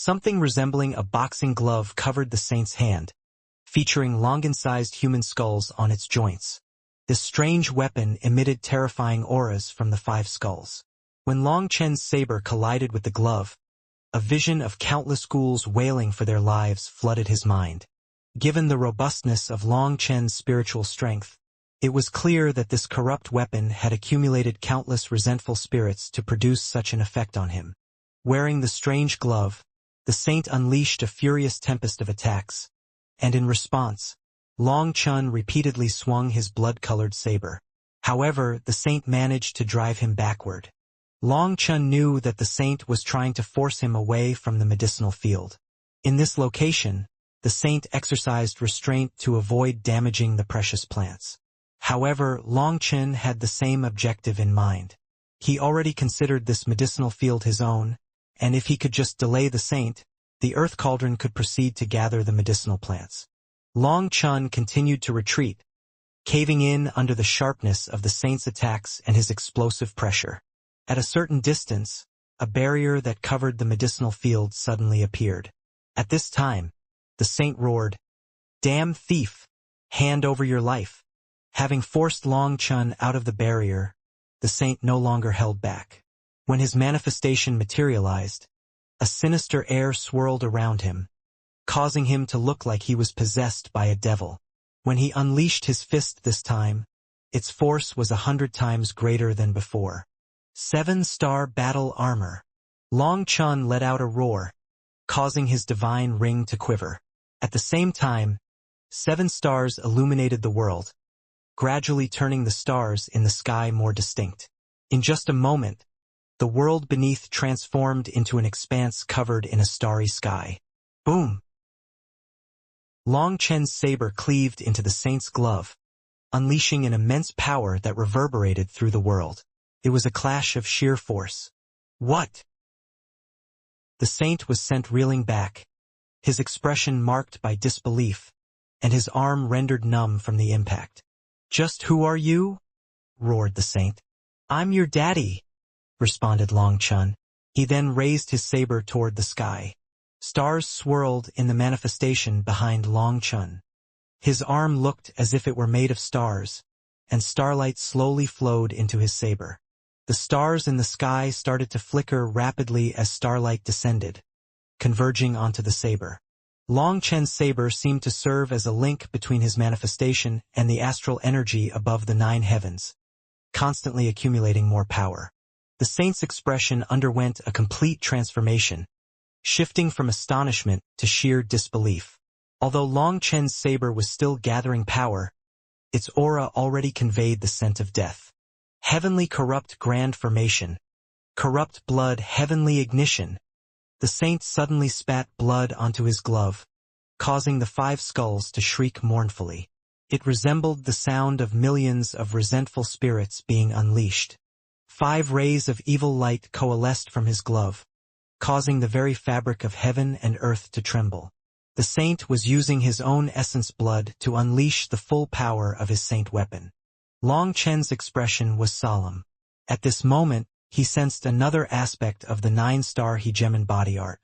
Something resembling a boxing glove covered the saint's hand, featuring long-incised human skulls on its joints. This strange weapon emitted terrifying auras from the 5 skulls. When Long Chen's saber collided with the glove, a vision of countless ghouls wailing for their lives flooded his mind. Given the robustness of Long Chen's spiritual strength, it was clear that this corrupt weapon had accumulated countless resentful spirits to produce such an effect on him. Wearing the strange glove, the saint unleashed a furious tempest of attacks, and in response, Long Chen repeatedly swung his blood-colored saber. However, the saint managed to drive him backward. Long Chen knew that the saint was trying to force him away from the medicinal field. In this location, the saint exercised restraint to avoid damaging the precious plants. However, Long Chen had the same objective in mind. He already considered this medicinal field his own, and if he could just delay the saint, the earth cauldron could proceed to gather the medicinal plants. Long Chen continued to retreat, caving in under the sharpness of the saint's attacks and his explosive pressure. At a certain distance, a barrier that covered the medicinal field suddenly appeared. At this time, the saint roared, "Damn thief! Hand over your life!" Having forced Long Chen out of the barrier, the saint no longer held back. When his manifestation materialized, a sinister air swirled around him, causing him to look like he was possessed by a devil. When he unleashed his fist this time, its force was 100 times greater than before. 7-star battle armor. Long Chen let out a roar, causing his divine ring to quiver. At the same time, 7 stars illuminated the world, gradually turning the stars in the sky more distinct. In just a moment, the world beneath transformed into an expanse covered in a starry sky. Boom! Long Chen's saber cleaved into the saint's glove, unleashing an immense power that reverberated through the world. It was a clash of sheer force. What? The saint was sent reeling back, his expression marked by disbelief, and his arm rendered numb from the impact. "Just who are you?" roared the saint. "I'm your daddy," responded Long Chen. He then raised his saber toward the sky. Stars swirled in the manifestation behind Long Chen. His arm looked as if it were made of stars, and starlight slowly flowed into his saber. The stars in the sky started to flicker rapidly as starlight descended, converging onto the saber. Long Chen's saber seemed to serve as a link between his manifestation and the astral energy above the 9 heavens, constantly accumulating more power. The saint's expression underwent a complete transformation, shifting from astonishment to sheer disbelief. Although Long Chen's saber was still gathering power, its aura already conveyed the scent of death. Heavenly corrupt grand formation. Corrupt blood heavenly ignition. The saint suddenly spat blood onto his glove, causing the 5 skulls to shriek mournfully. It resembled the sound of millions of resentful spirits being unleashed. 5 rays of evil light coalesced from his glove, causing the very fabric of heaven and earth to tremble. The saint was using his own essence blood to unleash the full power of his saint weapon. Long Chen's expression was solemn. At this moment, he sensed another aspect of the 9-star hegemon body art.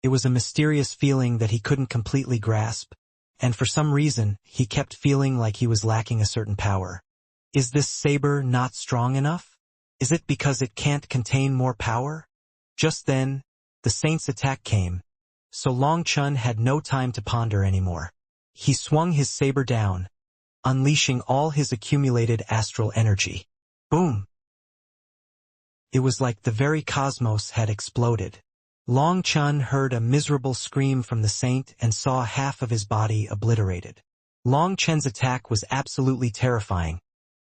It was a mysterious feeling that he couldn't completely grasp, and for some reason, he kept feeling like he was lacking a certain power. Is this saber not strong enough? Is it because it can't contain more power? Just then, the saint's attack came, so Long Chen had no time to ponder anymore. He swung his saber down, unleashing all his accumulated astral energy. Boom! It was like the very cosmos had exploded. Long Chen heard a miserable scream from the saint and saw half of his body obliterated. Long Chen's attack was absolutely terrifying,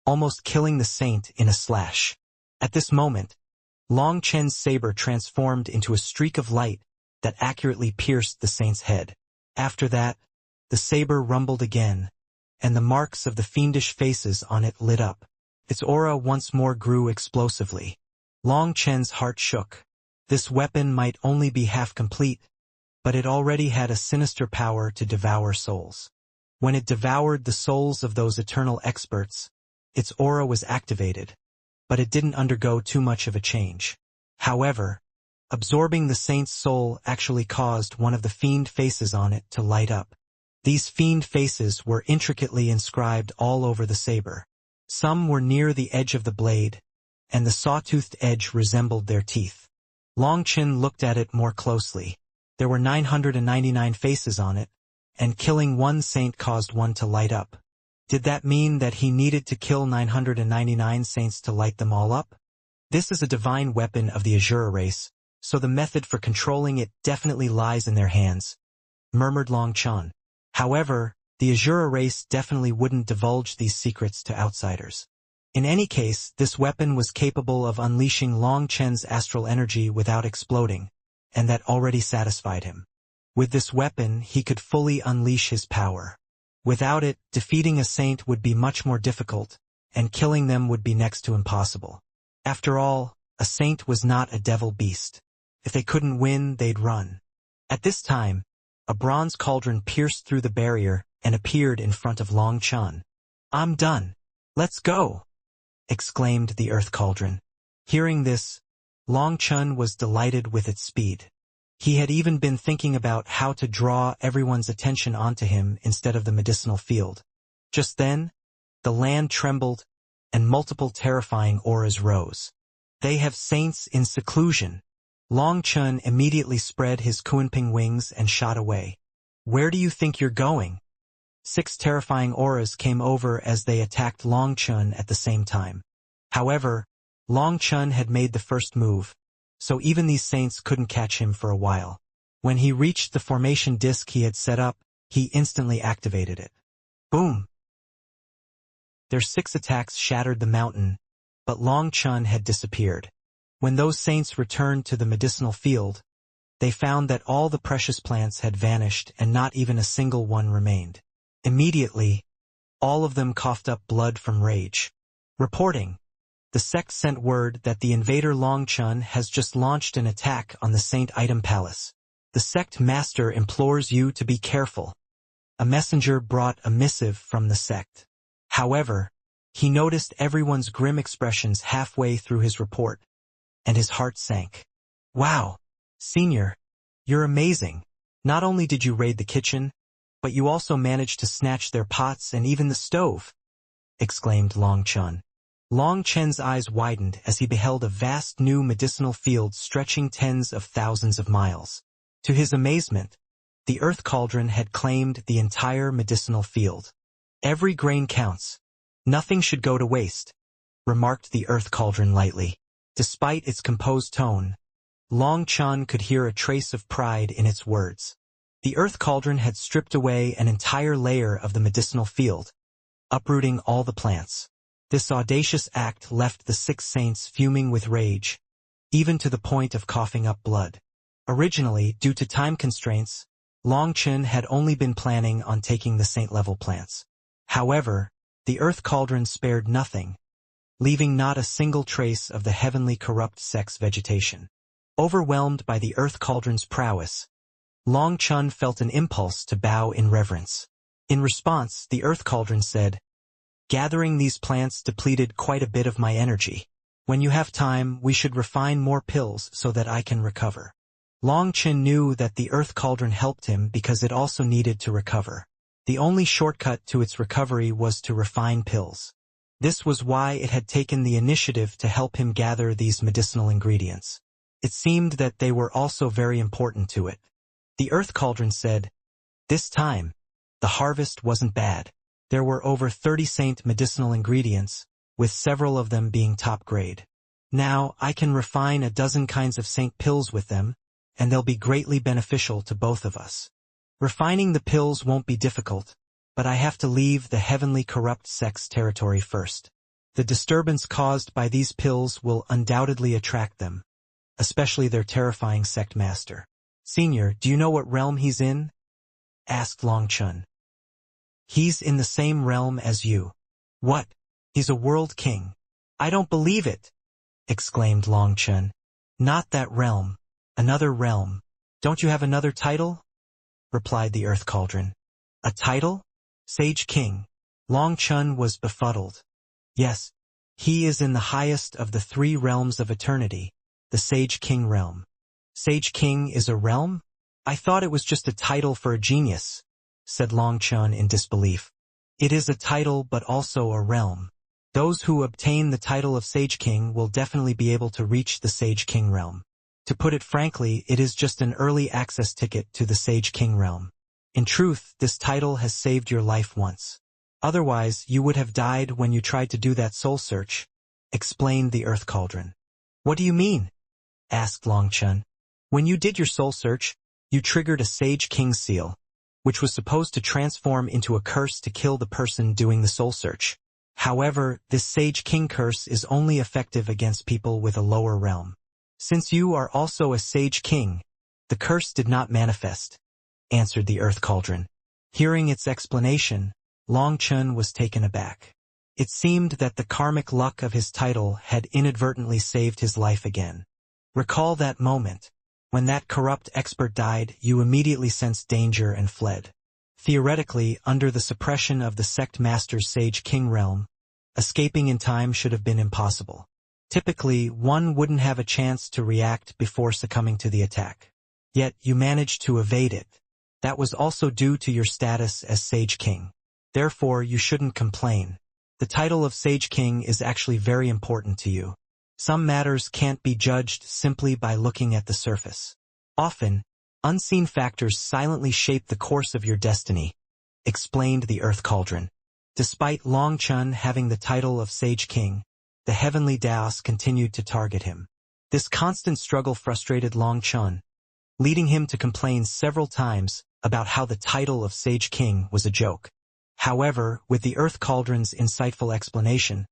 almost killing the saint in a slash. At this moment, Long Chen's saber transformed into a streak of light that accurately pierced the saint's head. After that, the saber rumbled again, and the marks of the fiendish faces on it lit up. Its aura once more grew explosively. Long Chen's heart shook. This weapon might only be half complete, but it already had a sinister power to devour souls. When it devoured the souls of those eternal experts, its aura was activated, but it didn't undergo too much of a change. However, Absorbing the saint's soul actually caused one of the fiend faces on it to light up. These fiend faces were intricately inscribed all over the saber. Some were near the edge of the blade, and the sawtoothed edge resembled their teeth. Long Chen looked at it more closely. There were 999 faces on it, and killing one saint caused one to light up. Did that mean that he needed to kill 999 saints to light them all up? This is a divine weapon of the Azura race, so the method for controlling it definitely lies in their hands, murmured Long Chen. However, the Azura race definitely wouldn't divulge these secrets to outsiders. In any case, this weapon was capable of unleashing Long Chen's astral energy without exploding, and that already satisfied him. With this weapon, he could fully unleash his power. Without it, defeating a saint would be much more difficult, and killing them would be next to impossible. After all, a saint was not a devil beast. If they couldn't win, they'd run. At this time, a bronze cauldron pierced through the barrier and appeared in front of Long Chen. "I'm done. Let's go!" exclaimed the earth cauldron. Hearing this, Long Chen was delighted with its speed. He had even been thinking about how to draw everyone's attention onto him instead of the medicinal field. Just then, the land trembled, and multiple terrifying auras rose. "They have saints in seclusion." Long Chen immediately spread his Kunping wings and shot away. "Where do you think you're going?" 6 terrifying auras came over as they attacked Long Chen at the same time. However, Long Chen had made the first move, so even these saints couldn't catch him for a while. When he reached the formation disk he had set up, he instantly activated it. Boom! Their 6 attacks shattered the mountain, but Long Chen had disappeared. When those saints returned to the medicinal field, they found that all the precious plants had vanished and not even a single one remained. Immediately, all of them coughed up blood from rage. Reporting. The sect sent word that the invader Long Chen has just launched an attack on the Saint Item Palace. The sect master implores you to be careful. A messenger brought a missive from the sect. However, he noticed everyone's grim expressions halfway through his report, and his heart sank. "Wow, Senior, you're amazing. Not only did you raid the kitchen, but you also managed to snatch their pots and even the stove," exclaimed Long Chen. Long Chen's eyes widened as he beheld a vast new medicinal field stretching tens of thousands of miles. To his amazement, the earth cauldron had claimed the entire medicinal field. "Every grain counts. Nothing should go to waste," remarked the earth cauldron lightly. Despite its composed tone, Long Chen could hear a trace of pride in its words. The earth cauldron had stripped away an entire layer of the medicinal field, uprooting all the plants. This audacious act left the 6 saints fuming with rage, even to the point of coughing up blood. Originally, due to time constraints, Long Chen had only been planning on taking the saint-level plants. However, the earth cauldron spared nothing, leaving not a single trace of the heavenly corrupt sect's vegetation. Overwhelmed by the earth cauldron's prowess, Long Chen felt an impulse to bow in reverence. In response, the earth cauldron said, "Gathering these plants depleted quite a bit of my energy. When you have time, we should refine more pills so that I can recover." Long Chen knew that the earth cauldron helped him because it also needed to recover. The only shortcut to its recovery was to refine pills. This was why it had taken the initiative to help him gather these medicinal ingredients. It seemed that they were also very important to it. The earth cauldron said, "This time, the harvest wasn't bad. There were over 30 saint medicinal ingredients, with several of them being top grade. Now I can refine a dozen kinds of saint pills with them, and they'll be greatly beneficial to both of us. Refining the pills won't be difficult, but I have to leave the heavenly corrupt sect's territory first. The disturbance caused by these pills will undoubtedly attract them, especially their terrifying sect master." "Senior, do you know what realm he's in?" asked Long Chen. "He's in the same realm as you." "What? He's a world king? I don't believe it!" exclaimed Long Chen. "Not that realm. Another realm. Don't you have another title?" replied the earth cauldron. "A title? Sage King." Long Chen was befuddled. "Yes, he is in the highest of the 3 realms of eternity, the Sage King realm. Sage King is a realm? I thought it was just a title for a genius, said Long Chun in disbelief. It is a title but also a realm. Those who obtain the title of Sage King will definitely be able to reach the Sage King realm. To put it frankly, it is just an early access ticket to the Sage King realm. In truth, this title has saved your life once. Otherwise, you would have died when you tried to do that soul search, explained the Earth Cauldron. What do you mean? Asked Long Chun. When you did your soul search, you triggered a Sage King seal, which was supposed to transform into a curse to kill the person doing the soul search. However, this Sage King curse is only effective against people with a lower realm. Since you are also a Sage King, the curse did not manifest, answered the Earth Cauldron. Hearing its explanation, Long Chun was taken aback. It seemed that the karmic luck of his title had inadvertently saved his life again. Recall that moment. When that corrupt expert died, you immediately sensed danger and fled. Theoretically, under the suppression of the sect master's Sage King realm, escaping in time should have been impossible. Typically, one wouldn't have a chance to react before succumbing to the attack. Yet, you managed to evade it. That was also due to your status as Sage King. Therefore, you shouldn't complain. The title of Sage King is actually very important to you. Some matters can't be judged simply by looking at the surface. Often, unseen factors silently shape the course of your destiny, explained the Earth Cauldron. Despite Long Chun having the title of Sage King, the heavenly Daos continued to target him. This constant struggle frustrated Long Chun, leading him to complain several times about how the title of Sage King was a joke. However, with the Earth Cauldron's insightful explanation,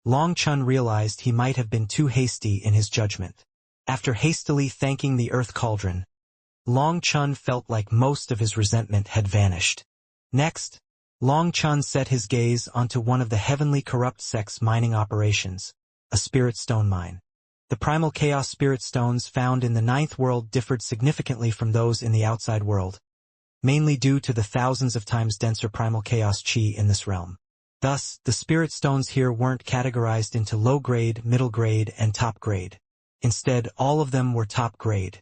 Long Chun realized he might have been too hasty in his judgment. After hastily thanking the Earth Cauldron, Long Chun felt like most of his resentment had vanished. Next, Long Chun set his gaze onto one of the heavenly corrupt sect's mining operations, a spirit stone mine. The primal chaos spirit stones found in the ninth world differed significantly from those in the outside world, mainly due to the thousands of times denser primal chaos chi in this realm. Thus, the spirit stones here weren't categorized into low grade, middle grade, and top grade. Instead, all of them were top grade.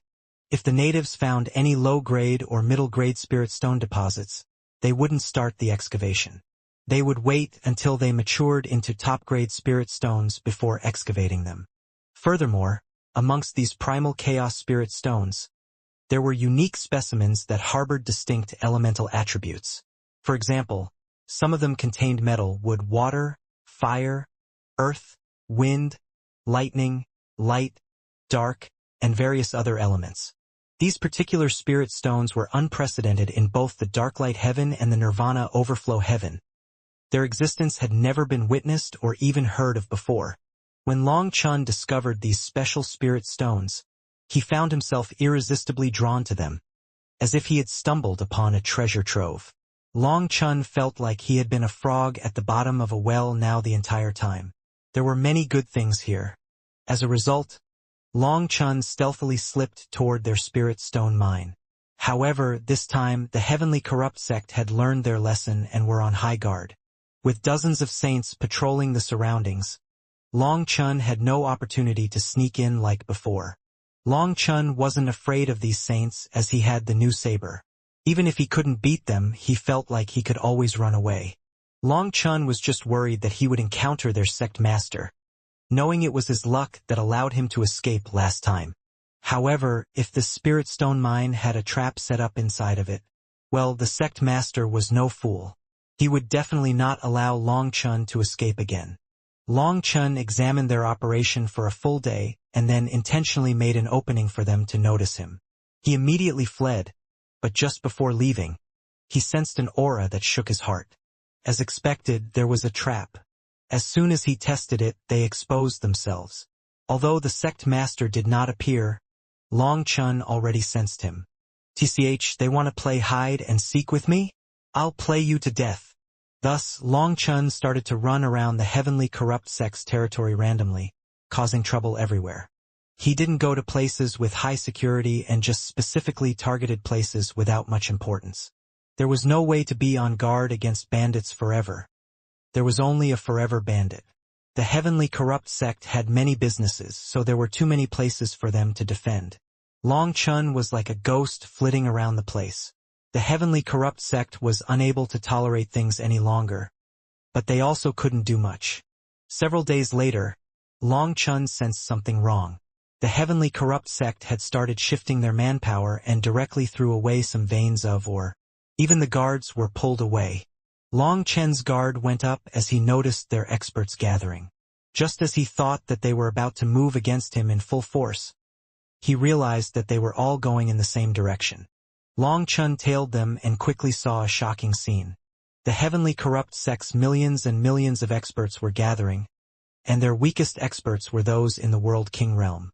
If the natives found any low grade or middle grade spirit stone deposits, they wouldn't start the excavation. They would wait until they matured into top grade spirit stones before excavating them. Furthermore, amongst these primal chaos spirit stones, there were unique specimens that harbored distinct elemental attributes. For example, some of them contained metal, wood, water, fire, earth, wind, lightning, light, dark, and various other elements. These particular spirit stones were unprecedented in both the Darklight Heaven and the Nirvana Overflow Heaven. Their existence had never been witnessed or even heard of before. When Long Chun discovered these special spirit stones, he found himself irresistibly drawn to them, as if he had stumbled upon a treasure trove. Long Chun felt like he had been a frog at the bottom of a well now the entire time. There were many good things here. As a result, Long Chun stealthily slipped toward their spirit stone mine. However, this time, the heavenly corrupt sect had learned their lesson and were on high guard. With dozens of saints patrolling the surroundings, Long Chun had no opportunity to sneak in like before. Long Chun wasn't afraid of these saints as he had the new saber. Even if he couldn't beat them, he felt like he could always run away. Long Chun was just worried that he would encounter their sect master, knowing it was his luck that allowed him to escape last time. However, if the spirit stone mine had a trap set up inside of it, well, the sect master was no fool. He would definitely not allow Long Chun to escape again. Long Chun examined their operation for a full day and then intentionally made an opening for them to notice him. He immediately fled, but just before leaving, he sensed an aura that shook his heart. As expected, there was a trap. As soon as he tested it, they exposed themselves. Although the sect master did not appear, Long Chun already sensed him. TCH, they want to play hide and seek with me? I'll play you to death. Thus, Long Chun started to run around the heavenly corrupt sect's territory randomly, causing trouble everywhere. He didn't go to places with high security and just specifically targeted places without much importance. There was no way to be on guard against bandits forever. There was only a forever bandit. The heavenly corrupt sect had many businesses, so there were too many places for them to defend. Long Chun was like a ghost flitting around the place. The heavenly corrupt sect was unable to tolerate things any longer, but they also couldn't do much. Several days later, Long Chun sensed something wrong. The heavenly corrupt sect had started shifting their manpower and directly threw away some veins of ore. Even the guards were pulled away. Long Chen's guard went up as he noticed their experts gathering. Just as he thought that they were about to move against him in full force, he realized that they were all going in the same direction. Long Chun tailed them and quickly saw a shocking scene. The heavenly corrupt sect's millions and millions of experts were gathering, and their weakest experts were those in the World King realm.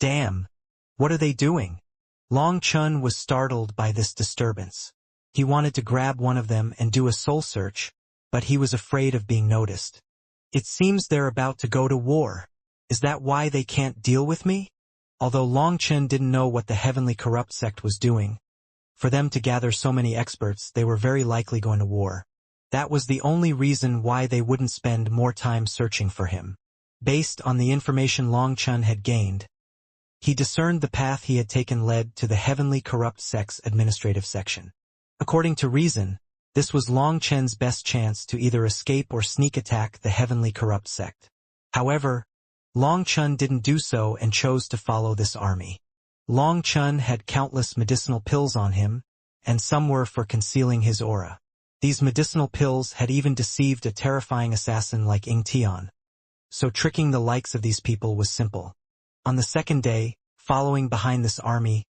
Damn! What are they doing? Long Chun was startled by this disturbance. He wanted to grab one of them and do a soul search, but he was afraid of being noticed. It seems they're about to go to war. Is that why they can't deal with me? Although Long Chun didn't know what the heavenly corrupt sect was doing, for them to gather so many experts, they were very likely going to war. That was the only reason why they wouldn't spend more time searching for him. Based on the information Long Chun had gained, he discerned the path he had taken led to the heavenly corrupt sect's administrative section. According to reason, this was Long Chen's best chance to either escape or sneak attack the heavenly corrupt sect. However, Long Chun didn't do so and chose to follow this army. Long Chun had countless medicinal pills on him, and some were for concealing his aura. These medicinal pills had even deceived a terrifying assassin like Ying Tian. So tricking the likes of these people was simple. On the second day, following behind this army,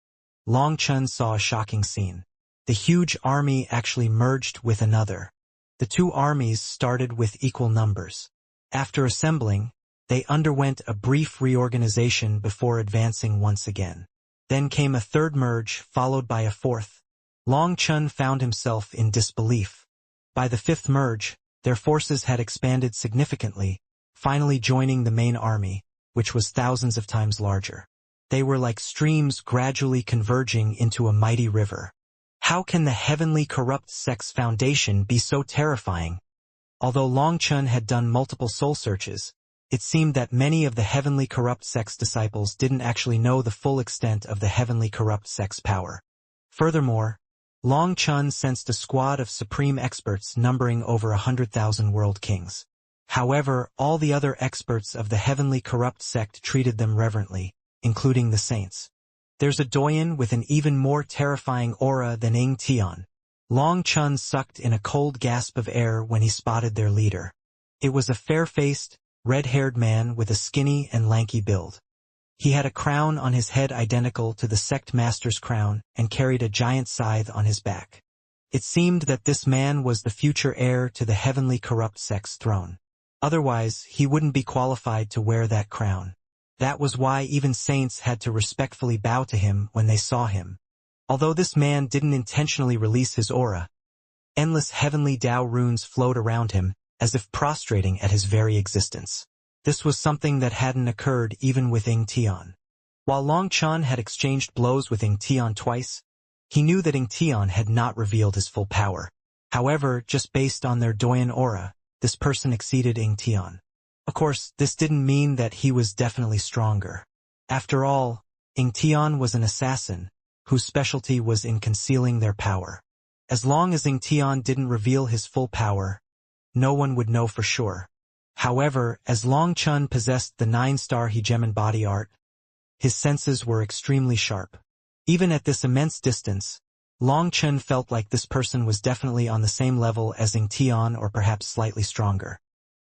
Long Chun saw a shocking scene. The huge army actually merged with another. The two armies started with equal numbers. After assembling, they underwent a brief reorganization before advancing once again. Then came a third merge, followed by a fourth. Long Chun found himself in disbelief. By the fifth merge, their forces had expanded significantly, finally joining the main army, which was thousands of times larger. They were like streams gradually converging into a mighty river. How can the heavenly corrupt sect's foundation be so terrifying? Although Long Chun had done multiple soul searches, it seemed that many of the heavenly corrupt sect's disciples didn't actually know the full extent of the heavenly corrupt sect's power. Furthermore, Long Chun sensed a squad of supreme experts numbering over 100,000 world kings. However, all the other experts of the heavenly corrupt sect treated them reverently, including the saints. There's a doyen with an even more terrifying aura than Ying Tian. Long Chun sucked in a cold gasp of air when he spotted their leader. It was a fair-faced, red-haired man with a skinny and lanky build. He had a crown on his head identical to the sect master's crown and carried a giant scythe on his back. It seemed that this man was the future heir to the heavenly corrupt sect's throne. Otherwise, he wouldn't be qualified to wear that crown. That was why even saints had to respectfully bow to him when they saw him. Although this man didn't intentionally release his aura, endless heavenly Tao runes flowed around him, as if prostrating at his very existence. This was something that hadn't occurred even with Ying Tian. While Long Chun had exchanged blows with Ying Tian twice, he knew that Ying Tian had not revealed his full power. However, just based on their doyen aura, this person exceeded Ying Tian. Of course, this didn't mean that he was definitely stronger. After all, Ying Tian was an assassin, whose specialty was in concealing their power. As long as Ying Tian didn't reveal his full power, no one would know for sure. However, as Long Chun possessed the 9-star hegemon body art, his senses were extremely sharp. Even at this immense distance, Long Chun felt like this person was definitely on the same level as Ying Tian or perhaps slightly stronger.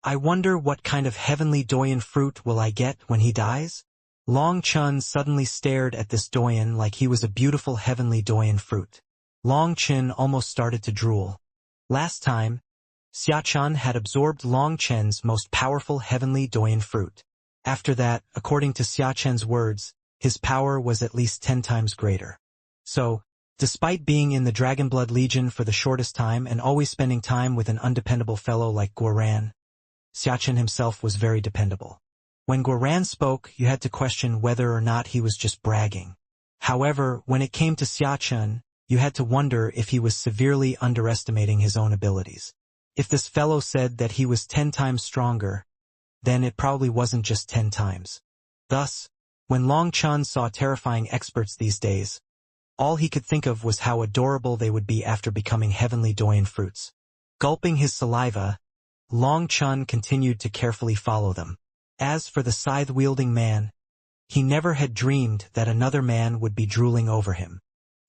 I wonder what kind of heavenly doyen fruit will I get when he dies? Long Chun suddenly stared at this doyen like he was a beautiful heavenly doyen fruit. Long Chun almost started to drool. Last time, Xiachun had absorbed Long Chen's most powerful heavenly doyen fruit. After that, according to Xiachun's words, his power was at least 10 times greater. So, despite being in the Dragonblood Legion for the shortest time and always spending time with an undependable fellow like Guoran, Xiachun himself was very dependable. When Guoran spoke, you had to question whether or not he was just bragging. However, when it came to Xiachun, you had to wonder if he was severely underestimating his own abilities. If this fellow said that he was 10 times stronger, then it probably wasn't just 10 times. Thus, When Long Chun saw terrifying experts these days, all he could think of was how adorable they would be after becoming heavenly Doyen fruits. Gulping his saliva, Long Chun continued to carefully follow them. As for the scythe-wielding man, he never had dreamed that another man would be drooling over him.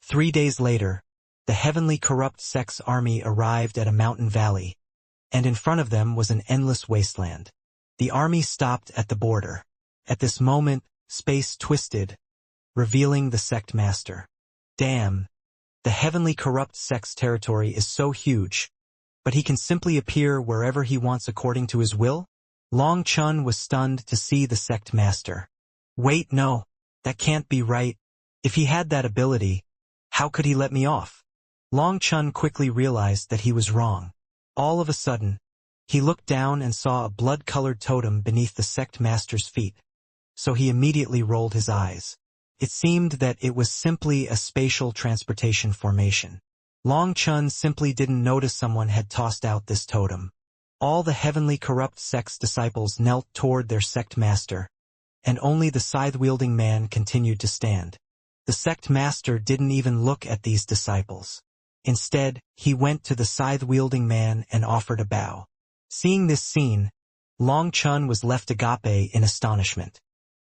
3 days later, the heavenly corrupt sect's army arrived at a mountain valley, and in front of them was an endless wasteland. The army stopped at the border. At this moment, space twisted, revealing the sect master. Damn, the heavenly corrupt sect's territory is so huge, but he can simply appear wherever he wants according to his will? Long Chun was stunned to see the sect master. Wait, no, that can't be right. If he had that ability, how could he let me off? Long Chun quickly realized that he was wrong. All of a sudden, he looked down and saw a blood-colored totem beneath the sect master's feet, so he immediately rolled his eyes. It seemed that it was simply a spatial transportation formation. Long Chun simply didn't notice someone had tossed out this totem. All the heavenly corrupt sect's disciples knelt toward their sect master, and only the scythe-wielding man continued to stand. The sect master didn't even look at these disciples. Instead, he went to the scythe-wielding man and offered a bow. Seeing this scene, Long Chun was left agape in astonishment.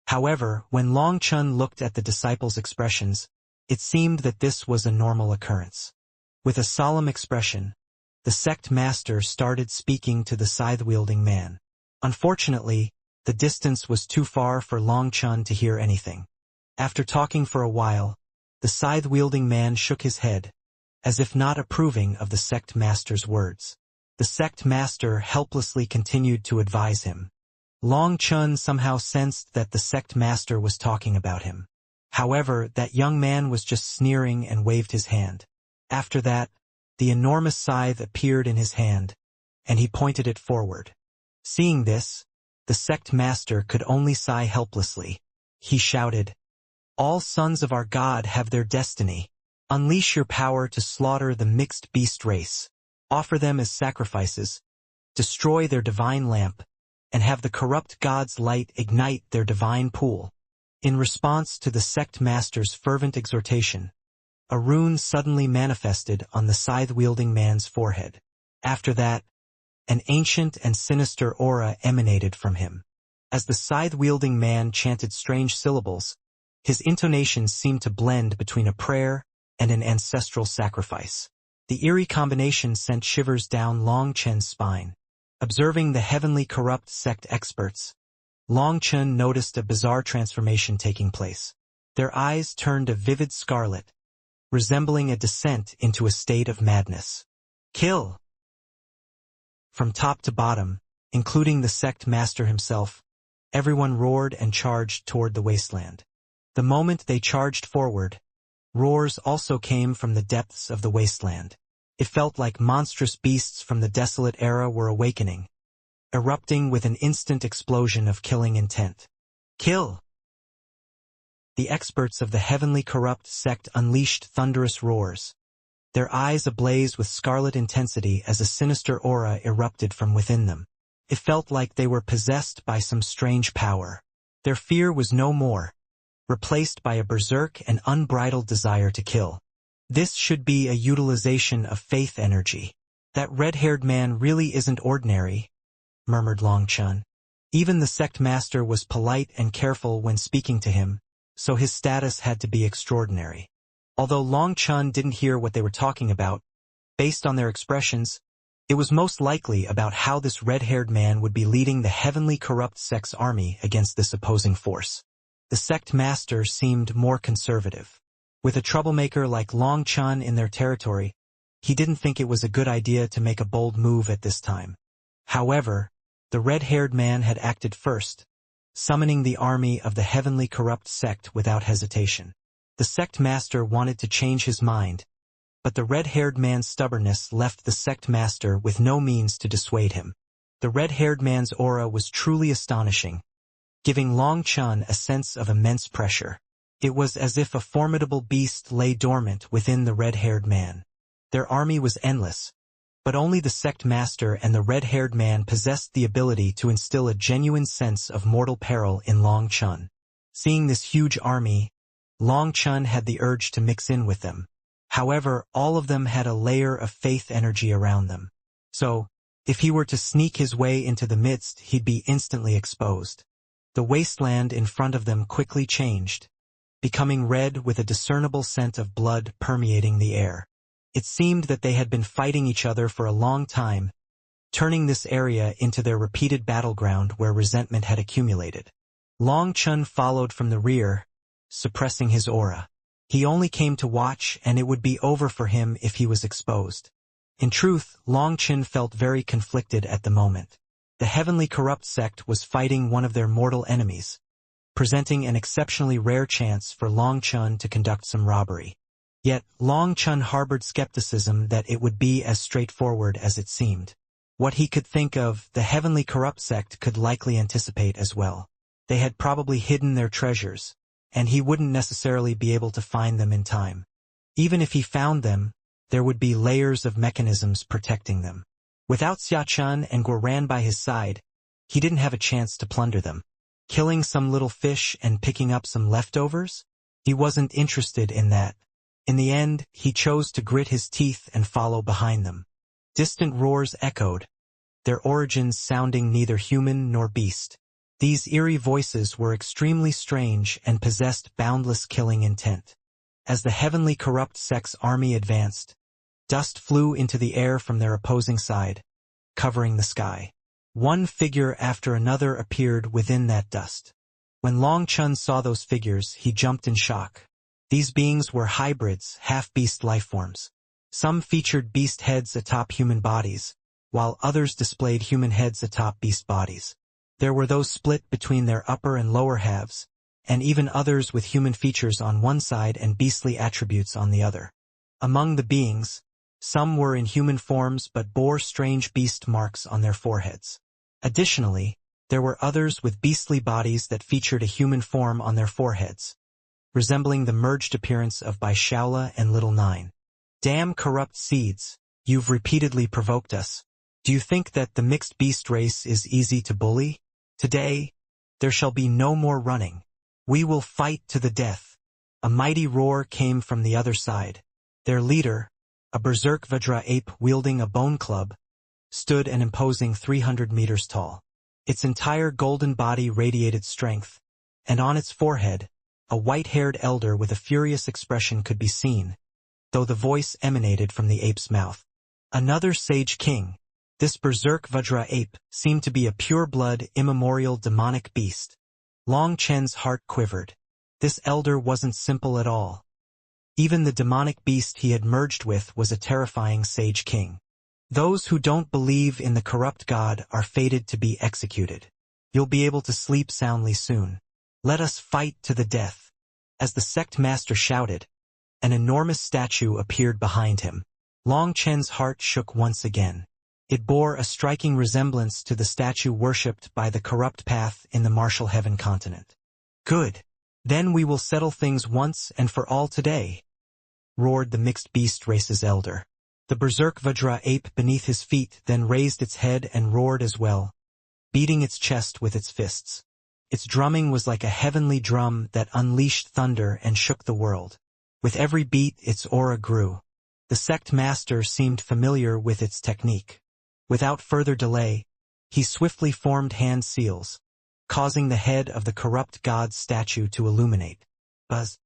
However, when Long Chun looked at the disciples' expressions, it seemed that this was a normal occurrence. With a solemn expression, the sect master started speaking to the scythe-wielding man. Unfortunately, the distance was too far for Long Chun to hear anything. After talking for a while, the scythe-wielding man shook his head, as if not approving of the sect master's words. The sect master helplessly continued to advise him. Long Chun somehow sensed that the sect master was talking about him. However, that young man was just sneering and waved his hand. After that, the enormous scythe appeared in his hand, and he pointed it forward. Seeing this, the sect master could only sigh helplessly. He shouted, "All sons of our God have their destiny. Unleash your power to slaughter the mixed beast race. Offer them as sacrifices. Destroy their divine lamp, and have the corrupt god's light ignite their divine pool." In response to the sect master's fervent exhortation, a rune suddenly manifested on the scythe-wielding man's forehead. After that, an ancient and sinister aura emanated from him. As the scythe-wielding man chanted strange syllables, his intonations seemed to blend between a prayer and an ancestral sacrifice. The eerie combination sent shivers down Long Chun's spine. Observing the heavenly corrupt sect experts, Long Chun noticed a bizarre transformation taking place. Their eyes turned a vivid scarlet, resembling a descent into a state of madness. Kill! From top to bottom, including the sect master himself, everyone roared and charged toward the wasteland. The moment they charged forward, roars also came from the depths of the wasteland. It felt like monstrous beasts from the desolate era were awakening, erupting with an instant explosion of killing intent. Kill! The experts of the heavenly corrupt sect unleashed thunderous roars, their eyes ablaze with scarlet intensity as a sinister aura erupted from within them. It felt like they were possessed by some strange power. Their fear was no more, replaced by a berserk and unbridled desire to kill. This should be a utilization of faith energy. That red-haired man really isn't ordinary, murmured Long Chun. Even the sect master was polite and careful when speaking to him, so his status had to be extraordinary. Although Long Chun didn't hear what they were talking about, based on their expressions, it was most likely about how this red-haired man would be leading the heavenly corrupt sect's army against this opposing force. The sect master seemed more conservative. With a troublemaker like Long Chun in their territory, he didn't think it was a good idea to make a bold move at this time. However, the red-haired man had acted first, summoning the army of the heavenly corrupt sect without hesitation. The sect master wanted to change his mind, but the red-haired man's stubbornness left the sect master with no means to dissuade him. The red-haired man's aura was truly astonishing, giving Long Chun a sense of immense pressure. It was as if a formidable beast lay dormant within the red-haired man. Their army was endless, but only the sect master and the red-haired man possessed the ability to instill a genuine sense of mortal peril in Long Chun. Seeing this huge army, Long Chun had the urge to mix in with them. However, all of them had a layer of faith energy around them. So, if he were to sneak his way into the midst, he'd be instantly exposed. The wasteland in front of them quickly changed, becoming red with a discernible scent of blood permeating the air. It seemed that they had been fighting each other for a long time, turning this area into their repeated battleground where resentment had accumulated. Long Chun followed from the rear, suppressing his aura. He only came to watch, and it would be over for him if he was exposed. In truth, Long Chun felt very conflicted at the moment. The Heavenly Corrupt sect was fighting one of their mortal enemies, presenting an exceptionally rare chance for Long Chun to conduct some robbery. Yet, Long Chun harbored skepticism that it would be as straightforward as it seemed. What he could think of, the Heavenly Corrupt sect could likely anticipate as well. They had probably hidden their treasures, and he wouldn't necessarily be able to find them in time. Even if he found them, there would be layers of mechanisms protecting them. Without Xia Chun and Guoran by his side, he didn't have a chance to plunder them. Killing some little fish and picking up some leftovers? He wasn't interested in that. In the end, he chose to grit his teeth and follow behind them. Distant roars echoed, their origins sounding neither human nor beast. These eerie voices were extremely strange and possessed boundless killing intent. As the Heavenly Corrupt sect's army advanced, dust flew into the air from their opposing side, covering the sky. One figure after another appeared within that dust. When Long Chun saw those figures, he jumped in shock. These beings were hybrids, half-beast lifeforms. Some featured beast heads atop human bodies, while others displayed human heads atop beast bodies. There were those split between their upper and lower halves, and even others with human features on one side and beastly attributes on the other. Among the beings, some were in human forms but bore strange beast marks on their foreheads. Additionally, there were others with beastly bodies that featured a human form on their foreheads, resembling the merged appearance of Baishaola and Little Nine. Damn corrupt seeds, you've repeatedly provoked us. Do you think that the mixed beast race is easy to bully? Today, there shall be no more running. We will fight to the death. A mighty roar came from the other side. Their leader, a berserk Vajra ape wielding a bone club, stood an imposing 300 meters tall. Its entire golden body radiated strength, and on its forehead, a white-haired elder with a furious expression could be seen, though the voice emanated from the ape's mouth. Another sage king. This berserk Vajra ape seemed to be a pure-blood, immemorial demonic beast. Long Chen's heart quivered. This elder wasn't simple at all. Even the demonic beast he had merged with was a terrifying sage king. Those who don't believe in the corrupt god are fated to be executed. You'll be able to sleep soundly soon. Let us fight to the death. As the sect master shouted, an enormous statue appeared behind him. Long Chen's heart shook once again. It bore a striking resemblance to the statue worshipped by the corrupt path in the Martial Heaven continent. Good. Then we will settle things once and for all today, roared the mixed beast race's elder. The berserk Vajra ape beneath his feet then raised its head and roared as well, beating its chest with its fists. Its drumming was like a heavenly drum that unleashed thunder and shook the world. With every beat, its aura grew. The sect master seemed familiar with its technique. Without further delay, he swiftly formed hand seals, causing the head of the corrupt god's statue to illuminate. Buzz.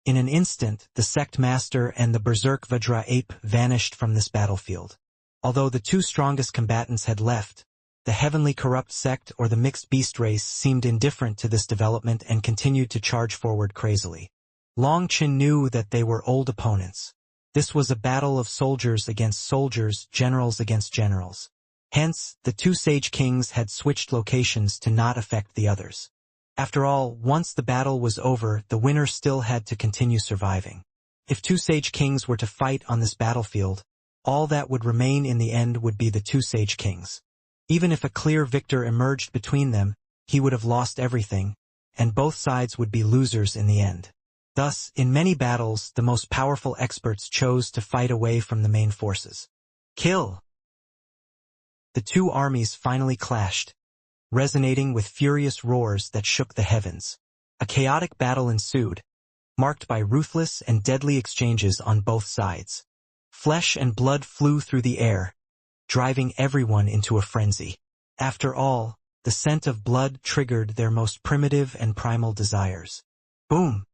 In an instant, the sect master and the berserk Vajra ape vanished from this battlefield. Although the two strongest combatants had left, the Heavenly Corrupt sect or the mixed beast race seemed indifferent to this development and continued to charge forward crazily. Long Chin knew that they were old opponents. This was a battle of soldiers against soldiers, generals against generals. Hence, the two sage kings had switched locations to not affect the others. After all, once the battle was over, the winner still had to continue surviving. If two sage kings were to fight on this battlefield, all that would remain in the end would be the two sage kings. Even if a clear victor emerged between them, he would have lost everything, and both sides would be losers in the end. Thus, in many battles, the most powerful experts chose to fight away from the main forces. Kill! The two armies finally clashed. resonating with furious roars that shook the heavens. A chaotic battle ensued, marked by ruthless and deadly exchanges on both sides. Flesh and blood flew through the air, driving everyone into a frenzy. After all, the scent of blood triggered their most primitive and primal desires. Boom!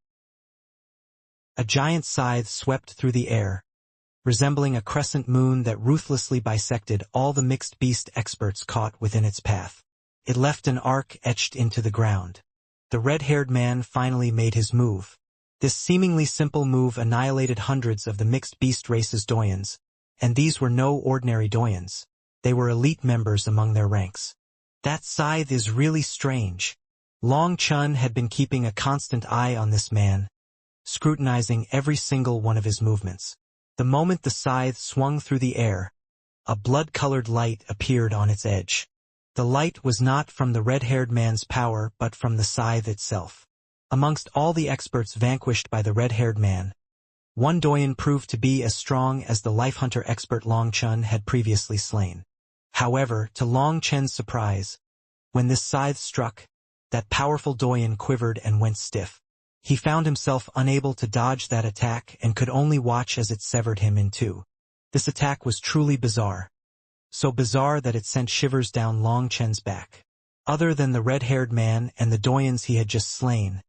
A giant scythe swept through the air, resembling a crescent moon that ruthlessly bisected all the mixed beast experts caught within its path. It left an arc etched into the ground. The red-haired man finally made his move. This seemingly simple move annihilated hundreds of the mixed beast race's doyens, and these were no ordinary doyens. They were elite members among their ranks. That scythe is really strange. Long Chun had been keeping a constant eye on this man, scrutinizing every single one of his movements. The moment the scythe swung through the air, a blood-colored light appeared on its edge. The light was not from the red-haired man's power but from the scythe itself. Amongst all the experts vanquished by the red-haired man, one doyen proved to be as strong as the life hunter expert Long Chun had previously slain. However, to Long Chen's surprise, when this scythe struck, that powerful doyen quivered and went stiff. He found himself unable to dodge that attack and could only watch as it severed him in two. This attack was truly bizarre. So bizarre that it sent shivers down Long Chen's back. Other than the red-haired man and the doyens he had just slain,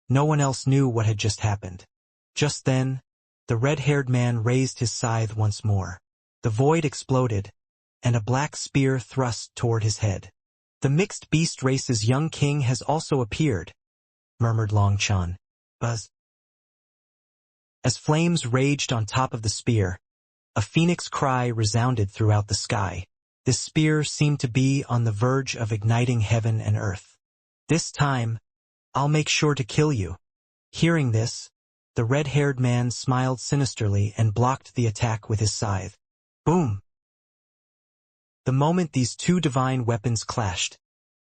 no one else knew what had just happened. Just then, the red-haired man raised his scythe once more. The void exploded, and a black spear thrust toward his head. "The mixed beast race's young king has also appeared," murmured Long Chun. Buzz. As flames raged on top of the spear, a phoenix cry resounded throughout the sky. This spear seemed to be on the verge of igniting heaven and earth. "This time, I'll make sure to kill you." Hearing this, the red-haired man smiled sinisterly and blocked the attack with his scythe. Boom! The moment these two divine weapons clashed,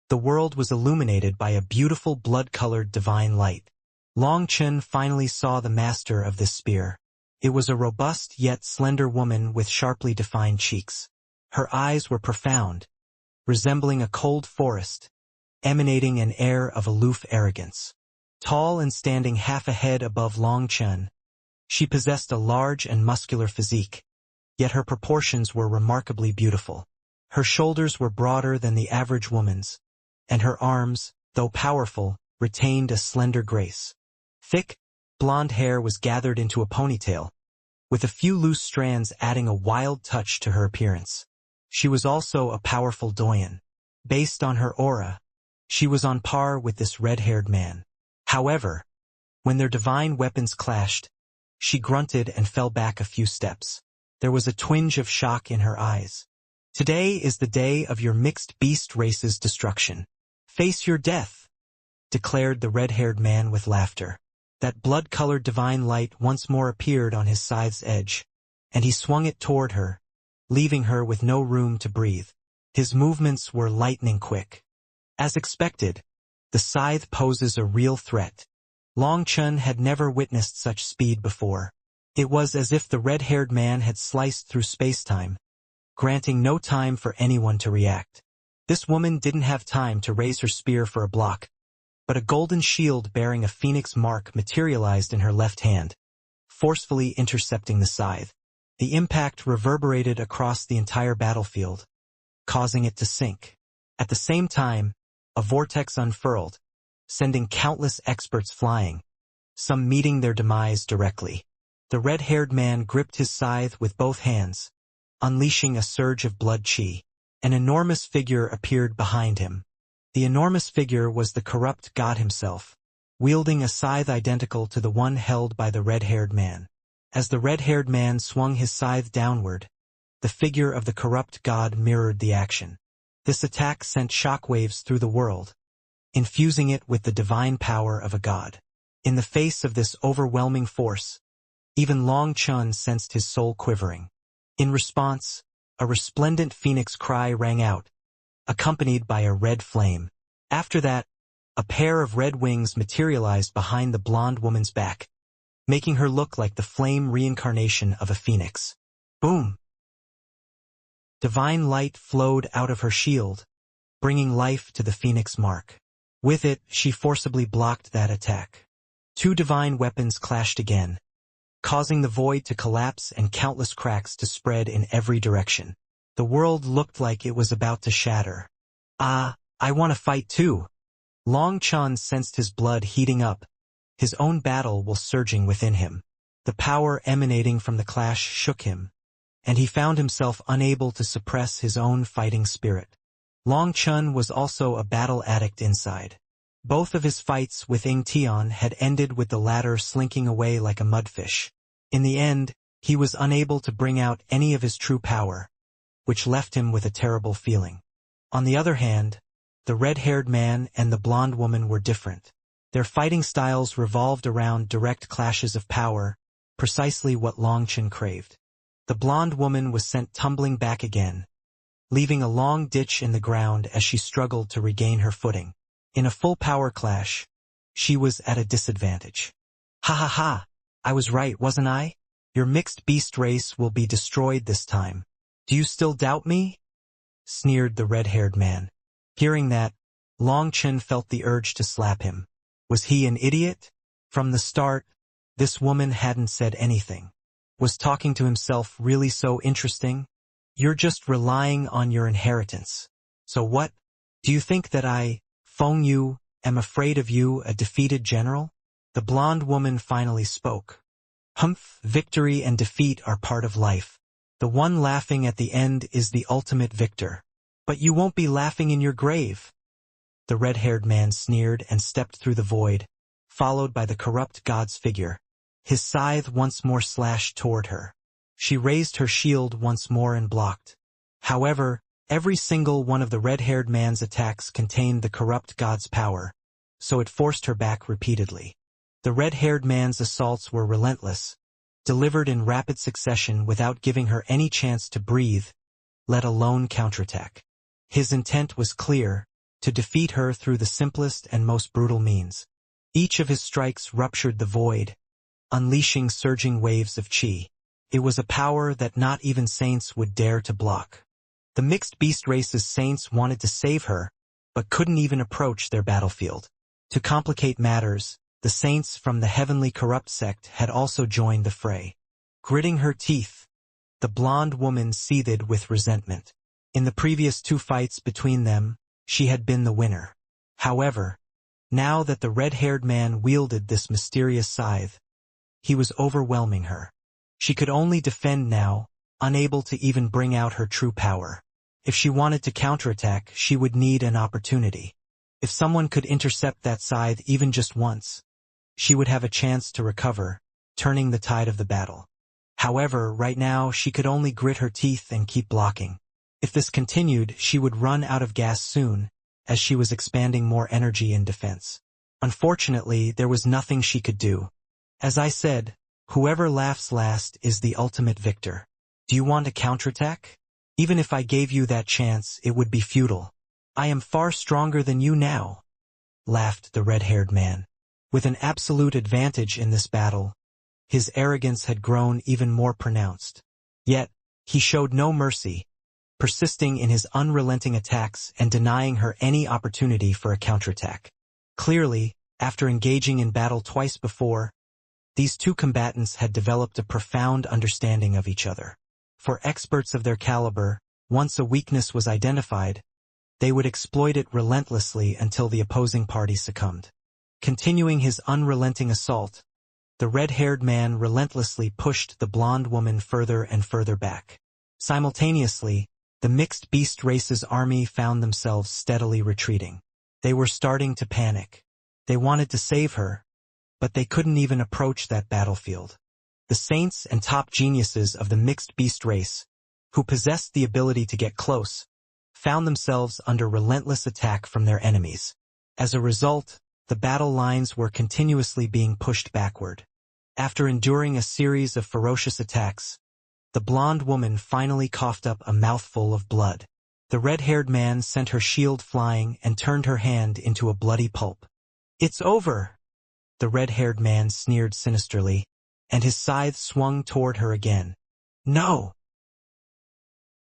the world was illuminated by a beautiful blood-colored divine light. Long Chun finally saw the master of this spear. It was a robust yet slender woman with sharply defined cheeks. Her eyes were profound, resembling a cold forest, emanating an air of aloof arrogance. Tall and standing half a head above Long Chun, she possessed a large and muscular physique, yet her proportions were remarkably beautiful. Her shoulders were broader than the average woman's, and her arms, though powerful, retained a slender grace. Thick, blonde hair was gathered into a ponytail, with a few loose strands adding a wild touch to her appearance. She was also a powerful doyen. Based on her aura, she was on par with this red-haired man. However, when their divine weapons clashed, she grunted and fell back a few steps. There was a twinge of shock in her eyes. "Today is the day of your mixed beast race's destruction. Face your death," declared the red-haired man with laughter. That blood-colored divine light once more appeared on his scythe's edge, and he swung it toward her, leaving her with no room to breathe. His movements were lightning quick. As expected, the scythe poses a real threat. Long Chun had never witnessed such speed before. It was as if the red-haired man had sliced through space-time, granting no time for anyone to react. This woman didn't have time to raise her spear for a block, but a golden shield bearing a phoenix mark materialized in her left hand, forcefully intercepting the scythe. The impact reverberated across the entire battlefield, causing it to sink. At the same time, a vortex unfurled, sending countless experts flying, some meeting their demise directly. The red-haired man gripped his scythe with both hands, unleashing a surge of blood chi. An enormous figure appeared behind him. The enormous figure was the corrupt god himself, wielding a scythe identical to the one held by the red-haired man. As the red-haired man swung his scythe downward, the figure of the corrupt god mirrored the action. This attack sent shockwaves through the world, infusing it with the divine power of a god. In the face of this overwhelming force, even Long Chun sensed his soul quivering. In response, a resplendent phoenix cry rang out, accompanied by a red flame. After that, a pair of red wings materialized behind the blonde woman's back, making her look like the flame reincarnation of a phoenix. Boom! Divine light flowed out of her shield, bringing life to the phoenix mark. With it, she forcibly blocked that attack. Two divine weapons clashed again, causing the void to collapse and countless cracks to spread in every direction. The world looked like it was about to shatter. "Ah, I want to fight too." Long Chun sensed his blood heating up, his own battle was surging within him. The power emanating from the clash shook him, and he found himself unable to suppress his own fighting spirit. Long Chun was also a battle addict inside. Both of his fights with Ing Tian had ended with the latter slinking away like a mudfish. In the end, he was unable to bring out any of his true power, which left him with a terrible feeling. On the other hand, the red-haired man and the blonde woman were different. Their fighting styles revolved around direct clashes of power, precisely what Long Chun craved. The blonde woman was sent tumbling back again, leaving a long ditch in the ground as she struggled to regain her footing. In a full power clash, she was at a disadvantage. "Ha ha ha! I was right, wasn't I? Your mixed beast race will be destroyed this time. Do you still doubt me?" sneered the red-haired man. Hearing that, Long Chun felt the urge to slap him. Was he an idiot? From the start, this woman hadn't said anything. Was talking to himself really so interesting? "You're just relying on your inheritance. So what? Do you think that I, Feng Yu, am afraid of you, a defeated general?" The blonde woman finally spoke. "Humph, victory and defeat are part of life. The one laughing at the end is the ultimate victor. But you won't be laughing in your grave." The red-haired man sneered and stepped through the void, followed by the corrupt god's figure. His scythe once more slashed toward her. She raised her shield once more and blocked. However, every single one of the red-haired man's attacks contained the corrupt god's power, so it forced her back repeatedly. The red-haired man's assaults were relentless, delivered in rapid succession without giving her any chance to breathe, let alone counterattack. His intent was clear: to defeat her through the simplest and most brutal means. Each of his strikes ruptured the void, unleashing surging waves of chi. It was a power that not even saints would dare to block. The mixed beast race's saints wanted to save her, but couldn't even approach their battlefield. To complicate matters, the saints from the heavenly corrupt sect had also joined the fray. Gritting her teeth, the blonde woman seethed with resentment. In the previous two fights between them, she had been the winner. However, now that the red-haired man wielded this mysterious scythe, he was overwhelming her. She could only defend now, unable to even bring out her true power. If she wanted to counterattack, she would need an opportunity. If someone could intercept that scythe even just once, she would have a chance to recover, turning the tide of the battle. However, right now she could only grit her teeth and keep blocking. If this continued, she would run out of gas soon, as she was expanding more energy in defense. Unfortunately, there was nothing she could do. As I said, whoever laughs last is the ultimate victor. Do you want to counterattack? Even if I gave you that chance, it would be futile. I am far stronger than you now, laughed the red-haired man. With an absolute advantage in this battle, his arrogance had grown even more pronounced. Yet, he showed no mercy, persisting in his unrelenting attacks and denying her any opportunity for a counterattack. Clearly, after engaging in battle twice before, these two combatants had developed a profound understanding of each other. For experts of their caliber, once a weakness was identified, they would exploit it relentlessly until the opposing party succumbed. Continuing his unrelenting assault, the red-haired man relentlessly pushed the blonde woman further and further back. Simultaneously, the mixed beast race's army found themselves steadily retreating. They were starting to panic. They wanted to save her, but they couldn't even approach that battlefield. The saints and top geniuses of the mixed beast race, who possessed the ability to get close, found themselves under relentless attack from their enemies. As a result, the battle lines were continuously being pushed backward. After enduring a series of ferocious attacks, the blonde woman finally coughed up a mouthful of blood. The red-haired man sent her shield flying and turned her hand into a bloody pulp. "It's over!" The red-haired man sneered sinisterly, and his scythe swung toward her again. "No!"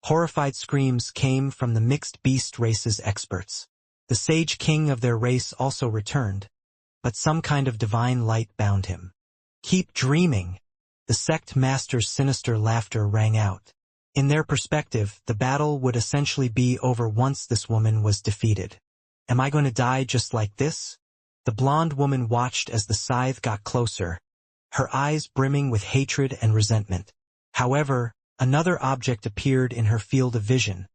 Horrified screams came from the mixed beast race's experts. The sage king of their race also returned, but some kind of divine light bound him. "Keep dreaming!" The sect master's sinister laughter rang out. In their perspective, the battle would essentially be over once this woman was defeated. "Am I going to die just like this?" The blonde woman watched as the scythe got closer, her eyes brimming with hatred and resentment. However, another object appeared in her field of vision,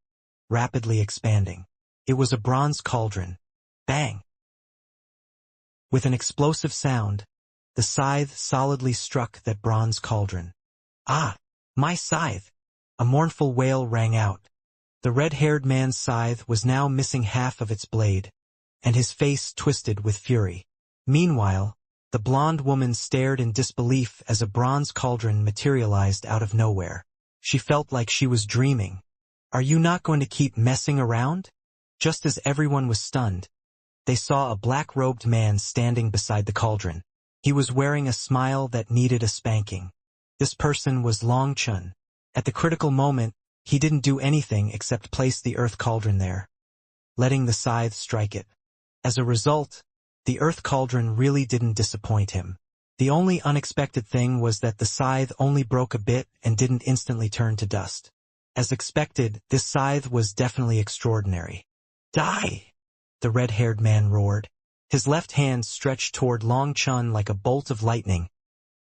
rapidly expanding. It was a bronze cauldron. Bang! With an explosive sound, the scythe solidly struck that bronze cauldron. "Ah, my scythe!" A mournful wail rang out. The red-haired man's scythe was now missing half of its blade, and his face twisted with fury. Meanwhile, the blonde woman stared in disbelief as a bronze cauldron materialized out of nowhere. She felt like she was dreaming. "Are you not going to keep messing around?" Just as everyone was stunned, they saw a black-robed man standing beside the cauldron. He was wearing a smile that needed a spanking. This person was Long Chun. At the critical moment, he didn't do anything except place the earth cauldron there, letting the scythe strike it. As a result, the earth cauldron really didn't disappoint him. The only unexpected thing was that the scythe only broke a bit and didn't instantly turn to dust. As expected, this scythe was definitely extraordinary. "Die!" the red-haired man roared. His left hand stretched toward Long Chun like a bolt of lightning,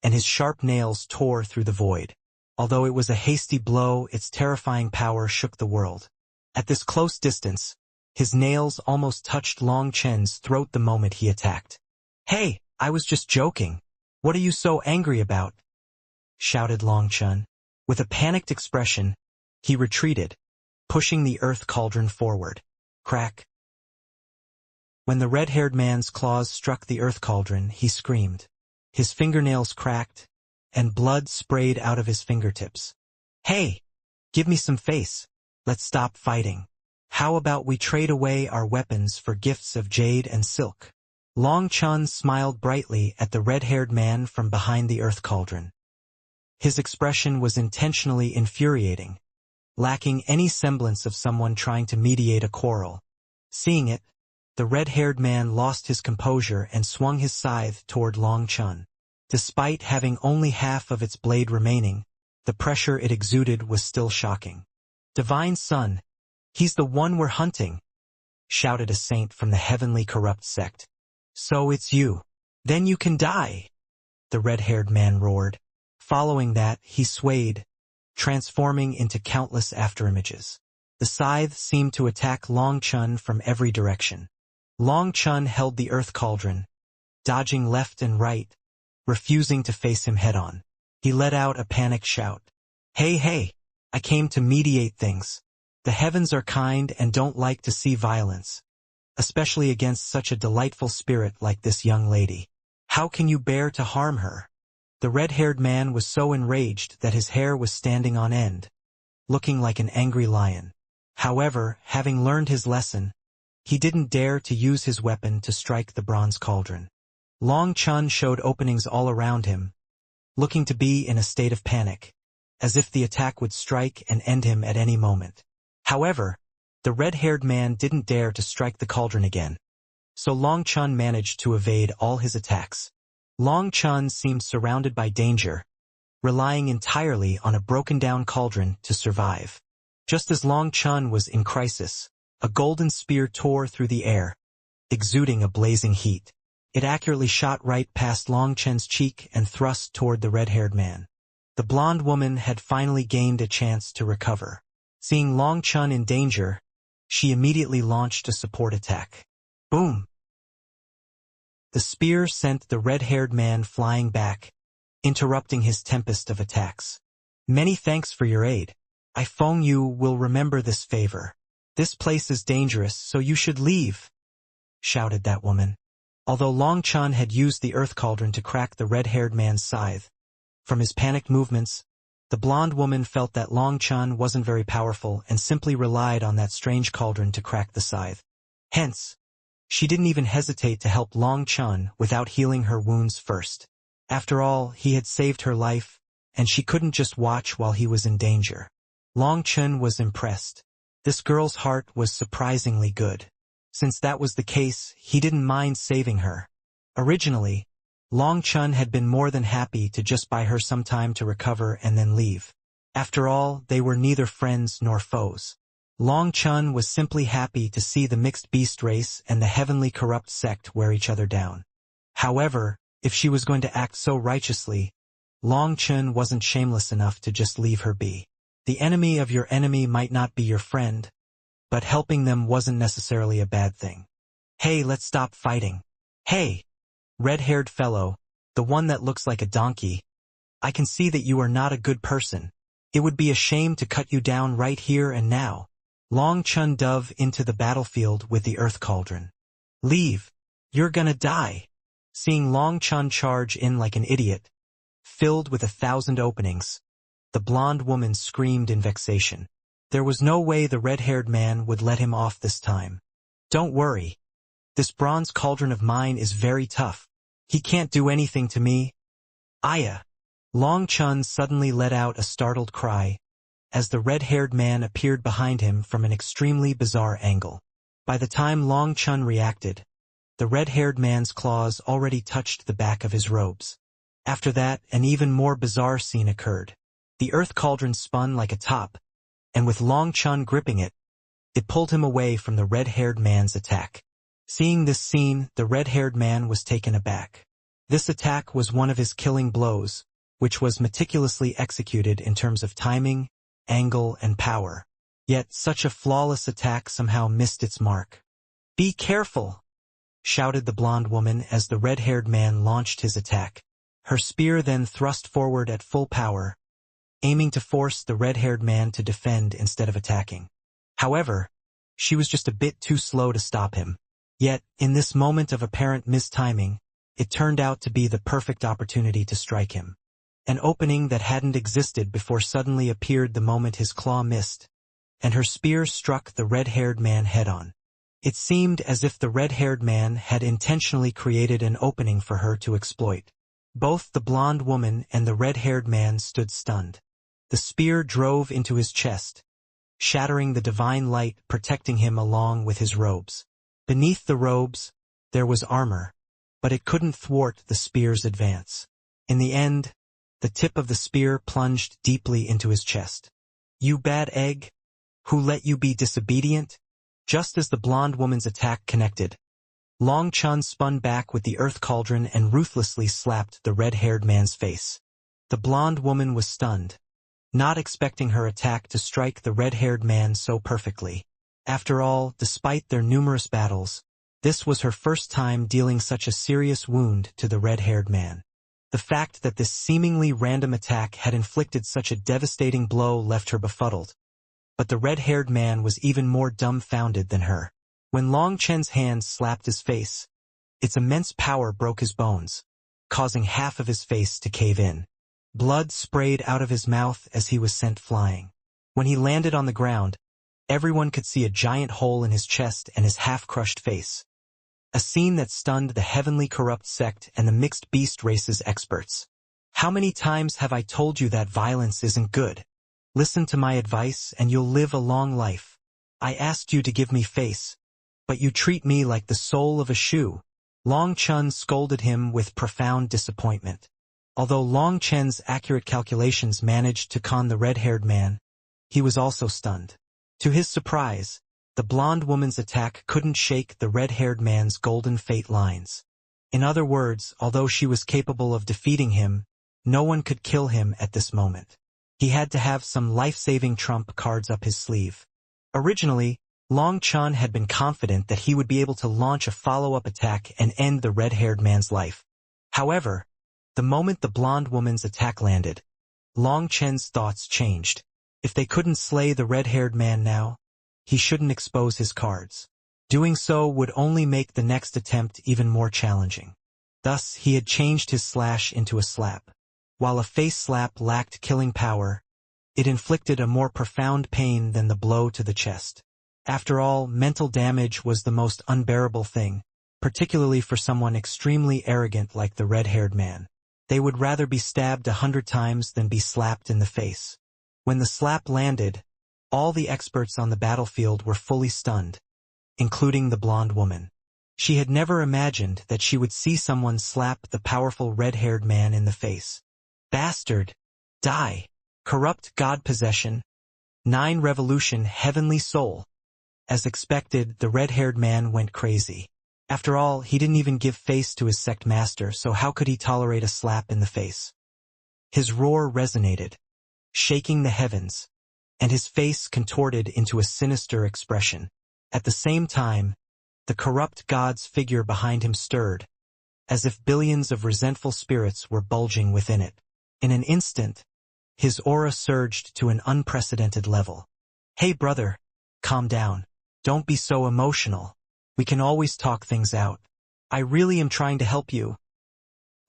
and his sharp nails tore through the void. Although it was a hasty blow, its terrifying power shook the world. At this close distance, his nails almost touched Long Chen's throat the moment he attacked. "Hey, I was just joking. What are you so angry about?" shouted Long Chun. With a panicked expression, he retreated, pushing the earth cauldron forward. Crack! When the red-haired man's claws struck the earth cauldron, he screamed. His fingernails cracked, and blood sprayed out of his fingertips. "Hey! Give me some face. Let's stop fighting. How about we trade away our weapons for gifts of jade and silk?" Long Chun smiled brightly at the red-haired man from behind the earth cauldron. His expression was intentionally infuriating, lacking any semblance of someone trying to mediate a quarrel. Seeing it, the red-haired man lost his composure and swung his scythe toward Long Chun. Despite having only half of its blade remaining, the pressure it exuded was still shocking. "Divine Son, he's the one we're hunting," shouted a saint from the heavenly corrupt sect. "So it's you. Then you can die," the red-haired man roared. Following that, he swayed, transforming into countless afterimages. The scythe seemed to attack Long Chun from every direction. Long Chun held the earth cauldron, dodging left and right, refusing to face him head-on. He let out a panicked shout. Hey, I came to mediate things. The heavens are kind and don't like to see violence, especially against such a delightful spirit like this young lady. How can you bear to harm her?" The red-haired man was so enraged that his hair was standing on end, looking like an angry lion. However, having learned his lesson, he didn't dare to use his weapon to strike the bronze cauldron. Long Chun showed openings all around him, looking to be in a state of panic, as if the attack would strike and end him at any moment. However, the red-haired man didn't dare to strike the cauldron again, so Long Chun managed to evade all his attacks. Long Chun seemed surrounded by danger, relying entirely on a broken-down cauldron to survive. Just as Long Chun was in crisis, a golden spear tore through the air, exuding a blazing heat. It accurately shot right past Long Chun's cheek and thrust toward the red-haired man. The blonde woman had finally gained a chance to recover. Seeing Long Chun in danger, she immediately launched a support attack. Boom! The spear sent the red-haired man flying back, interrupting his tempest of attacks. "Many thanks for your aid. I Feng Yu will remember this favor. This place is dangerous, so you should leave," shouted that woman. Although Long Chun had used the earth cauldron to crack the red-haired man's scythe, from his panicked movements, the blonde woman felt that Long Chun wasn't very powerful and simply relied on that strange cauldron to crack the scythe. Hence, she didn't even hesitate to help Long Chun without healing her wounds first. After all, he had saved her life, and she couldn't just watch while he was in danger. Long Chun was impressed. This girl's heart was surprisingly good. Since that was the case, he didn't mind saving her. Originally, Long Chun had been more than happy to just buy her some time to recover and then leave. After all, they were neither friends nor foes. Long Chun was simply happy to see the mixed beast race and the heavenly corrupt sect wear each other down. However, if she was going to act so righteously, Long Chun wasn't shameless enough to just leave her be. The enemy of your enemy might not be your friend, but helping them wasn't necessarily a bad thing. Hey, let's stop fighting. Hey, red-haired fellow, the one that looks like a donkey. I can see that you are not a good person. It would be a shame to cut you down right here and now. Long Chun dove into the battlefield with the earth cauldron. Leave. You're gonna die. Seeing Long Chun charge in like an idiot, filled with 1,000 openings, the blonde woman screamed in vexation. There was no way the red-haired man would let him off this time. Don't worry. This bronze cauldron of mine is very tough. He can't do anything to me. Aya! Long Chun suddenly let out a startled cry, as the red-haired man appeared behind him from an extremely bizarre angle. By the time Long Chun reacted, the red-haired man's claws already touched the back of his robes. After that, an even more bizarre scene occurred. The earth cauldron spun like a top, and with Long Chun gripping it, it pulled him away from the red-haired man's attack. Seeing this scene, the red-haired man was taken aback. This attack was one of his killing blows, which was meticulously executed in terms of timing, angle, and power. Yet such a flawless attack somehow missed its mark. Be careful! Shouted the blonde woman as the red-haired man launched his attack. Her spear then thrust forward at full power, aiming to force the red-haired man to defend instead of attacking. However, she was just a bit too slow to stop him. Yet, in this moment of apparent mistiming, it turned out to be the perfect opportunity to strike him. An opening that hadn't existed before suddenly appeared the moment his claw missed, and her spear struck the red-haired man head-on. It seemed as if the red-haired man had intentionally created an opening for her to exploit. Both the blonde woman and the red-haired man stood stunned. The spear drove into his chest, shattering the divine light protecting him along with his robes. Beneath the robes, there was armor, but it couldn't thwart the spear's advance. In the end, the tip of the spear plunged deeply into his chest. You bad egg? Who let you be disobedient? Just as the blonde woman's attack connected, Long Chun spun back with the earth cauldron and ruthlessly slapped the red-haired man's face. The blonde woman was stunned, not expecting her attack to strike the red-haired man so perfectly. After all, despite their numerous battles, this was her first time dealing such a serious wound to the red-haired man. The fact that this seemingly random attack had inflicted such a devastating blow left her befuddled. But the red-haired man was even more dumbfounded than her. When Long Chun's hand slapped his face, its immense power broke his bones, causing half of his face to cave in. Blood sprayed out of his mouth as he was sent flying. When he landed on the ground, everyone could see a giant hole in his chest and his half-crushed face. A scene that stunned the heavenly corrupt sect and the mixed beast race's experts. How many times have I told you that violence isn't good? Listen to my advice and you'll live a long life. I asked you to give me face, but you treat me like the sole of a shoe. Long Chun scolded him with profound disappointment. Although Long Chun's accurate calculations managed to con the red-haired man, he was also stunned. To his surprise, the blonde woman's attack couldn't shake the red-haired man's golden fate lines. In other words, although she was capable of defeating him, no one could kill him at this moment. He had to have some life-saving trump cards up his sleeve. Originally, Long Chun had been confident that he would be able to launch a follow-up attack and end the red-haired man's life. However, the moment the blonde woman's attack landed, Long Chun's thoughts changed. If they couldn't slay the red-haired man now, he shouldn't expose his cards. Doing so would only make the next attempt even more challenging. Thus, he had changed his slash into a slap. While a face slap lacked killing power, it inflicted a more profound pain than the blow to the chest. After all, mental damage was the most unbearable thing, particularly for someone extremely arrogant like the red-haired man. They would rather be stabbed 100 times than be slapped in the face. When the slap landed, all the experts on the battlefield were fully stunned, including the blonde woman. She had never imagined that she would see someone slap the powerful red-haired man in the face. Bastard! Die! Corrupt god possession! 9 revolution heavenly soul! As expected, the red-haired man went crazy. After all, he didn't even give face to his sect master, so how could he tolerate a slap in the face? His roar resonated, shaking the heavens, and his face contorted into a sinister expression. At the same time, the corrupt god's figure behind him stirred, as if billions of resentful spirits were bulging within it. In an instant, his aura surged to an unprecedented level. Hey brother, calm down. Don't be so emotional. We can always talk things out. I really am trying to help you.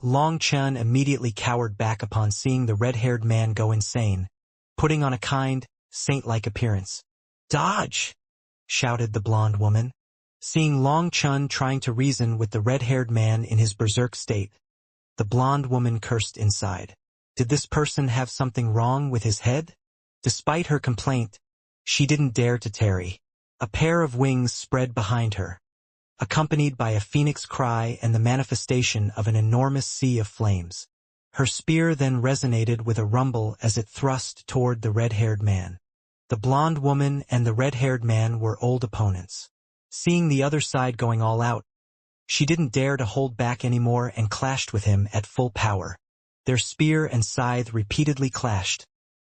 Long Chen immediately cowered back upon seeing the red-haired man go insane, putting on a kind, saint-like appearance. Dodge! Shouted the blonde woman. Seeing Long Chen trying to reason with the red-haired man in his berserk state, the blonde woman cursed inside. Did this person have something wrong with his head? Despite her complaint, she didn't dare to tarry. A pair of wings spread behind her, accompanied by a phoenix cry and the manifestation of an enormous sea of flames. Her spear then resonated with a rumble as it thrust toward the red-haired man. The blonde woman and the red-haired man were old opponents. Seeing the other side going all out, she didn't dare to hold back anymore and clashed with him at full power. Their spear and scythe repeatedly clashed,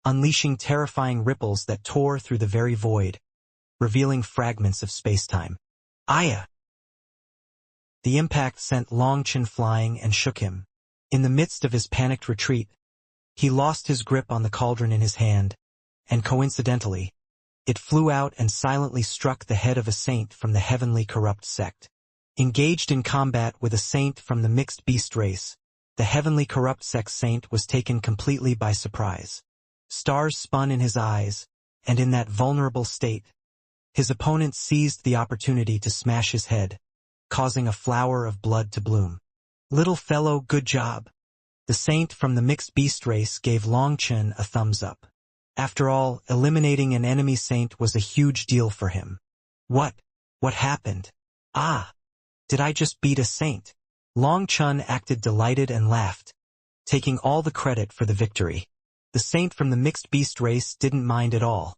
unleashing terrifying ripples that tore through the very void, revealing fragments of space-time. Aya! The impact sent Long Chen flying and shook him. In the midst of his panicked retreat, he lost his grip on the cauldron in his hand, and coincidentally, it flew out and silently struck the head of a saint from the heavenly corrupt sect. Engaged in combat with a saint from the mixed beast race, the heavenly corrupt sect saint was taken completely by surprise. Stars spun in his eyes, and in that vulnerable state, his opponent seized the opportunity to smash his head, causing a flower of blood to bloom. Little fellow, good job. The saint from the mixed beast race gave Long Chen a thumbs up. After all, eliminating an enemy saint was a huge deal for him. What happened? Ah! Did I just beat a saint? Long Chen acted delighted and laughed, taking all the credit for the victory. The saint from the mixed beast race didn't mind at all.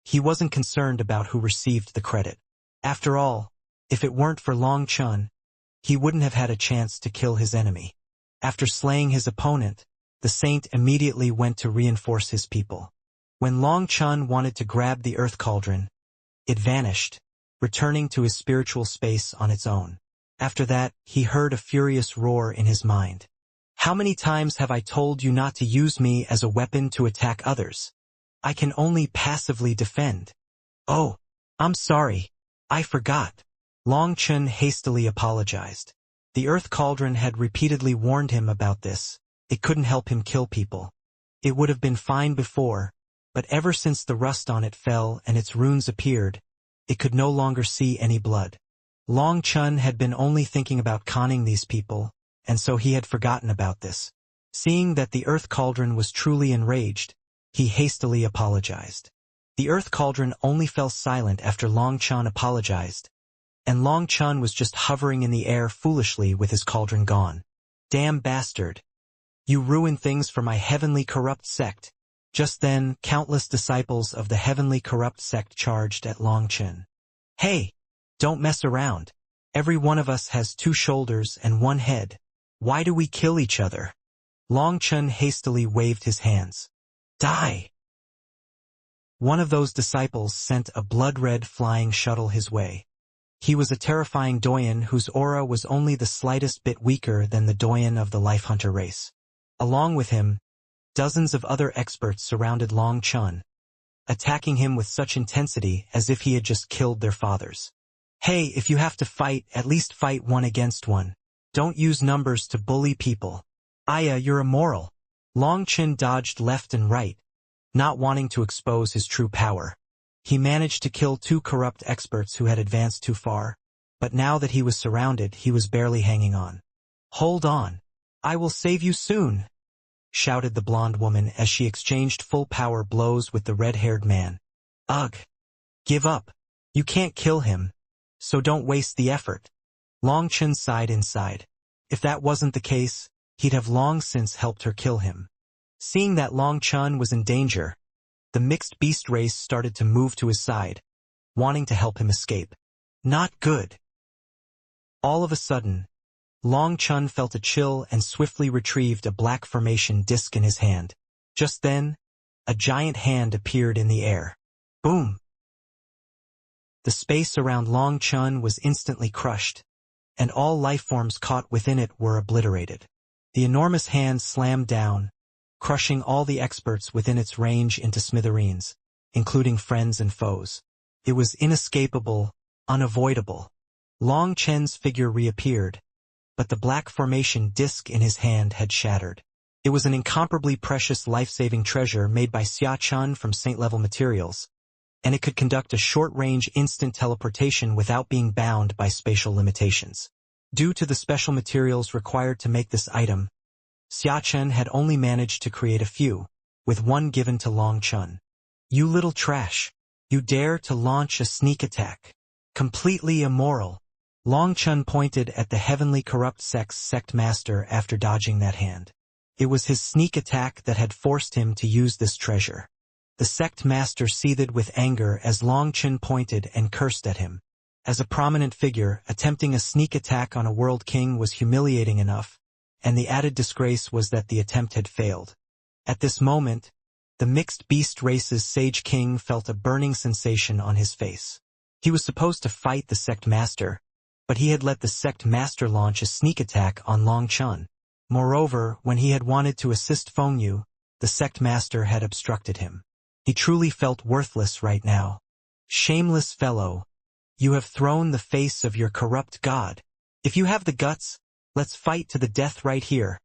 He wasn't concerned about who received the credit. After all, if it weren't for Long Chen, he wouldn't have had a chance to kill his enemy. After slaying his opponent, the saint immediately went to reinforce his people. When Long Chen wanted to grab the earth cauldron, it vanished, returning to his spiritual space on its own. After that, he heard a furious roar in his mind. How many times have I told you not to use me as a weapon to attack others? I can only passively defend. Oh, I'm sorry. I forgot. Long Chen hastily apologized. The earth cauldron had repeatedly warned him about this. It couldn't help him kill people. It would have been fine before, but ever since the rust on it fell and its runes appeared, it could no longer see any blood. Long Chen had been only thinking about conning these people, and so he had forgotten about this. Seeing that the earth cauldron was truly enraged, he hastily apologized. The earth cauldron only fell silent after Long Chen apologized, and Long Chen was just hovering in the air foolishly with his cauldron gone. Damn bastard! You ruin things for my heavenly corrupt sect. Just then, countless disciples of the heavenly corrupt sect charged at Long Chen. Hey! Don't mess around. Every one of us has 2 shoulders and 1 head. Why do we kill each other? Long Chen hastily waved his hands. Die! One of those disciples sent a blood-red flying shuttle his way. He was a terrifying doyen whose aura was only the slightest bit weaker than the doyen of the Life Hunter race. Along with him, dozens of other experts surrounded Long Chen, attacking him with such intensity as if he had just killed their fathers. Hey, if you have to fight, at least fight 1 against 1. Don't use numbers to bully people. Aya, you're immoral. Long Chen dodged left and right, not wanting to expose his true power. He managed to kill 2 corrupt experts who had advanced too far, but now that he was surrounded, he was barely hanging on. Hold on. I will save you soon. shouted the blonde woman as she exchanged full-power blows with the red-haired man. Ugh! Give up. You can't kill him, so don't waste the effort. Long Chen sighed inside. If that wasn't the case, he'd have long since helped her kill him. Seeing that Long Chen was in danger, the mixed beast race started to move to his side, wanting to help him escape. Not good. All of a sudden, Long Chen felt a chill and swiftly retrieved a black formation disc in his hand. Just then, a giant hand appeared in the air. Boom! The space around Long Chen was instantly crushed, and all lifeforms caught within it were obliterated. The enormous hand slammed down, crushing all the experts within its range into smithereens, including friends and foes. It was inescapable, unavoidable. Long Chen's figure reappeared, but the black formation disc in his hand had shattered. It was an incomparably precious life-saving treasure made by Xia Chun from saint-level materials, and it could conduct a short-range instant teleportation without being bound by spatial limitations. Due to the special materials required to make this item, Xia Chun had only managed to create a few, with one given to Long Chen. You little trash! You dare to launch a sneak attack! Completely immoral! Long Chen pointed at the heavenly corrupt sect master after dodging that hand. It was his sneak attack that had forced him to use this treasure. The sect master seethed with anger as Long Chen pointed and cursed at him. As a prominent figure, attempting a sneak attack on a world king was humiliating enough, and the added disgrace was that the attempt had failed. At this moment, the mixed beast race's sage king felt a burning sensation on his face. He was supposed to fight the sect master, but he had let the sect master launch a sneak attack on Long Chen. Moreover, when he had wanted to assist Feng Yu, the sect master had obstructed him. He truly felt worthless right now. Shameless fellow, you have thrown the face of your corrupt god. If you have the guts, let's fight to the death right here,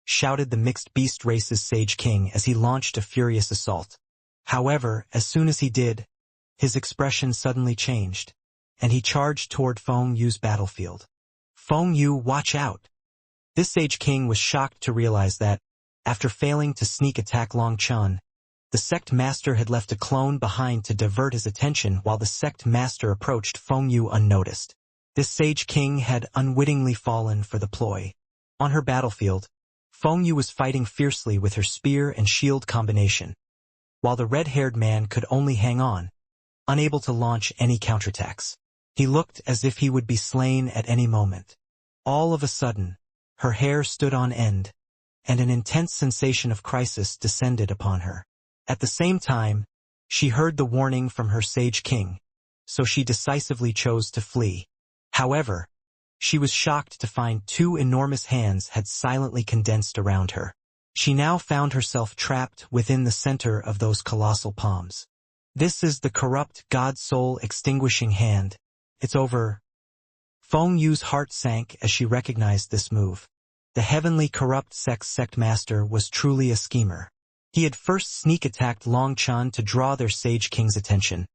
shouted the mixed beast race's sage king as he launched a furious assault. However, as soon as he did, his expression suddenly changed, and he charged toward Feng Yu's battlefield. Feng Yu, watch out! This sage king was shocked to realize that, after failing to sneak attack Long Chen, the sect master had left a clone behind to divert his attention while the sect master approached Feng Yu unnoticed. This sage king had unwittingly fallen for the ploy. On her battlefield, Feng Yu was fighting fiercely with her spear and shield combination, while the red-haired man could only hang on, unable to launch any counterattacks. He looked as if he would be slain at any moment. All of a sudden, her hair stood on end, and an intense sensation of crisis descended upon her. At the same time, she heard the warning from her sage king, so she decisively chose to flee. However, she was shocked to find two enormous hands had silently condensed around her. She now found herself trapped within the center of those colossal palms. This is the corrupt God soul extinguishing hand. It's over. Feng Yu's heart sank as she recognized this move. The heavenly corrupt sect master was truly a schemer. He had first sneak attacked Long Chen to draw their sage king's attention,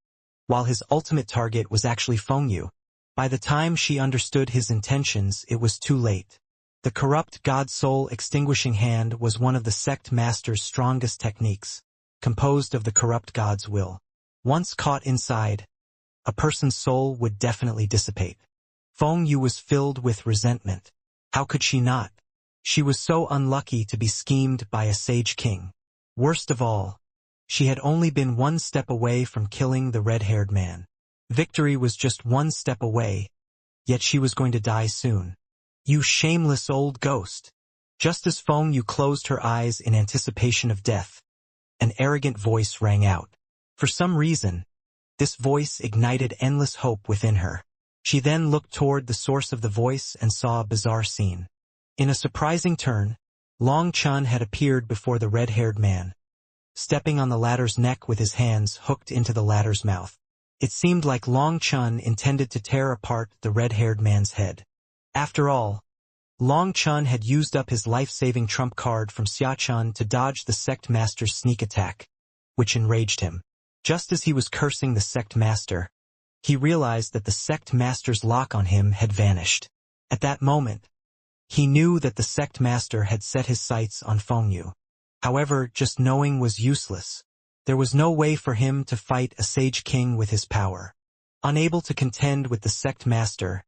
while his ultimate target was actually Feng Yu. By the time she understood his intentions, it was too late. The corrupt God soul extinguishing hand was one of the sect master's strongest techniques, composed of the corrupt God's will. Once caught inside, a person's soul would definitely dissipate. Feng Yu was filled with resentment. How could she not? She was so unlucky to be schemed by a sage king. Worst of all, she had only been one step away from killing the red-haired man. Victory was just one step away, yet she was going to die soon. You shameless old ghost! Just as Feng Yu closed her eyes in anticipation of death, an arrogant voice rang out. For some reason, this voice ignited endless hope within her. She then looked toward the source of the voice and saw a bizarre scene. In a surprising turn, Long Chen had appeared before the red-haired man, stepping on the latter's neck with his hands hooked into the latter's mouth. It seemed like Long Chen intended to tear apart the red-haired man's head. After all, Long Chen had used up his life-saving trump card from Xia Chun to dodge the sect master's sneak attack, which enraged him. Just as he was cursing the sect master, he realized that the sect master's lock on him had vanished. At that moment, he knew that the sect master had set his sights on Feng Yu. However, just knowing was useless. There was no way for him to fight a sage king with his power. Unable to contend with the sect master,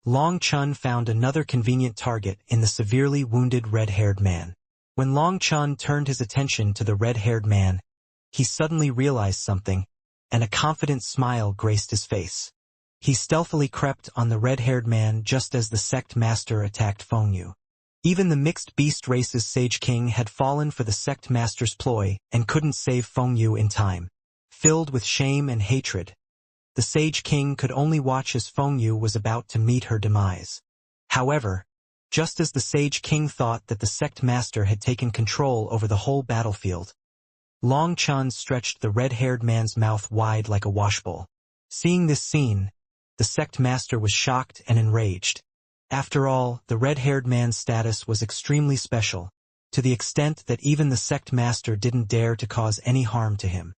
Long Chun found another convenient target in the severely wounded red-haired man. When Long Chun turned his attention to the red-haired man, he suddenly realized something, and a confident smile graced his face. He stealthily crept on the red-haired man just as the sect master attacked Feng Yu. Even the mixed beast race's sage king had fallen for the sect master's ploy and couldn't save Feng Yu in time. Filled with shame and hatred, the sage king could only watch as Feng Yu was about to meet her demise. However, just as the sage king thought that the sect master had taken control over the whole battlefield, Long Chun stretched the red-haired man's mouth wide like a washbowl. Seeing this scene, the sect master was shocked and enraged. After all, the red-haired man's status was extremely special, to the extent that even the sect master didn't dare to cause any harm to him.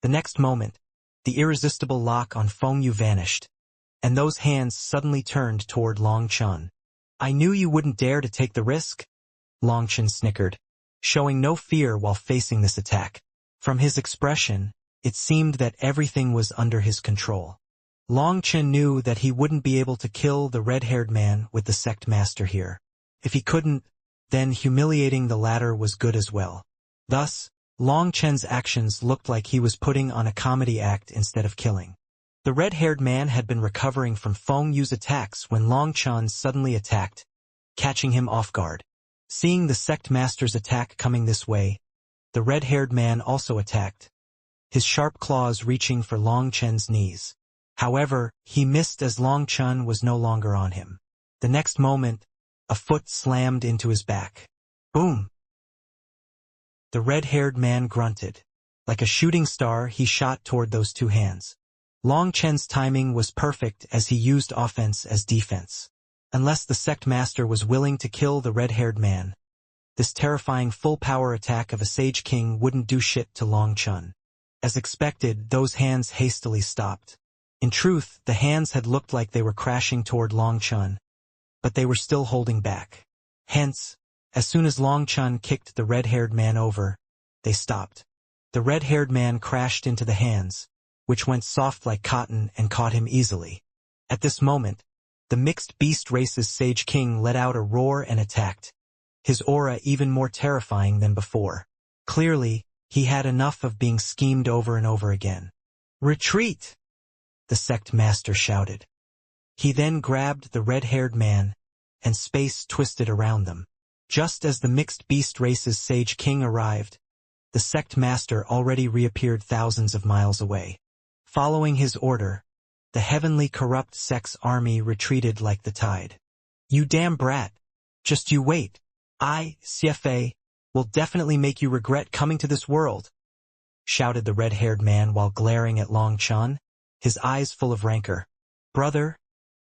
The next moment, the irresistible lock on Feng Yu vanished, and those hands suddenly turned toward Long Chun. "I knew you wouldn't dare to take the risk," Long Chun snickered, showing no fear while facing this attack. From his expression, it seemed that everything was under his control. Long Chun knew that he wouldn't be able to kill the red-haired man with the sect master here. If he couldn't, then humiliating the latter was good as well. Thus, Long Chun's actions looked like he was putting on a comedy act instead of killing. The red-haired man had been recovering from Feng Yu's attacks when Long Chun suddenly attacked, catching him off guard. Seeing the sect master's attack coming this way, the red-haired man also attacked, his sharp claws reaching for Long Chun's knees. However, he missed as Long Chun was no longer on him. The next moment, a foot slammed into his back. Boom! The red-haired man grunted. Like a shooting star, he shot toward those two hands. Long Chun's timing was perfect as he used offense as defense. Unless the sect master was willing to kill the red-haired man, this terrifying full-power attack of a sage king wouldn't do shit to Long Chun. As expected, those hands hastily stopped. In truth, the hands had looked like they were crashing toward Long Chun, but they were still holding back. Hence, as soon as Long Chun kicked the red-haired man over, they stopped. The red-haired man crashed into the hands, which went soft like cotton and caught him easily. At this moment, the mixed beast race's sage king let out a roar and attacked, his aura even more terrifying than before. Clearly, he had enough of being schemed over and over again. "Retreat!" the sect master shouted. He then grabbed the red-haired man, and space twisted around them. Just as the mixed beast race's sage king arrived, the sect master already reappeared thousands of miles away. Following his order, the heavenly corrupt sect's army retreated like the tide. "You damn brat! Just you wait. Sci-Fi, will definitely make you regret coming to this world," shouted the red-haired man while glaring at Long Chun, his eyes full of rancor. "Brother,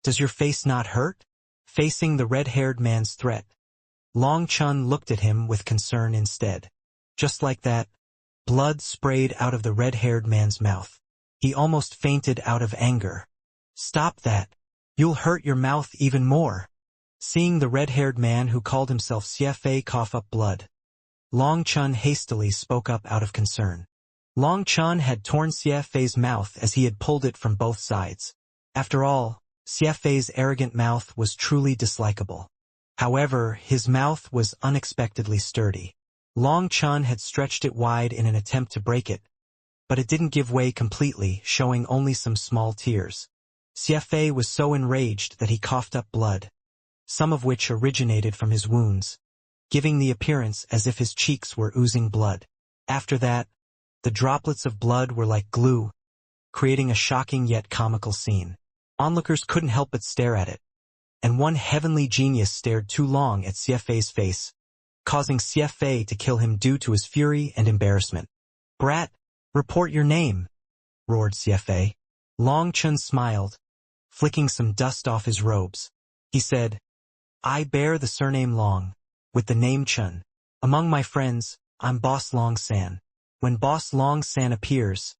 does your face not hurt?" Facing the red-haired man's threat, Long Chun looked at him with concern instead. Just like that, blood sprayed out of the red-haired man's mouth. He almost fainted out of anger. "Stop that. You'll hurt your mouth even more." Seeing the red-haired man who called himself Sci-Fi cough up blood, Long Chun hastily spoke up out of concern. Long Chun had torn Sci-Fi's mouth as he had pulled it from both sides. After all, Sci-Fi's arrogant mouth was truly dislikable. However, his mouth was unexpectedly sturdy. Long Chun had stretched it wide in an attempt to break it, but it didn't give way completely, showing only some small tears. Sci-Fi was so enraged that he coughed up blood, some of which originated from his wounds, giving the appearance as if his cheeks were oozing blood. After that, the droplets of blood were like glue, creating a shocking yet comical scene. Onlookers couldn't help but stare at it, and one heavenly genius stared too long at Sci-Fi's face, causing Sci-Fi to kill him due to his fury and embarrassment. "Brat, report your name," roared Sci-Fi. Long Chun smiled, flicking some dust off his robes. He said, "I bear the surname Long, with the name Chun. Among my friends, I'm Boss Long San. When Boss Long San appears,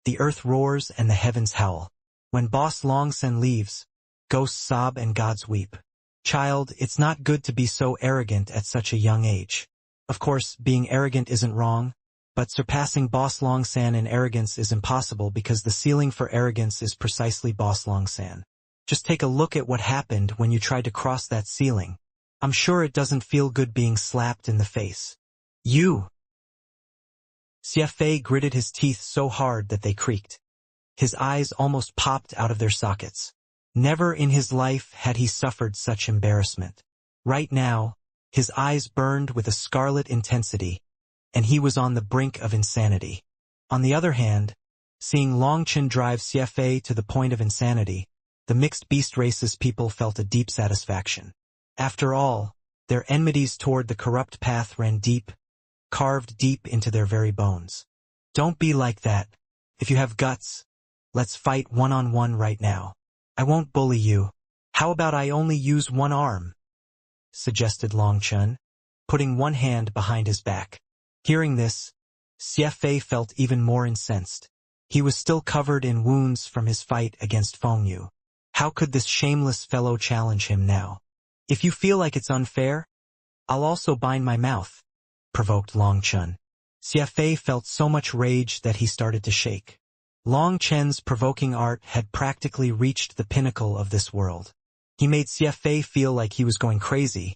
the earth roars and the heavens howl. When Boss Long San leaves, ghosts sob and gods weep. Child, it's not good to be so arrogant at such a young age." Of course, being arrogant isn't wrong, but surpassing Boss Long San in arrogance is impossible because the ceiling for arrogance is precisely Boss Long San. Just take a look at what happened when you tried to cross that ceiling. I'm sure it doesn't feel good being slapped in the face. You! Sci-Fi gritted his teeth so hard that they creaked. His eyes almost popped out of their sockets. Never in his life had he suffered such embarrassment. Right now, his eyes burned with a scarlet intensity, and he was on the brink of insanity. On the other hand, seeing Longchen drive Sci-Fi to the point of insanity, the mixed beast race's people felt a deep satisfaction. After all, their enmities toward the corrupt path ran deep, carved deep into their very bones. Don't be like that. If you have guts, let's fight one-on-one right now. I won't bully you. How about I only use one arm? Suggested Longchen, putting one hand behind his back. Hearing this, Sci-Fi felt even more incensed. He was still covered in wounds from his fight against Fengyu. How could this shameless fellow challenge him now? If you feel like it's unfair, I'll also bind my mouth, provoked Longchen. Sci-Fi felt so much rage that he started to shake. Longchen's provoking art had practically reached the pinnacle of this world. He made Sci-Fi feel like he was going crazy,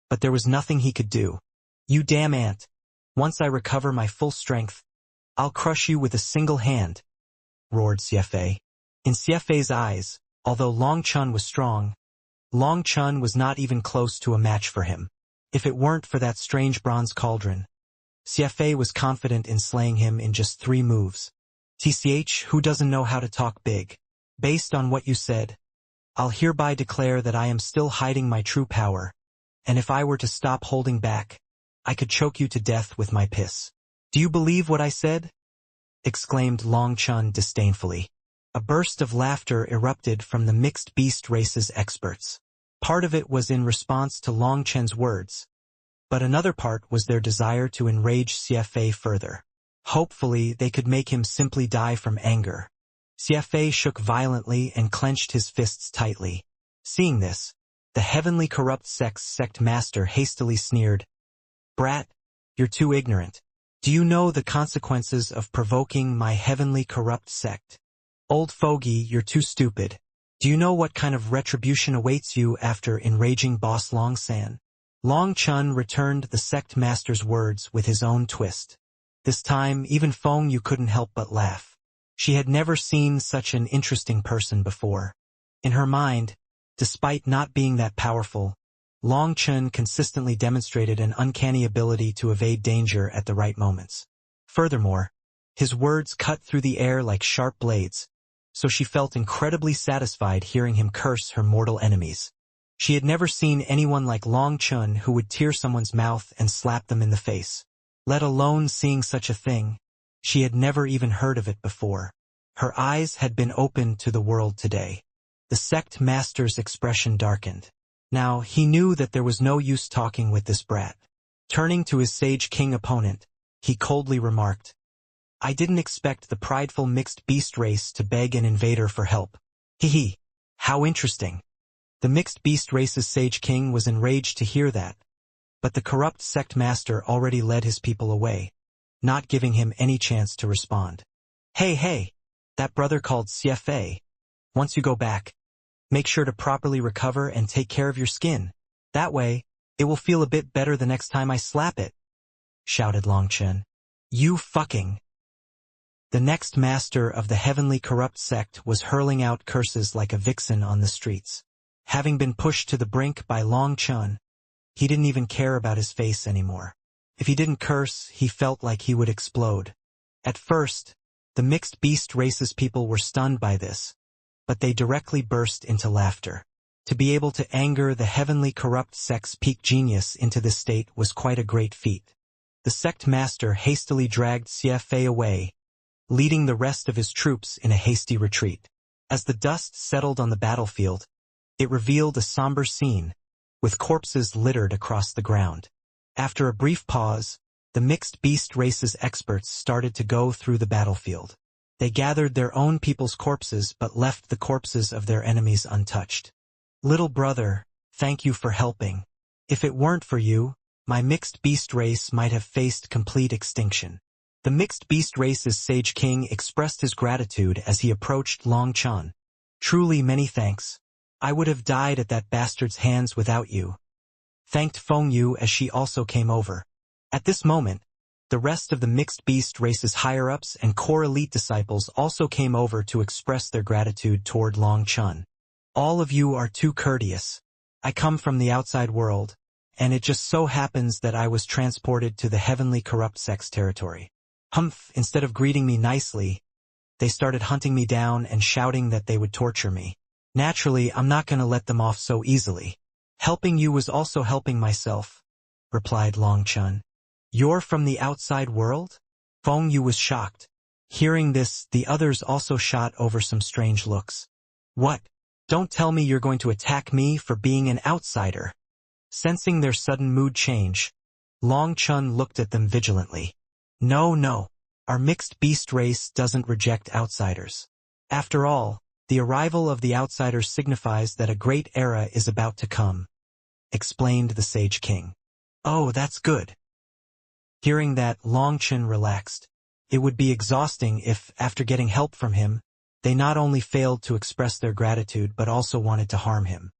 but there was nothing he could do. You damn ant! Once I recover my full strength, I'll crush you with a single hand, roared Sci-Fi. In Sci-Fi's eyes, although Longchen was strong, Longchen was not even close to a match for him. If it weren't for that strange bronze cauldron, Sci-Fi was confident in slaying him in just 3 moves. TCH, who doesn't know how to talk big? Based on what you said, I'll hereby declare that I am still hiding my true power, and if I were to stop holding back, I could choke you to death with my piss. Do you believe what I said? Exclaimed Longchen disdainfully. A burst of laughter erupted from the mixed beast race's experts. Part of it was in response to Longchen's words, but another part was their desire to enrage Sci-Fi further. Hopefully, they could make him simply die from anger. Sci-Fi shook violently and clenched his fists tightly. Seeing this, the heavenly corrupt sect master hastily sneered, "Brat, you're too ignorant. Do you know the consequences of provoking my heavenly corrupt sect? Old fogey, you're too stupid. Do you know what kind of retribution awaits you after enraging Boss Long San?" Longchen returned the sect master's words with his own twist. This time, even Fengyu couldn't help but laugh. She had never seen such an interesting person before. In her mind, despite not being that powerful, Longchen consistently demonstrated an uncanny ability to evade danger at the right moments. Furthermore, his words cut through the air like sharp blades, so she felt incredibly satisfied hearing him curse her mortal enemies. She had never seen anyone like Longchen who would tear someone's mouth and slap them in the face. Let alone seeing such a thing, she had never even heard of it before. Her eyes had been opened to the world today. The sect master's expression darkened. Now, he knew that there was no use talking with this brat. Turning to his Sage King opponent, he coldly remarked, "I didn't expect the prideful mixed beast race to beg an invader for help. Hee. How interesting." The mixed beast race's Sage King was enraged to hear that, but the corrupt sect master already led his people away, not giving him any chance to respond. Hey, that brother called Sci-Fi. Once you go back, make sure to properly recover and take care of your skin. That way, it will feel a bit better the next time I slap it," shouted Longchen. "You fucking..." The next master of the heavenly corrupt sect was hurling out curses like a vixen on the streets. Having been pushed to the brink by Longchen, he didn't even care about his face anymore. If he didn't curse, he felt like he would explode. At first, the mixed beast race's people were stunned by this, but they directly burst into laughter. To be able to anger the heavenly corrupt sect's peak genius into this state was quite a great feat. The sect master hastily dragged Sci-Fi away, leading the rest of his troops in a hasty retreat. As the dust settled on the battlefield, it revealed a somber scene, with corpses littered across the ground. After a brief pause, the mixed beast race's experts started to go through the battlefield. They gathered their own people's corpses but left the corpses of their enemies untouched. "Little brother, thank you for helping. If it weren't for you, my mixed beast race might have faced complete extinction. The mixed beast race's Sage King expressed his gratitude as he approached Long Chun. Truly many thanks. I would have died at that bastard's hands without you. Thanked Feng Yu as she also came over. At this moment, the rest of the mixed beast race's higher-ups and core elite disciples also came over to express their gratitude toward Long Chun. All of you are too courteous. I come from the outside world, and it just so happens that I was transported to the heavenly corrupt sect's territory. Humph, instead of greeting me nicely, they started hunting me down and shouting that they would torture me. Naturally, I'm not going to let them off so easily. Helping you was also helping myself, replied Long Chun. You're from the outside world? Feng Yu was shocked. Hearing this, the others also shot over some strange looks. What? Don't tell me you're going to attack me for being an outsider. Sensing their sudden mood change, Long Chun looked at them vigilantly. No, our mixed beast race doesn't reject outsiders. After all, the arrival of the outsiders signifies that a great era is about to come, explained the Sage King. Oh, that's good. Hearing that, Long Chun relaxed. It would be exhausting if, after getting help from him, they not only failed to express their gratitude but also wanted to harm him.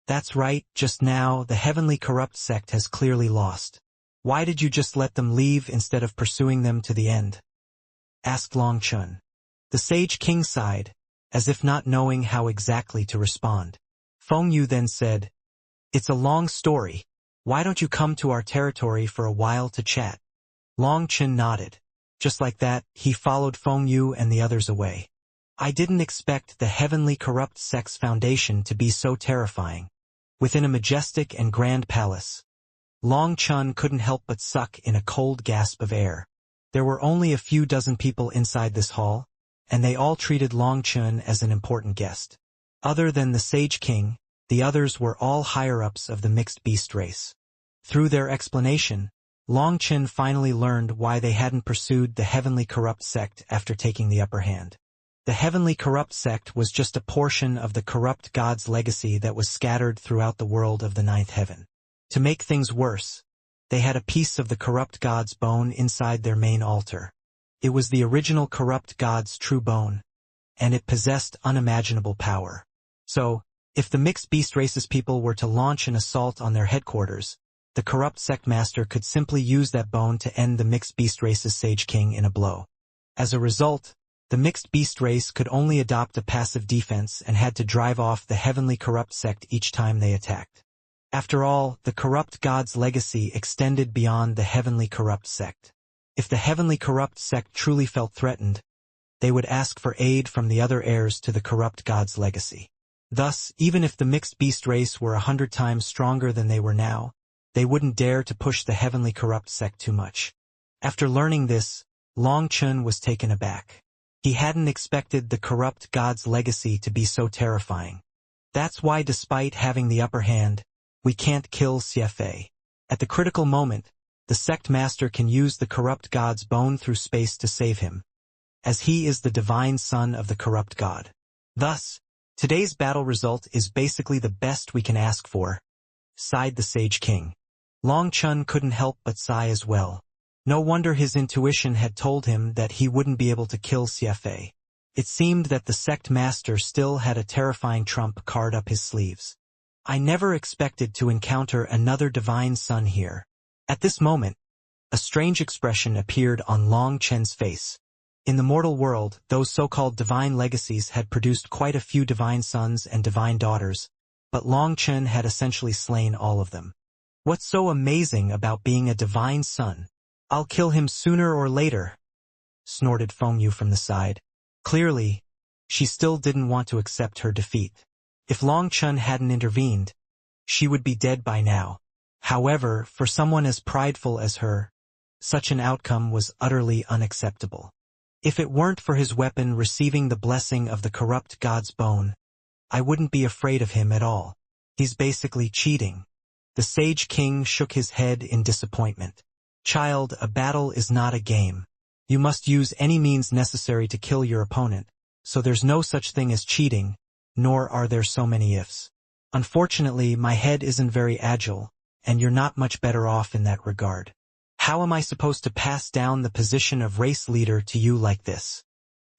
That's right, just now, the heavenly corrupt sect has clearly lost. Why did you just let them leave instead of pursuing them to the end? Asked Long Chun. The Sage King sighed, as if not knowing how exactly to respond. Feng Yu then said, It's a long story. Why don't you come to our territory for a while to chat? Long Chun nodded. Just like that, he followed Feng Yu and the others away. I didn't expect the heavenly corrupt sect's foundation to be so terrifying. Within a majestic and grand palace, Long Chun couldn't help but suck in a cold gasp of air. There were only a few dozen people inside this hall, and they all treated Long Chun as an important guest. Other than the Sage King, the others were all higher-ups of the mixed beast race. Through their explanation, Long Chun finally learned why they hadn't pursued the heavenly corrupt sect after taking the upper hand. The heavenly corrupt sect was just a portion of the corrupt god's legacy that was scattered throughout the world of the ninth heaven. To make things worse, they had a piece of the corrupt god's bone inside their main altar. It was the original corrupt god's true bone, and it possessed unimaginable power. So, if the mixed beast race's people were to launch an assault on their headquarters, the corrupt sect master could simply use that bone to end the mixed beast race's Sage King in a blow. As a result, the mixed beast race could only adopt a passive defense and had to drive off the heavenly corrupt sect each time they attacked. After all, the corrupt god's legacy extended beyond the heavenly corrupt sect. If the heavenly corrupt sect truly felt threatened, they would ask for aid from the other heirs to the corrupt god's legacy. Thus, even if the mixed beast race were 100 times stronger than they were now, they wouldn't dare to push the heavenly corrupt sect too much. After learning this, Long Chun was taken aback. He hadn't expected the corrupt god's legacy to be so terrifying. That's why, despite having the upper hand, we can't kill Sci-Fi. At the critical moment, the sect master can use the corrupt god's bone through space to save him, as he is the divine son of the corrupt god. Thus, today's battle result is basically the best we can ask for, sighed the Sage King. Long Chun couldn't help but sigh as well. No wonder his intuition had told him that he wouldn't be able to kill Sci-Fi. It seemed that the sect master still had a terrifying trump card up his sleeves. I never expected to encounter another divine son here. At this moment, a strange expression appeared on Long Chun's face. In the mortal world, those so-called divine legacies had produced quite a few divine sons and divine daughters, but Long Chun had essentially slain all of them. What's so amazing about being a divine son? I'll kill him sooner or later, snorted Feng Yu from the side. Clearly, she still didn't want to accept her defeat. If Long Chun hadn't intervened, she would be dead by now. However, for someone as prideful as her, such an outcome was utterly unacceptable. If it weren't for his weapon receiving the blessing of the corrupt god's bone, I wouldn't be afraid of him at all. He's basically cheating. The Sage King shook his head in disappointment. Child, a battle is not a game. You must use any means necessary to kill your opponent, so there's no such thing as cheating, nor are there so many ifs. Unfortunately, my head isn't very agile, and you're not much better off in that regard. How am I supposed to pass down the position of race leader to you like this?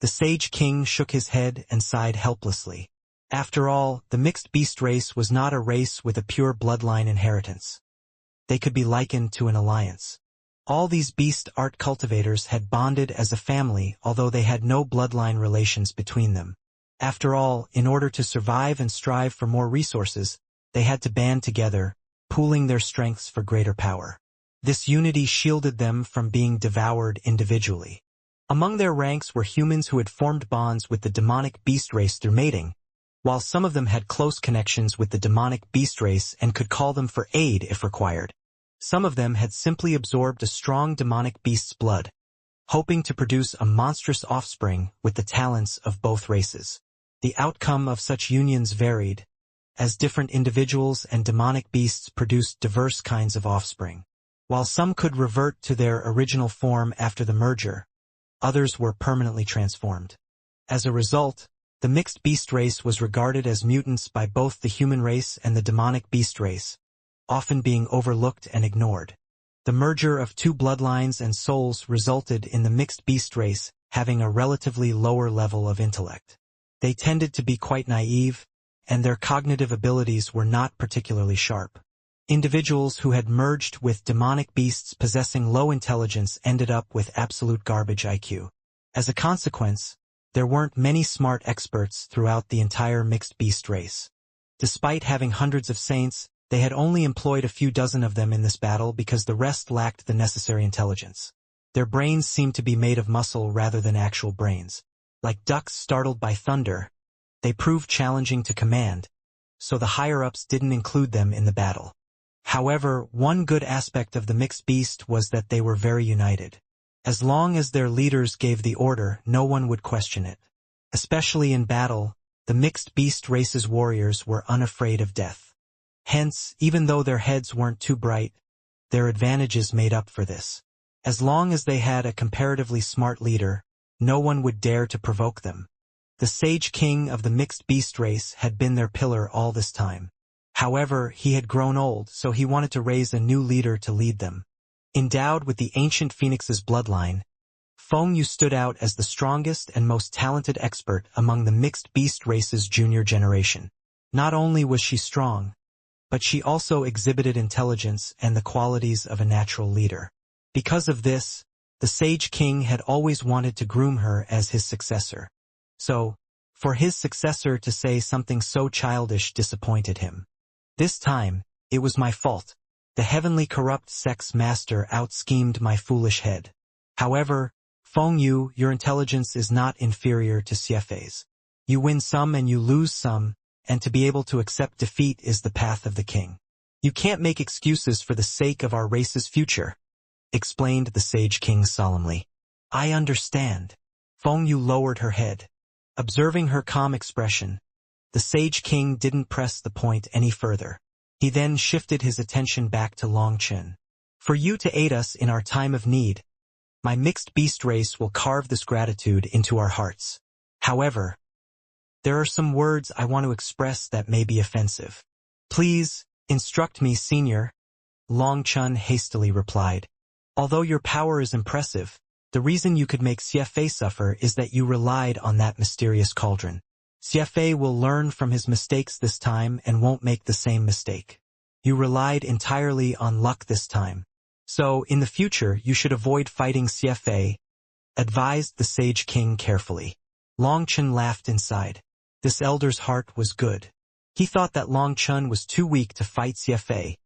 The Sage King shook his head and sighed helplessly. After all, the mixed beast race was not a race with a pure bloodline inheritance. They could be likened to an alliance. All these beast art cultivators had bonded as a family, although they had no bloodline relations between them. After all, in order to survive and strive for more resources, they had to band together, pooling their strengths for greater power. This unity shielded them from being devoured individually. Among their ranks were humans who had formed bonds with the demonic beast race through mating, while some of them had close connections with the demonic beast race and could call them for aid if required. Some of them had simply absorbed a strong demonic beast's blood, hoping to produce a monstrous offspring with the talents of both races. The outcome of such unions varied, as different individuals and demonic beasts produced diverse kinds of offspring. While some could revert to their original form after the merger, others were permanently transformed. As a result, the mixed beast race was regarded as mutants by both the human race and the demonic beast race, often being overlooked and ignored. The merger of two bloodlines and souls resulted in the mixed beast race having a relatively lower level of intellect. They tended to be quite naive, and their cognitive abilities were not particularly sharp. Individuals who had merged with demonic beasts possessing low intelligence ended up with absolute garbage IQ. As a consequence, there weren't many smart experts throughout the entire mixed beast race. Despite having hundreds of saints, they had only employed a few dozen of them in this battle because the rest lacked the necessary intelligence. Their brains seemed to be made of muscle rather than actual brains. Like ducks startled by thunder, they proved challenging to command, so the higher-ups didn't include them in the battle. However, one good aspect of the mixed beast was that they were very united. As long as their leaders gave the order, no one would question it. Especially in battle, the mixed beast race's warriors were unafraid of death. Hence, even though their heads weren't too bright, their advantages made up for this. As long as they had a comparatively smart leader, no one would dare to provoke them. The Sage King of the mixed beast race had been their pillar all this time. However, he had grown old, so he wanted to raise a new leader to lead them. Endowed with the ancient phoenix's bloodline, Feng Yu stood out as the strongest and most talented expert among the mixed beast race's junior generation. Not only was she strong, but she also exhibited intelligence and the qualities of a natural leader. Because of this, the Sage King had always wanted to groom her as his successor. So, for his successor to say something so childish disappointed him. This time, it was my fault. The heavenly corrupt sex master out-schemed my foolish head. However, Feng Yu, your intelligence is not inferior to Sci-Fi's. You win some and you lose some, and to be able to accept defeat is the path of the king. You can't make excuses for the sake of our race's future, explained the Sage King solemnly. I understand. Feng Yu lowered her head. Observing her calm expression, the Sage King didn't press the point any further. He then shifted his attention back to Long Chen. For you to aid us in our time of need, my mixed beast race will carve this gratitude into our hearts. However, there are some words I want to express that may be offensive. Please, instruct me, Senior, Long Chen hastily replied. Although your power is impressive, the reason you could make Sci-Fi suffer is that you relied on that mysterious cauldron. Sci-Fi will learn from his mistakes this time and won't make the same mistake. You relied entirely on luck this time. So, in the future, you should avoid fighting Sci-Fi, advised the Sage King carefully. Long Chen laughed inside. This elder's heart was good. He thought that Long Chen was too weak to fight Sci-Fi,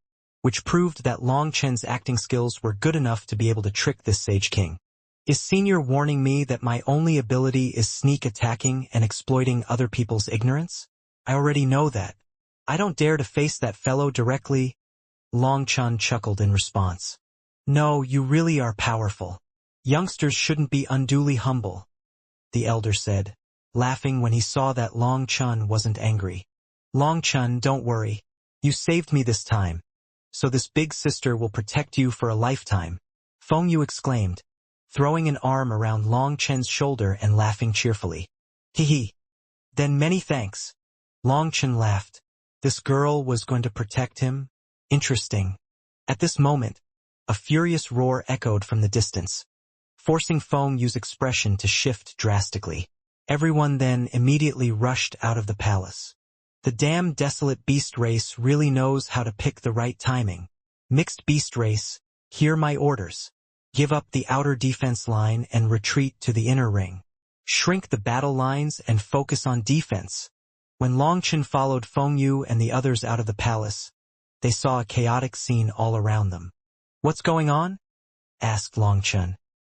which proved that Long Chen's acting skills were good enough to be able to trick this Sage King. Is Senior warning me that my only ability is sneak attacking and exploiting other people's ignorance? I already know that. I don't dare to face that fellow directly. Long Chen chuckled in response. No, you really are powerful. Youngsters shouldn't be unduly humble, the elder said, laughing when he saw that Long Chen wasn't angry. Long Chen, don't worry. You saved me this time, so this big sister will protect you for a lifetime, Feng Yu exclaimed, throwing an arm around Long Chen's shoulder and laughing cheerfully. Hee. Then many thanks. Long Chen laughed. This girl was going to protect him? Interesting. At this moment, a furious roar echoed from the distance, forcing Feng Yu's expression to shift drastically. Everyone then immediately rushed out of the palace. The damn desolate beast race really knows how to pick the right timing. Mixed beast race, hear my orders. Give up the outer defense line and retreat to the inner ring. Shrink the battle lines and focus on defense. When Longchen followed Feng Yu and the others out of the palace, they saw a chaotic scene all around them. What's going on? Asked Longchen.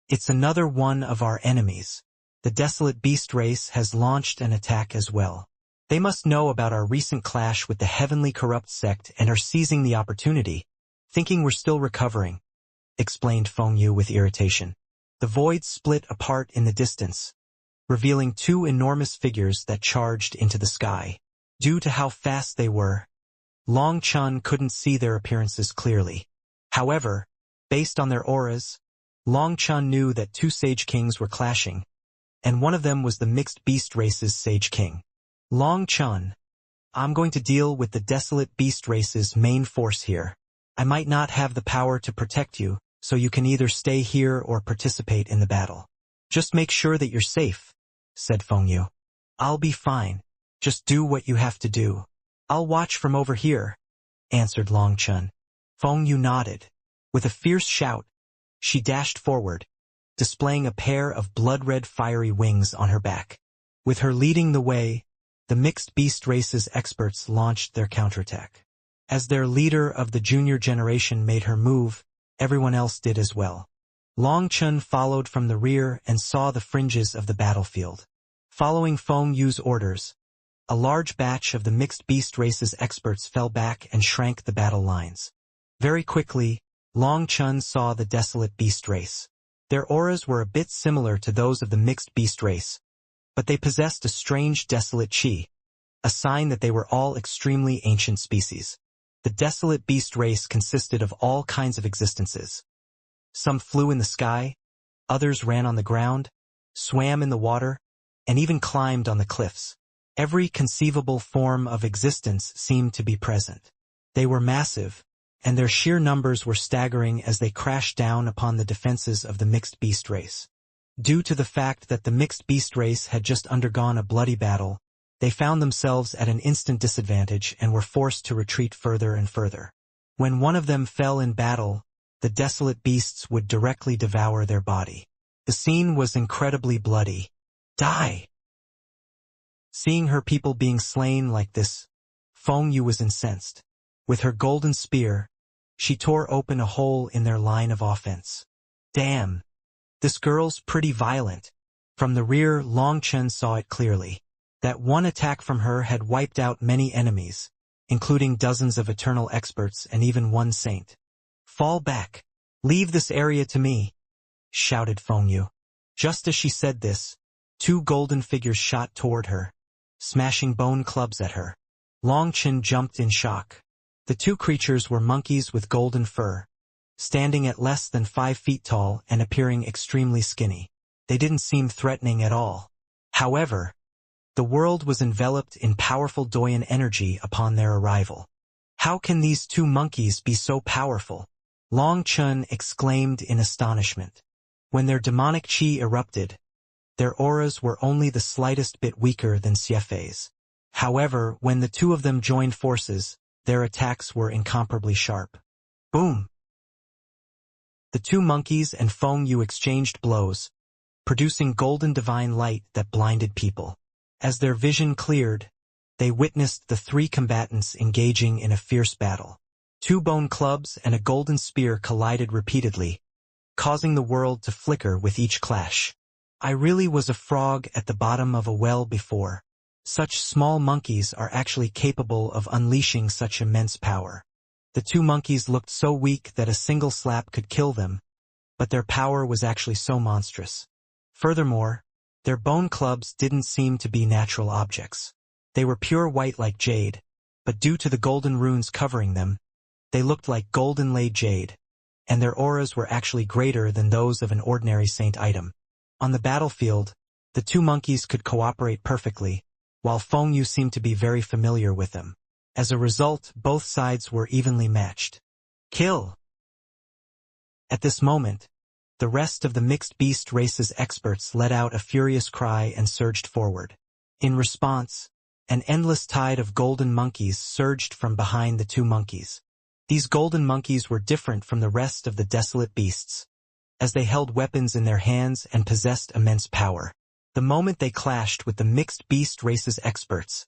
It's another one of our enemies. The desolate beast race has launched an attack as well. They must know about our recent clash with the heavenly corrupt sect and are seizing the opportunity, thinking we're still recovering, explained Feng Yu with irritation. The void split apart in the distance, revealing two enormous figures that charged into the sky. Due to how fast they were, Longchen couldn't see their appearances clearly. However, based on their auras, Longchen knew that two Sage Kings were clashing, and one of them was the mixed beast race's Sage King. Longchen, I'm going to deal with the desolate beast race's main force here. I might not have the power to protect you, so you can either stay here or participate in the battle. Just make sure that you're safe, said Feng Yu. I'll be fine. Just do what you have to do. I'll watch from over here, answered Longchen. Feng Yu nodded. With a fierce shout, she dashed forward, displaying a pair of blood-red fiery wings on her back. With her leading the way, the mixed beast race's experts launched their counterattack. As their leader of the junior generation made her move, everyone else did as well. Longchen followed from the rear and saw the fringes of the battlefield. Following Feng Yu's orders, a large batch of the mixed beast race's experts fell back and shrank the battle lines. Very quickly, Longchen saw the desolate beast race. Their auras were a bit similar to those of the mixed beast race, but they possessed a strange desolate chi, a sign that they were all extremely ancient species. The desolate beast race consisted of all kinds of existences. Some flew in the sky, others ran on the ground, swam in the water, and even climbed on the cliffs. Every conceivable form of existence seemed to be present. They were massive, and their sheer numbers were staggering as they crashed down upon the defenses of the mixed beast race. Due to the fact that the mixed beast race had just undergone a bloody battle, they found themselves at an instant disadvantage and were forced to retreat further and further. When one of them fell in battle, the desolate beasts would directly devour their body. The scene was incredibly bloody. Die! Seeing her people being slain like this, Feng Yu was incensed. With her golden spear, she tore open a hole in their line of offense. Damn! This girl's pretty violent. From the rear, Longchen saw it clearly. That one attack from her had wiped out many enemies, including dozens of eternal experts and even one saint. Fall back. Leave this area to me, shouted Feng Yu. Just as she said this, two golden figures shot toward her, smashing bone clubs at her. Longchen jumped in shock. The two creatures were monkeys with golden fur, standing at less than 5 feet tall and appearing extremely skinny. They didn't seem threatening at all. However, the world was enveloped in powerful Doyan energy upon their arrival. How can these two monkeys be so powerful? Longchen exclaimed in astonishment. When their demonic chi erupted, their auras were only the slightest bit weaker than Sci-Fi's. However, when the two of them joined forces, their attacks were incomparably sharp. Boom! The two monkeys and Feng Yu exchanged blows, producing golden divine light that blinded people. As their vision cleared, they witnessed the three combatants engaging in a fierce battle. Two bone clubs and a golden spear collided repeatedly, causing the world to flicker with each clash. I really was a frog at the bottom of a well before. Such small monkeys are actually capable of unleashing such immense power. The two monkeys looked so weak that a single slap could kill them, but their power was actually so monstrous. Furthermore, their bone clubs didn't seem to be natural objects. They were pure white like jade, but due to the golden runes covering them, they looked like golden-laid jade, and their auras were actually greater than those of an ordinary saint item. On the battlefield, the two monkeys could cooperate perfectly, while Feng Yu seemed to be very familiar with them. As a result, both sides were evenly matched. Kill! At this moment, the rest of the mixed beast race's experts let out a furious cry and surged forward. In response, an endless tide of golden monkeys surged from behind the two monkeys. These golden monkeys were different from the rest of the desolate beasts, as they held weapons in their hands and possessed immense power. The moment they clashed with the mixed beast race's experts,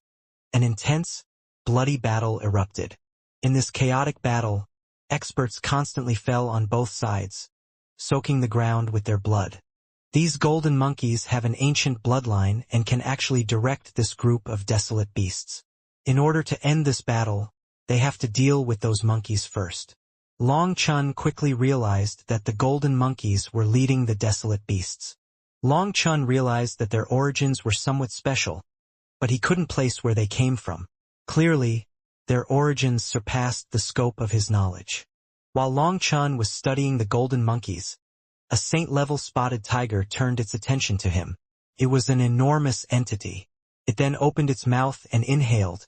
an intense, bloody battle erupted. In this chaotic battle, experts constantly fell on both sides, soaking the ground with their blood. These golden monkeys have an ancient bloodline and can actually direct this group of desolate beasts. In order to end this battle, they have to deal with those monkeys first. Long Chun quickly realized that the golden monkeys were leading the desolate beasts. Long Chun realized that their origins were somewhat special, but he couldn't place where they came from. Clearly, their origins surpassed the scope of his knowledge. While Long Chun was studying the golden monkeys, a saint-level spotted tiger turned its attention to him. It was an enormous entity. It then opened its mouth and inhaled,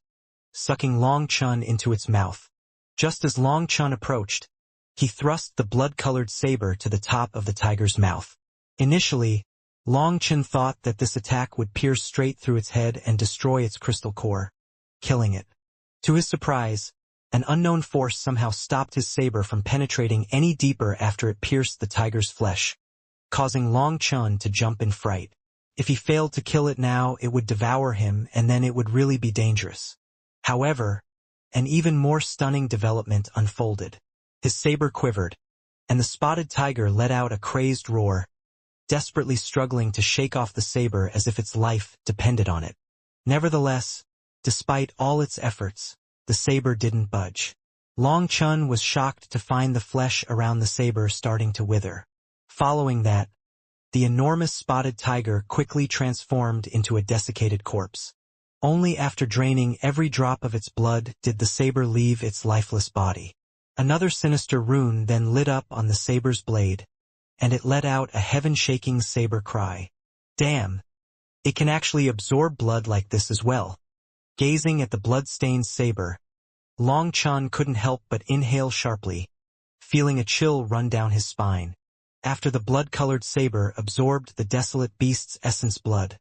sucking Long Chun into its mouth. Just as Long Chun approached, he thrust the blood-colored saber to the top of the tiger's mouth. Initially, Long Chun thought that this attack would pierce straight through its head and destroy its crystal core, killing it. To his surprise, an unknown force somehow stopped his saber from penetrating any deeper after it pierced the tiger's flesh, causing Long Chun to jump in fright. If he failed to kill it now, it would devour him, and then it would really be dangerous. However, an even more stunning development unfolded. His saber quivered, and the spotted tiger let out a crazed roar, desperately struggling to shake off the saber as if its life depended on it. Nevertheless, despite all its efforts, the saber didn't budge. Long Chun was shocked to find the flesh around the saber starting to wither. Following that, the enormous spotted tiger quickly transformed into a desiccated corpse. Only after draining every drop of its blood did the saber leave its lifeless body. Another sinister rune then lit up on the saber's blade, and it let out a heaven-shaking saber cry. Damn! It can actually absorb blood like this as well. Gazing at the blood-stained saber, Long Chun couldn't help but inhale sharply, feeling a chill run down his spine. After the blood-colored saber absorbed the desolate beast's essence blood,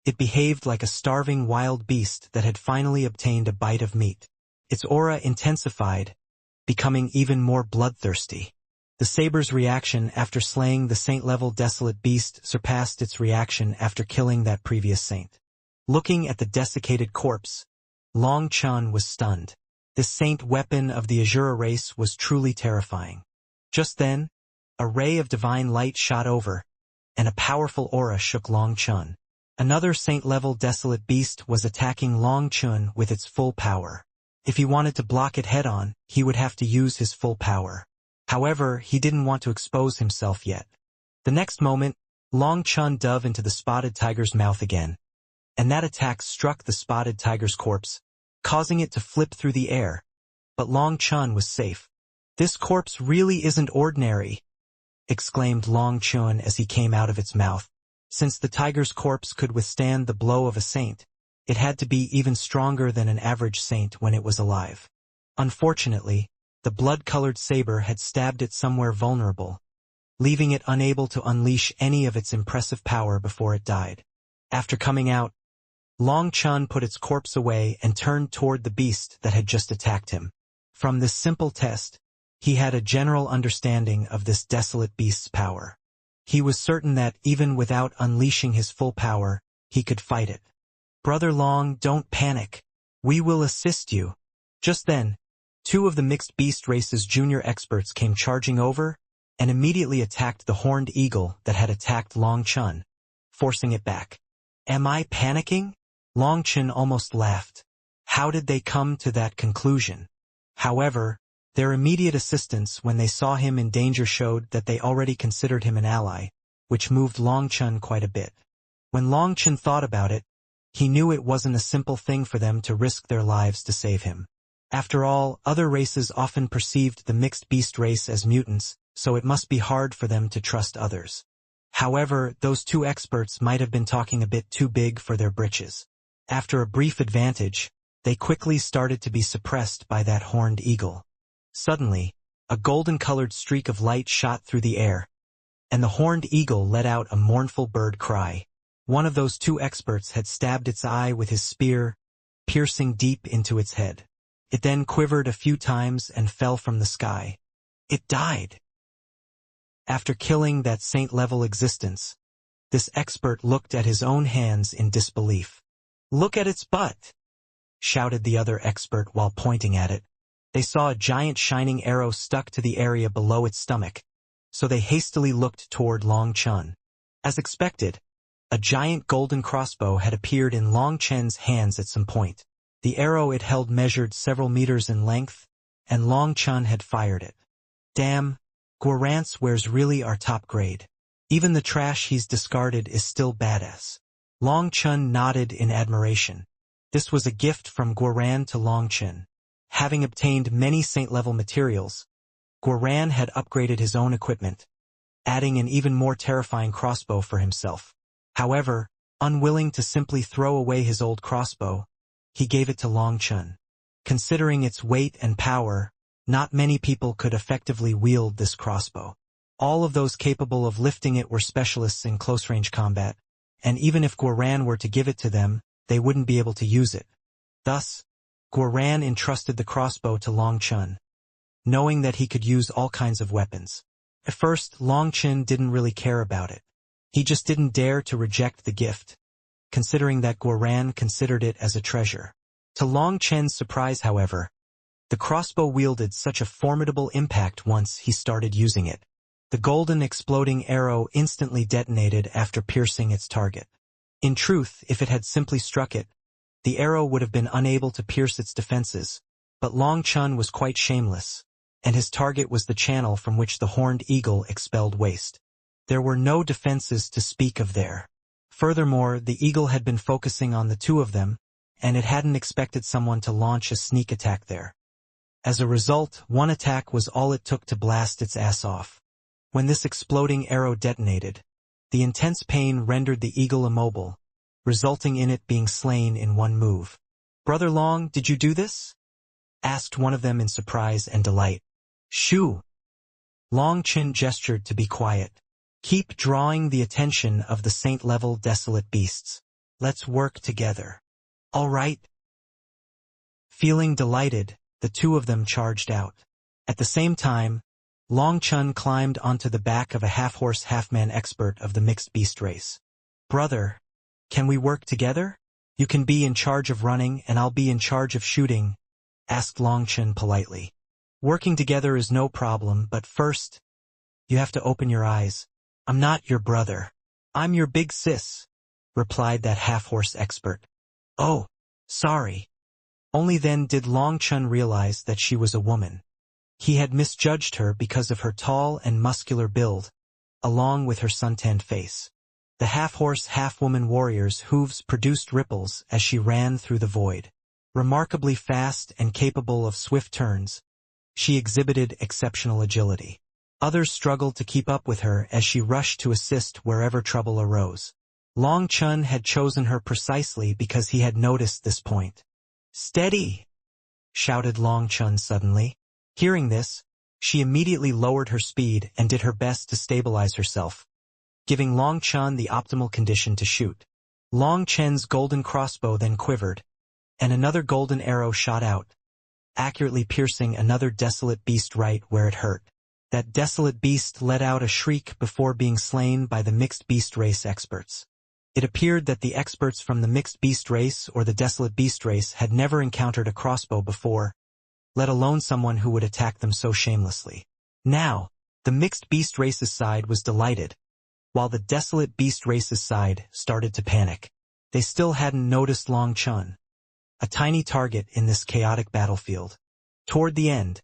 it behaved like a starving wild beast that had finally obtained a bite of meat. Its aura intensified, becoming even more bloodthirsty. The saber's reaction after slaying the saint-level desolate beast surpassed its reaction after killing that previous saint. Looking at the desiccated corpse, Long Chun was stunned. This saint weapon of the Azura race was truly terrifying. Just then, a ray of divine light shot over, and a powerful aura shook Long Chun. Another saint-level desolate beast was attacking Long Chun with its full power. If he wanted to block it head-on, he would have to use his full power. However, he didn't want to expose himself yet. The next moment, Long Chun dove into the spotted tiger's mouth again, and that attack struck the spotted tiger's corpse, causing it to flip through the air. But Long Chun was safe. "This corpse really isn't ordinary," exclaimed Long Chun as he came out of its mouth. Since the tiger's corpse could withstand the blow of a saint, it had to be even stronger than an average saint when it was alive. Unfortunately, the blood-colored saber had stabbed it somewhere vulnerable, leaving it unable to unleash any of its impressive power before it died. After coming out, Long Chun put its corpse away and turned toward the beast that had just attacked him. From this simple test, he had a general understanding of this desolate beast's power. He was certain that, even without unleashing his full power, he could fight it. "Brother Long, don't panic. We will assist you." Just then, two of the mixed beast race's junior experts came charging over and immediately attacked the horned eagle that had attacked Long Chun, forcing it back. "Am I panicking?" Long Chun almost laughed. How did they come to that conclusion? However, their immediate assistance when they saw him in danger showed that they already considered him an ally, which moved Long Chun quite a bit. When Long Chun thought about it, he knew it wasn't a simple thing for them to risk their lives to save him. After all, other races often perceived the mixed beast race as mutants, so it must be hard for them to trust others. However, those two experts might have been talking a bit too big for their britches. After a brief advantage, they quickly started to be suppressed by that horned eagle. Suddenly, A golden-colored streak of light shot through the air, and the horned eagle let out a mournful bird cry. One of those two experts had stabbed its eye with his spear, piercing deep into its head. It then quivered a few times and fell from the sky. It died. After killing that saint-level existence, this expert looked at his own hands in disbelief. "Look at its butt!" shouted the other expert while pointing at it. They saw a giant shining arrow stuck to the area below its stomach, so they hastily looked toward Long Chun. As expected, a giant golden crossbow had appeared in Long Chen's hands at some point. The arrow it held measured several meters in length, and Long Chun had fired it. "Damn, Guarant's wares really are top grade. Even the trash he's discarded is still badass." Long Chun nodded in admiration. This was a gift from Guaran to Long Chun. Having obtained many saint-level materials, Guaran had upgraded his own equipment, adding an even more terrifying crossbow for himself. However, unwilling to simply throw away his old crossbow, he gave it to Long Chun. Considering its weight and power, not many people could effectively wield this crossbow. All of those capable of lifting it were specialists in close-range combat, and even if Guaran were to give it to them, they wouldn't be able to use it. Thus, Guaran entrusted the crossbow to Long Chun, knowing that he could use all kinds of weapons. At first, Long Chun didn't really care about it. He just didn't dare to reject the gift, considering that Guaran considered it as a treasure. To Long Chen's surprise, however, the crossbow wielded such a formidable impact once he started using it. The golden exploding arrow instantly detonated after piercing its target. In truth, if it had simply struck it, the arrow would have been unable to pierce its defenses, but Long Chun was quite shameless, and his target was the channel from which the horned eagle expelled waste. There were no defenses to speak of there. Furthermore, the eagle had been focusing on the two of them, and it hadn't expected someone to launch a sneak attack there. As a result, one attack was all it took to blast its ass off. When this exploding arrow detonated, the intense pain rendered the eagle immobile, resulting in it being slain in one move. "Brother Long, did you do this?" asked one of them in surprise and delight. "Shoo!" Long Chin gestured to be quiet. "Keep drawing the attention of the saint-level desolate beasts. Let's work together." "All right." Feeling delighted, the two of them charged out. At the same time, Long Chun climbed onto the back of a half-horse half-man expert of the mixed beast race. "Brother, can we work together? You can be in charge of running and I'll be in charge of shooting," asked Long Chun politely. "Working together is no problem, but first, you have to open your eyes. I'm not your brother. I'm your big sis," replied that half-horse expert. "Oh, sorry." Only then did Long Chun realize that she was a woman. He had misjudged her because of her tall and muscular build, along with her suntanned face. The half-horse, half-woman warrior's hooves produced ripples as she ran through the void. Remarkably fast and capable of swift turns, she exhibited exceptional agility. Others struggled to keep up with her as she rushed to assist wherever trouble arose. Long Chun had chosen her precisely because he had noticed this point. "Steady!" shouted Long Chun suddenly. Hearing this, she immediately lowered her speed and did her best to stabilize herself, giving Long Chun the optimal condition to shoot. Long Chen's golden crossbow then quivered, and another golden arrow shot out, accurately piercing another desolate beast right where it hurt. That desolate beast let out a shriek before being slain by the mixed beast race experts. It appeared that the experts from the mixed beast race or the desolate beast race had never encountered a crossbow before, let alone someone who would attack them so shamelessly. Now, the mixed beast race's side was delighted, while the desolate beast race's side started to panic. They still hadn't noticed Long Chun, a tiny target in this chaotic battlefield. Toward the end,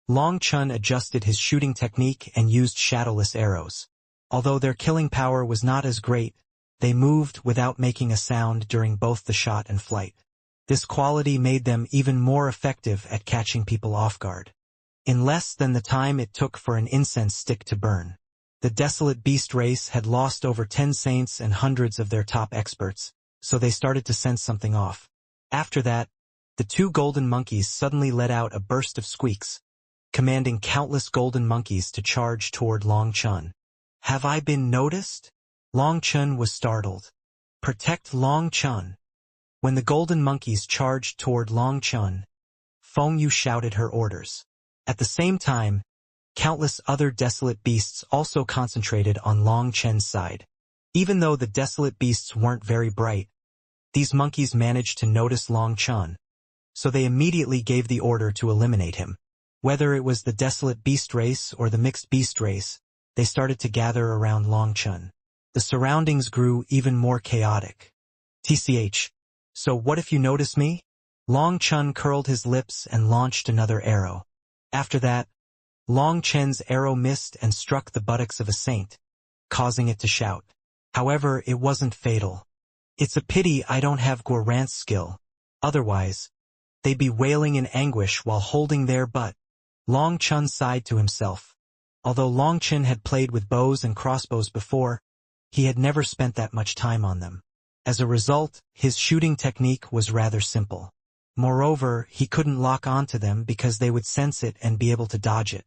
Long Chun adjusted his shooting technique and used shadowless arrows. Although their killing power was not as great, they moved without making a sound during both the shot and flight. This quality made them even more effective at catching people off guard. In less than the time it took for an incense stick to burn, the desolate beast race had lost over 10 saints and hundreds of their top experts, so they started to sense something off. After that, the two golden monkeys suddenly let out a burst of squeaks, commanding countless golden monkeys to charge toward Long Chun. "Have I been noticed?" Long Chun was startled. "Protect Long Chun." When the golden monkeys charged toward Long Chun, Feng Yu shouted her orders. At the same time, countless other desolate beasts also concentrated on Long Chen's side. Even though the desolate beasts weren't very bright, these monkeys managed to notice Long Chun, so they immediately gave the order to eliminate him. Whether it was the desolate beast race or the mixed beast race, they started to gather around Long Chun. The surroundings grew even more chaotic. "TCH, so what if you notice me?" Long Chun curled his lips and launched another arrow. After that, Long Chen's arrow missed and struck the buttocks of a saint, causing it to shout. However, it wasn't fatal. "It's a pity I don't have Guoran's skill. Otherwise, they'd be wailing in anguish while holding their butt." Long Chun sighed to himself. Although Long Chen had played with bows and crossbows before, he had never spent that much time on them. As a result, his shooting technique was rather simple. Moreover, he couldn't lock onto them because they would sense it and be able to dodge it.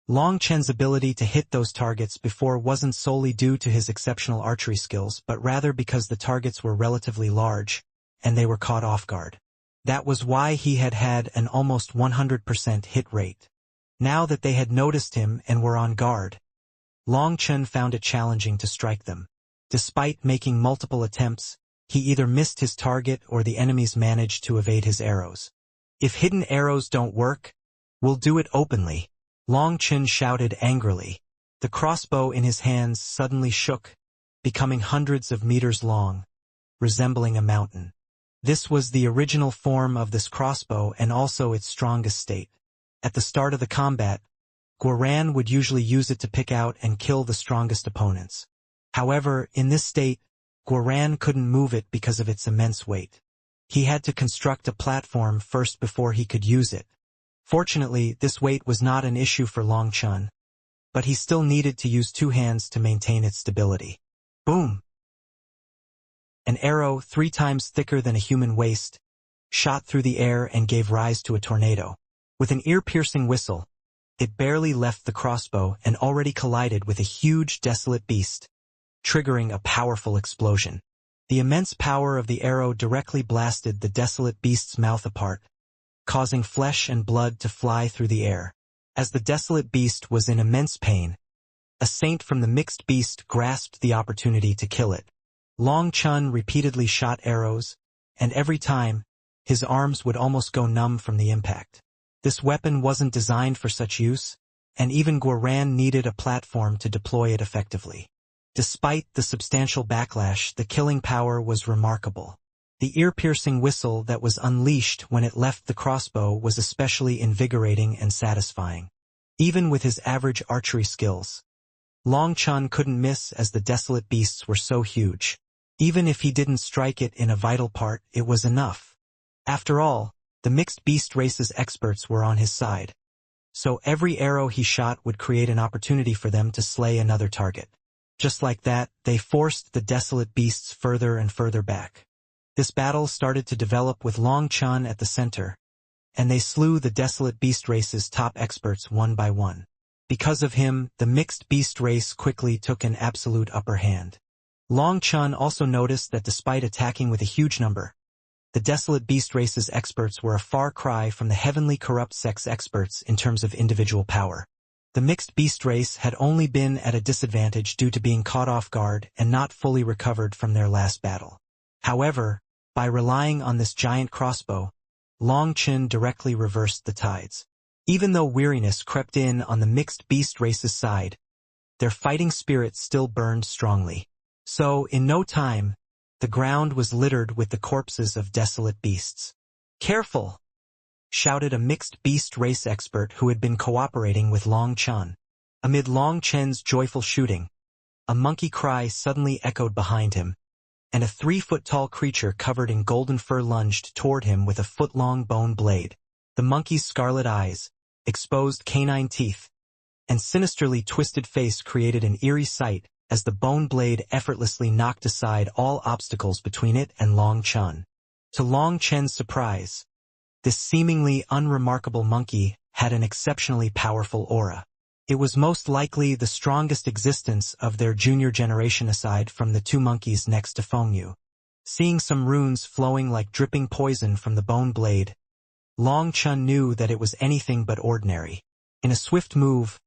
Long Chen's ability to hit those targets before wasn't solely due to his exceptional archery skills, but rather because the targets were relatively large, and they were caught off guard. That was why he had had an almost 100% hit rate. Now that they had noticed him and were on guard, Long Chen found it challenging to strike them. Despite making multiple attempts, he either missed his target or the enemies managed to evade his arrows. "If hidden arrows don't work, we'll do it openly," Long Chen shouted angrily. The crossbow in his hands suddenly shook, becoming hundreds of meters long, resembling a mountain. This was the original form of this crossbow and also its strongest state. At the start of the combat, Guoran would usually use it to pick out and kill the strongest opponents. However, in this state, Guoran couldn't move it because of its immense weight. He had to construct a platform first before he could use it. Fortunately, this weight was not an issue for Long Chun, but he still needed to use two hands to maintain its stability. Boom! An arrow 3 times thicker than a human waist shot through the air and gave rise to a tornado. With an ear-piercing whistle, it barely left the crossbow and already collided with a huge desolate beast, triggering a powerful explosion. The immense power of the arrow directly blasted the desolate beast's mouth apart, causing flesh and blood to fly through the air. As the desolate beast was in immense pain, a saint from the mixed beast grasped the opportunity to kill it. Long Chun repeatedly shot arrows, and every time, his arms would almost go numb from the impact. This weapon wasn't designed for such use, and even Guoran needed a platform to deploy it effectively. Despite the substantial backlash, the killing power was remarkable. The ear-piercing whistle that was unleashed when it left the crossbow was especially invigorating and satisfying. Even with his average archery skills, Long Chun couldn't miss as the desolate beasts were so huge. Even if he didn't strike it in a vital part, it was enough. After all, the mixed beast race's experts were on his side. So every arrow he shot would create an opportunity for them to slay another target. Just like that, they forced the desolate beasts further and further back. This battle started to develop with Long Chun at the center, and they slew the desolate beast race's top experts one by one. Because of him, the mixed beast race quickly took an absolute upper hand. Long Chun also noticed that despite attacking with a huge number, the desolate beast race's experts were a far cry from the heavenly corrupt sex experts in terms of individual power. The mixed beast race had only been at a disadvantage due to being caught off guard and not fully recovered from their last battle. However, by relying on this giant crossbow, Long Chun directly reversed the tides. Even though weariness crept in on the mixed beast race's side, their fighting spirit still burned strongly. So, in no time, the ground was littered with the corpses of desolate beasts. "Careful!" shouted a mixed beast race expert who had been cooperating with Long Chun. Amid Long Chen's joyful shooting, a monkey cry suddenly echoed behind him, and a 3-foot-tall creature covered in golden fur lunged toward him with a foot-long bone blade. The monkey's scarlet eyes, exposed canine teeth, and sinisterly twisted face created an eerie sight as the bone blade effortlessly knocked aside all obstacles between it and Long Chun. To Long Chen's surprise, This seemingly unremarkable monkey had an exceptionally powerful aura. It was most likely the strongest existence of their junior generation aside from the two monkeys next to Fengyu. Seeing some runes flowing like dripping poison from the bone blade, Long Chun knew that it was anything but ordinary. In a swift move,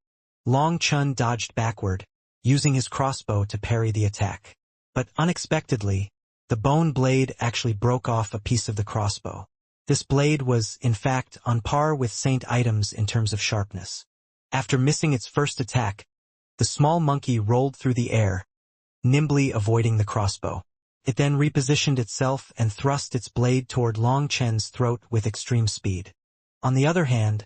Long Chun dodged backward, using his crossbow to parry the attack. But unexpectedly, the bone blade actually broke off a piece of the crossbow. This blade was, in fact, on par with saint items in terms of sharpness. After missing its first attack, the small monkey rolled through the air, nimbly avoiding the crossbow. It then repositioned itself and thrust its blade toward Long Chun's throat with extreme speed. On the other hand,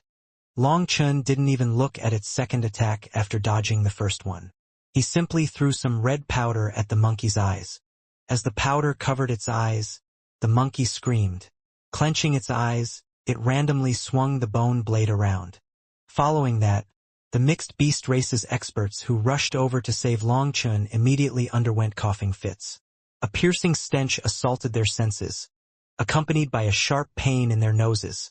Long Chun didn't even look at its second attack after dodging the first one. He simply threw some red powder at the monkey's eyes. As the powder covered its eyes, the monkey screamed. Clenching its eyes, it randomly swung the bone blade around. Following that, the mixed beast race's experts who rushed over to save Long Chun immediately underwent coughing fits. A piercing stench assaulted their senses, accompanied by a sharp pain in their noses,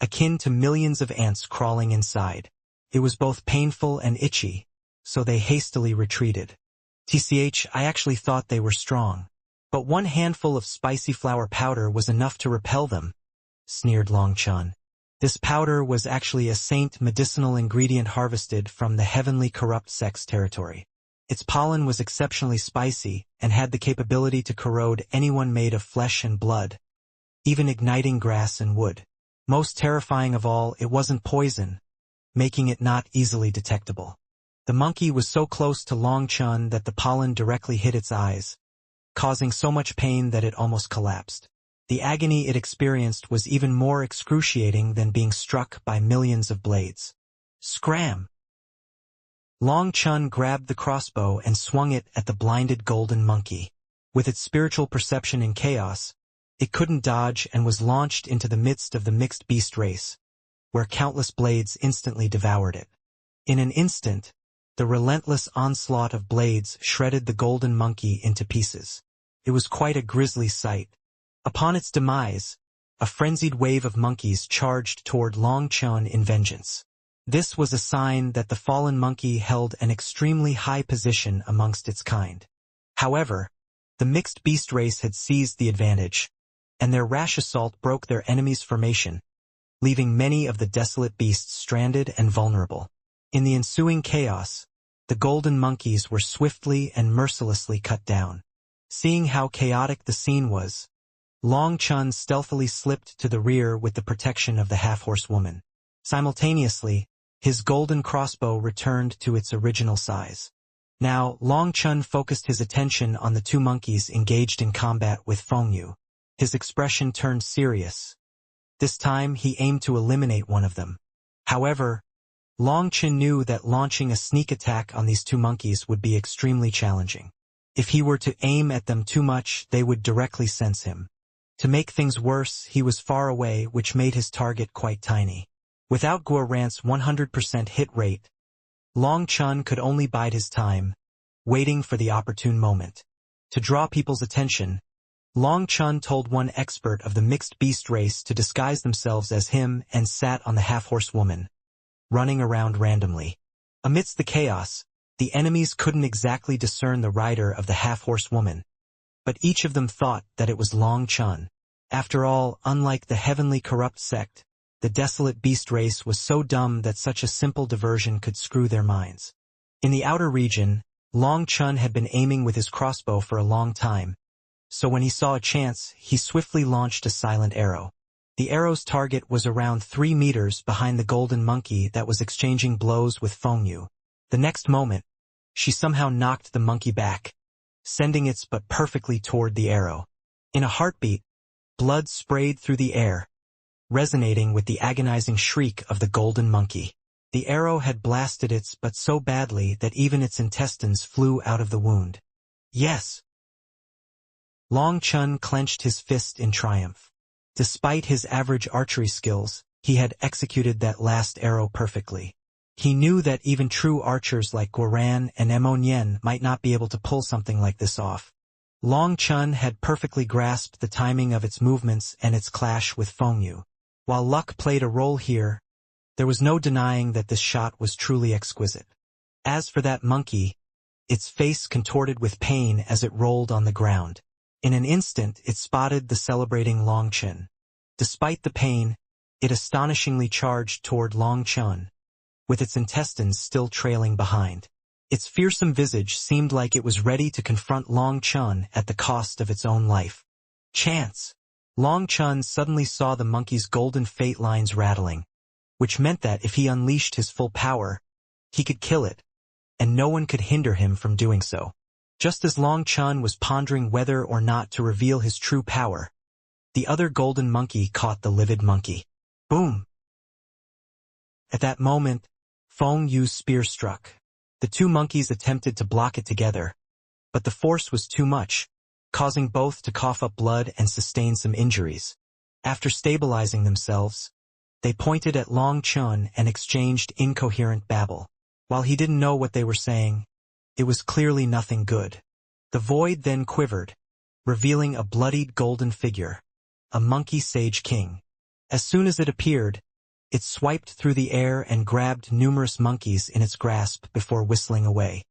akin to millions of ants crawling inside. It was both painful and itchy, so they hastily retreated. I actually thought they were strong. But one handful of spicy flower powder was enough to repel them, sneered Long Chun. This powder was actually a saint medicinal ingredient harvested from the heavenly corrupt sect's territory. Its pollen was exceptionally spicy and had the capability to corrode anyone made of flesh and blood, even igniting grass and wood. Most terrifying of all, it wasn't poison, making it not easily detectable. The monkey was so close to Long Chun that the pollen directly hit its eyes, causing so much pain that it almost collapsed. The agony it experienced was even more excruciating than being struck by millions of blades. Scram! Long Chun grabbed the crossbow and swung it at the blinded golden monkey. With its spiritual perception in chaos, it couldn't dodge and was launched into the midst of the mixed beast race, where countless blades instantly devoured it. In an instant, the relentless onslaught of blades shredded the golden monkey into pieces. It was quite a grisly sight. Upon its demise, a frenzied wave of monkeys charged toward Long Chun in vengeance. This was a sign that the fallen monkey held an extremely high position amongst its kind. However, the mixed beast race had seized the advantage, and their rash assault broke their enemy's formation, leaving many of the desolate beasts stranded and vulnerable. In the ensuing chaos, the golden monkeys were swiftly and mercilessly cut down. Seeing how chaotic the scene was, Long Chun stealthily slipped to the rear with the protection of the half-horse woman. Simultaneously, his golden crossbow returned to its original size. Now, Long Chun focused his attention on the two monkeys engaged in combat with Fengyu. His expression turned serious. This time, he aimed to eliminate one of them. However, Long Chun knew that launching a sneak attack on these two monkeys would be extremely challenging. If he were to aim at them too much, they would directly sense him. To make things worse, he was far away, which made his target quite tiny. Without Guoran's 100% hit rate, Long Chun could only bide his time, waiting for the opportune moment. To draw people's attention, Long Chun told one expert of the mixed beast race to disguise themselves as him and sat on the half-horse woman, running around randomly. Amidst the chaos, the enemies couldn't exactly discern the rider of the half-horse woman, but each of them thought that it was Long Chun. After all, unlike the heavenly corrupt sect, the desolate beast race was so dumb that such a simple diversion could screw their minds. In the outer region, Long Chun had been aiming with his crossbow for a long time, so when he saw a chance, he swiftly launched a silent arrow. The arrow's target was around 3 meters behind the golden monkey that was exchanging blows with Fengyu. The next moment, she somehow knocked the monkey back, sending its butt perfectly toward the arrow. In a heartbeat, blood sprayed through the air, resonating with the agonizing shriek of the golden monkey. The arrow had blasted its butt so badly that even its intestines flew out of the wound. Yes! Long Chun clenched his fist in triumph. Despite his average archery skills, he had executed that last arrow perfectly. He knew that even true archers like Guoran and Emonian might not be able to pull something like this off. Long Chun had perfectly grasped the timing of its movements and its clash with Fengyu. While luck played a role here, there was no denying that this shot was truly exquisite. As for that monkey, its face contorted with pain as it rolled on the ground. In an instant it spotted the celebrating Long Chen. Despite the pain, it astonishingly charged toward Long Chen, with its intestines still trailing behind. Its fearsome visage seemed like it was ready to confront Long Chen at the cost of its own life. Chance! Long Chen suddenly saw the monkey's golden fate lines rattling, which meant that if he unleashed his full power, he could kill it, and no one could hinder him from doing so. Just as Long Chen was pondering whether or not to reveal his true power, the other golden monkey caught the livid monkey. Boom! At that moment, Feng Yu's spear struck. The two monkeys attempted to block it together, but the force was too much, causing both to cough up blood and sustain some injuries. After stabilizing themselves, they pointed at Long Chen and exchanged incoherent babble. While he didn't know what they were saying, it was clearly nothing good. The void then quivered, revealing a bloodied golden figure, a monkey sage king. As soon as it appeared, it swiped through the air and grabbed numerous monkeys in its grasp before whistling away.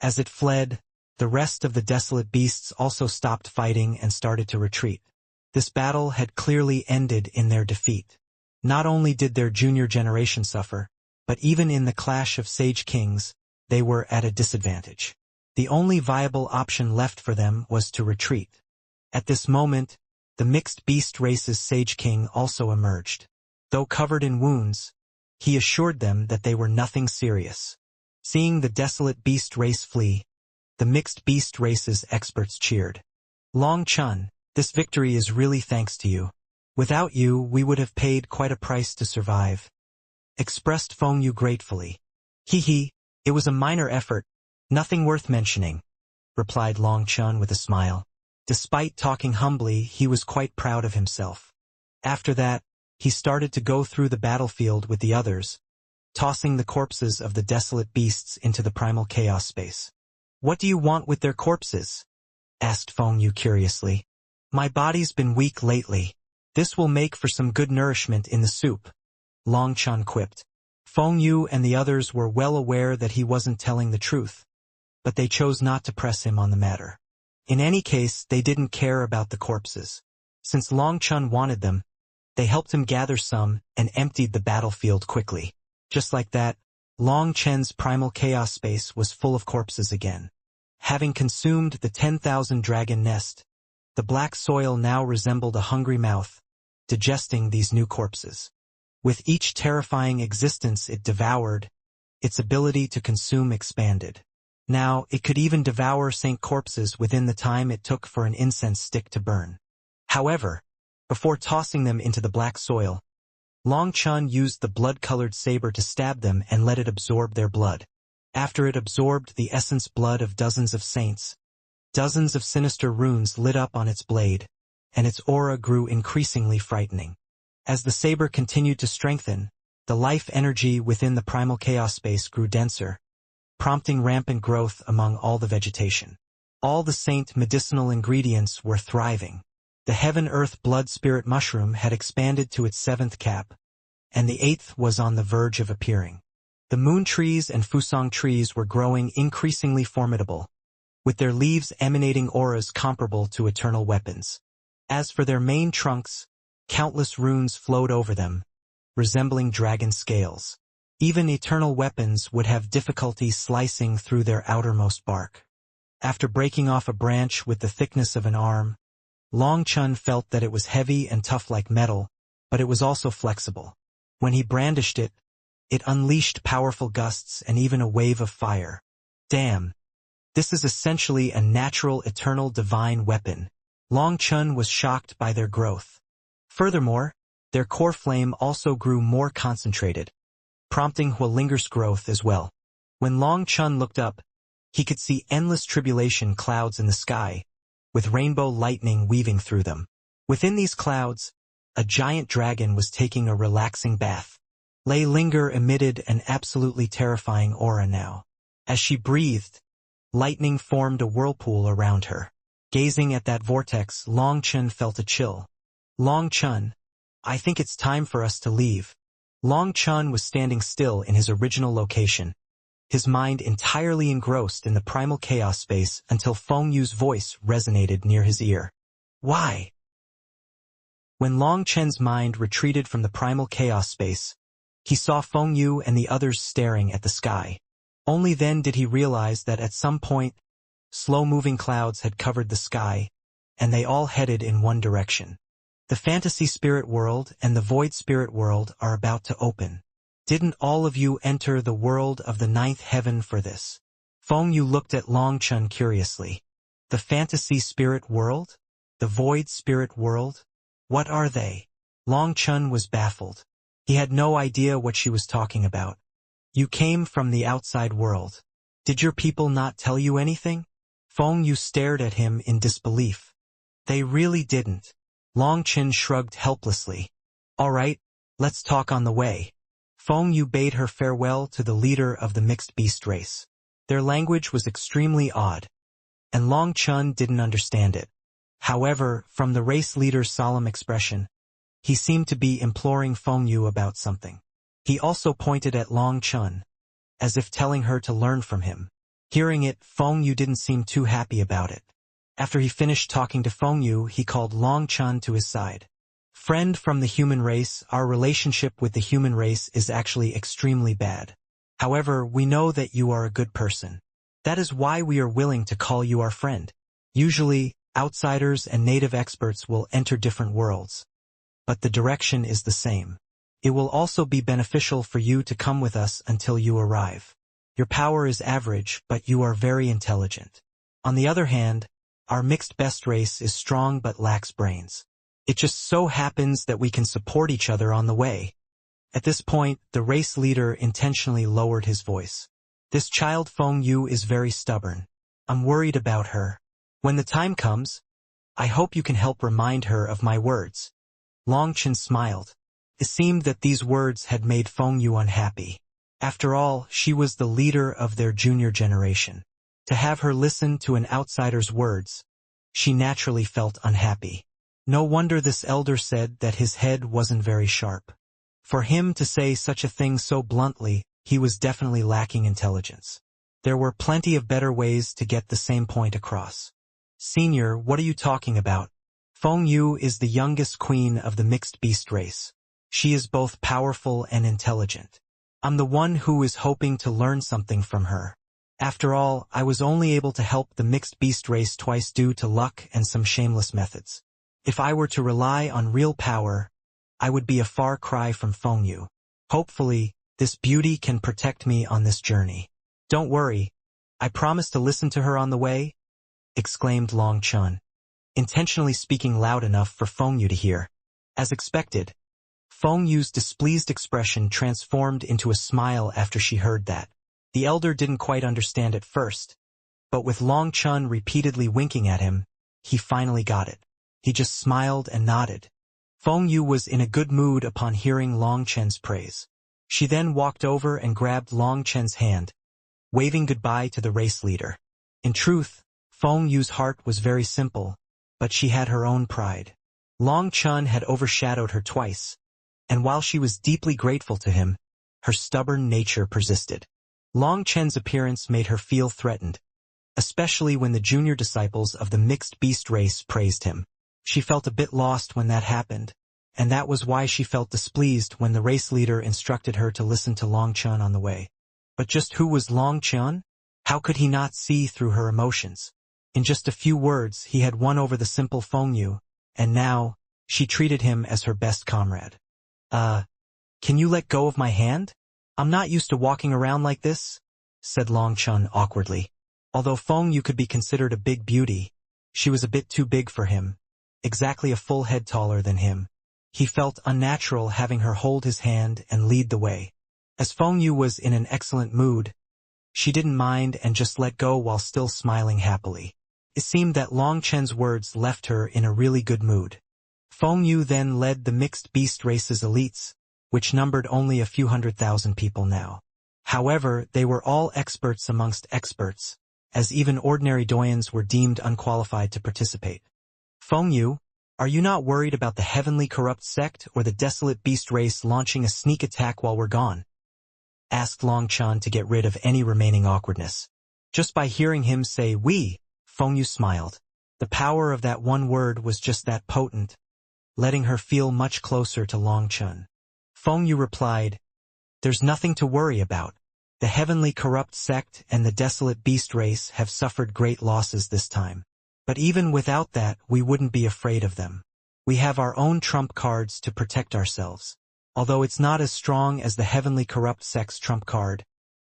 As it fled, the rest of the desolate beasts also stopped fighting and started to retreat. This battle had clearly ended in their defeat. Not only did their junior generation suffer, but even in the clash of Sage Kings, they were at a disadvantage. The only viable option left for them was to retreat. At this moment, the mixed beast race's Sage King also emerged. Though covered in wounds, he assured them that they were nothing serious. Seeing the desolate beast race flee, the mixed beast race's experts cheered. Long Chen, this victory is really thanks to you. Without you, we would have paid quite a price to survive. Expressed Feng Yu gratefully. Hee, it was a minor effort, nothing worth mentioning, replied Long Chen with a smile. Despite talking humbly, he was quite proud of himself. After that, he started to go through the battlefield with the others, tossing the corpses of the desolate beasts into the primal chaos space. What do you want with their corpses? Asked Feng Yu curiously. My body's been weak lately. This will make for some good nourishment in the soup, Long Chen quipped. Feng Yu and the others were well aware that he wasn't telling the truth, but they chose not to press him on the matter. In any case, they didn't care about the corpses. Since Long Chen wanted them, they helped him gather some and emptied the battlefield quickly. Just like that, Long Chen's primal chaos space was full of corpses again. Having consumed the 10,000 dragon nest, the black soil now resembled a hungry mouth, digesting these new corpses. With each terrifying existence it devoured, its ability to consume expanded. Now, it could even devour saint corpses within the time it took for an incense stick to burn. However, before tossing them into the black soil, Long Chen used the blood-colored saber to stab them and let it absorb their blood. After it absorbed the essence blood of dozens of saints, dozens of sinister runes lit up on its blade, and its aura grew increasingly frightening. As the saber continued to strengthen, the life energy within the primal chaos space grew denser, prompting rampant growth among all the vegetation. All the saint medicinal ingredients were thriving. The heaven-earth blood-spirit mushroom had expanded to its 7th cap, and the 8th was on the verge of appearing. The moon trees and fusang trees were growing increasingly formidable, with their leaves emanating auras comparable to eternal weapons. As for their main trunks, countless runes flowed over them, resembling dragon scales. Even eternal weapons would have difficulty slicing through their outermost bark. After breaking off a branch with the thickness of an arm, Long Chen felt that it was heavy and tough like metal, but it was also flexible. When he brandished it, it unleashed powerful gusts and even a wave of fire. Damn! This is essentially a natural, eternal, divine weapon. Long Chen was shocked by their growth. Furthermore, their core flame also grew more concentrated, prompting Hualinger's growth as well. When Long Chen looked up, he could see endless tribulation clouds in the sky, with rainbow lightning weaving through them. Within these clouds, a giant dragon was taking a relaxing bath. Lei Linger emitted an absolutely terrifying aura now. As she breathed, lightning formed a whirlpool around her. Gazing at that vortex, Long Chen felt a chill. Long Chen, I think it's time for us to leave. Long Chun was standing still in his original location, his mind entirely engrossed in the primal chaos space until Feng Yu's voice resonated near his ear. Why? When Long Chen's mind retreated from the primal chaos space, he saw Feng Yu and the others staring at the sky. Only then did he realize that at some point, slow-moving clouds had covered the sky, and they all headed in one direction. The fantasy spirit world and the void spirit world are about to open. Didn't all of you enter the world of the ninth heaven for this? Feng Yu looked at Long Chun curiously. The fantasy spirit world? The void spirit world? What are they? Long Chun was baffled. He had no idea what she was talking about. You came from the outside world. Did your people not tell you anything? Feng Yu stared at him in disbelief. They really didn't. Long Chun shrugged helplessly. All right, let's talk on the way. Feng Yu bade her farewell to the leader of the mixed beast race. Their language was extremely odd, and Long Chun didn't understand it. However, from the race leader's solemn expression, he seemed to be imploring Feng Yu about something. He also pointed at Long Chun, as if telling her to learn from him. Hearing it, Feng Yu didn't seem too happy about it. After he finished talking to Feng Yu, he called Long Chun to his side. Friend from the human race, our relationship with the human race is actually extremely bad. However, we know that you are a good person. That is why we are willing to call you our friend. Usually, outsiders and native experts will enter different worlds. But the direction is the same. It will also be beneficial for you to come with us until you arrive. Your power is average, but you are very intelligent. On the other hand, our mixed best race is strong but lacks brains. It just so happens that we can support each other on the way. At this point, the race leader intentionally lowered his voice. This child Feng Yu is very stubborn. I'm worried about her. When the time comes, I hope you can help remind her of my words. Long Chun smiled. It seemed that these words had made Feng Yu unhappy. After all, she was the leader of their junior generation. To have her listen to an outsider's words, she naturally felt unhappy. No wonder this elder said that his head wasn't very sharp. For him to say such a thing so bluntly, he was definitely lacking intelligence. There were plenty of better ways to get the same point across. Senior, what are you talking about? Feng Yu is the youngest queen of the mixed beast race. She is both powerful and intelligent. I'm the one who is hoping to learn something from her. After all, I was only able to help the mixed beast race twice due to luck and some shameless methods. If I were to rely on real power, I would be a far cry from Feng Yu. Hopefully, this beauty can protect me on this journey. Don't worry, I promise to listen to her on the way, exclaimed Long Chun, intentionally speaking loud enough for Feng Yu to hear. As expected, Feng Yu's displeased expression transformed into a smile after she heard that. The elder didn't quite understand at first, but with Long Chun repeatedly winking at him, he finally got it. He just smiled and nodded. Feng Yu was in a good mood upon hearing Long Chen's praise. She then walked over and grabbed Long Chen's hand, waving goodbye to the race leader. In truth, Feng Yu's heart was very simple, but she had her own pride. Long Chun had overshadowed her twice, and while she was deeply grateful to him, her stubborn nature persisted. Long Chen's appearance made her feel threatened, especially when the junior disciples of the mixed beast race praised him. She felt a bit lost when that happened, and that was why she felt displeased when the race leader instructed her to listen to Long Chun on the way. But just who was Long Chun? How could he not see through her emotions? In just a few words, he had won over the simple Feng Yu, and now, she treated him as her best comrade. Can you let go of my hand? I'm not used to walking around like this, said Long Chun awkwardly. Although Feng Yu could be considered a big beauty, she was a bit too big for him, exactly a full head taller than him. He felt unnatural having her hold his hand and lead the way. As Feng Yu was in an excellent mood, she didn't mind and just let go while still smiling happily. It seemed that Long Chen's words left her in a really good mood. Feng Yu then led the mixed beast race's elites, which numbered only a few 100,000 people now. However, they were all experts amongst experts, as even ordinary doyens were deemed unqualified to participate. Feng Yu, Are you not worried about the heavenly corrupt sect or the desolate beast race launching a sneak attack while we're gone? Asked Long Chen to get rid of any remaining awkwardness. Just by hearing him say we, Feng Yu smiled. The power of that one word was just that potent, letting her feel much closer to Long Chen. Feng Yu replied, "There's nothing to worry about. The heavenly corrupt sect and the desolate beast race have suffered great losses this time. But even without that, we wouldn't be afraid of them. We have our own trump cards to protect ourselves. Although it's not as strong as the heavenly corrupt sect's trump card,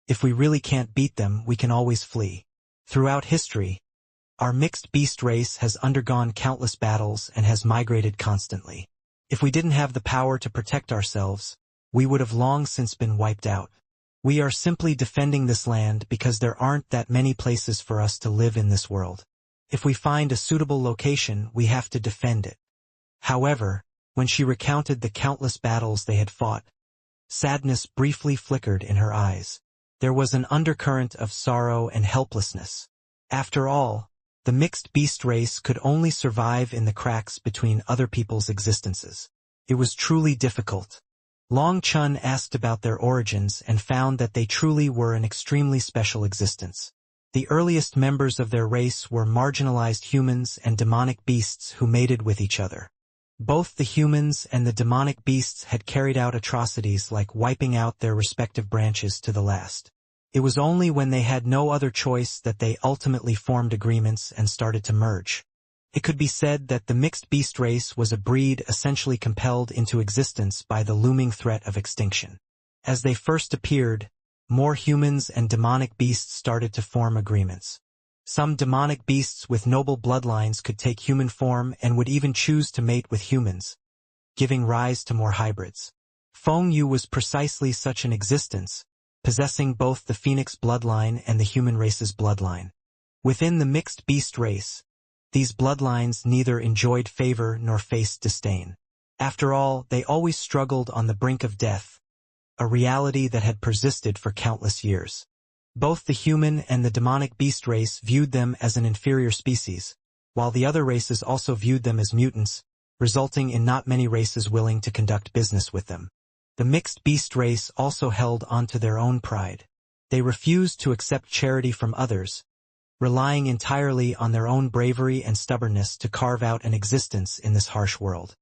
if we really can't beat them, we can always flee." Throughout history, our mixed beast race has undergone countless battles and has migrated constantly. If we didn't have the power to protect ourselves, we would have long since been wiped out. We are simply defending this land because there aren't that many places for us to live in this world. If we find a suitable location, we have to defend it. However, when she recounted the countless battles they had fought, sadness briefly flickered in her eyes. There was an undercurrent of sorrow and helplessness. After all, the mixed beast race could only survive in the cracks between other people's existences. It was truly difficult. Long Chen asked about their origins and found that they truly were an extremely special existence. The earliest members of their race were marginalized humans and demonic beasts who mated with each other. Both the humans and the demonic beasts had carried out atrocities like wiping out their respective branches to the last. It was only when they had no other choice that they ultimately formed agreements and started to merge. It could be said that the mixed beast race was a breed essentially compelled into existence by the looming threat of extinction. As they first appeared, more humans and demonic beasts started to form agreements. Some demonic beasts with noble bloodlines could take human form and would even choose to mate with humans, giving rise to more hybrids. Feng Yu was precisely such an existence, possessing both the phoenix bloodline and the human race's bloodline. Within the mixed beast race, these bloodlines neither enjoyed favor nor faced disdain. After all, they always struggled on the brink of death, a reality that had persisted for countless years. Both the human and the demonic beast race viewed them as an inferior species, while the other races also viewed them as mutants, resulting in not many races willing to conduct business with them. The mixed beast race also held onto their own pride. They refused to accept charity from others, relying entirely on their own bravery and stubbornness to carve out an existence in this harsh world.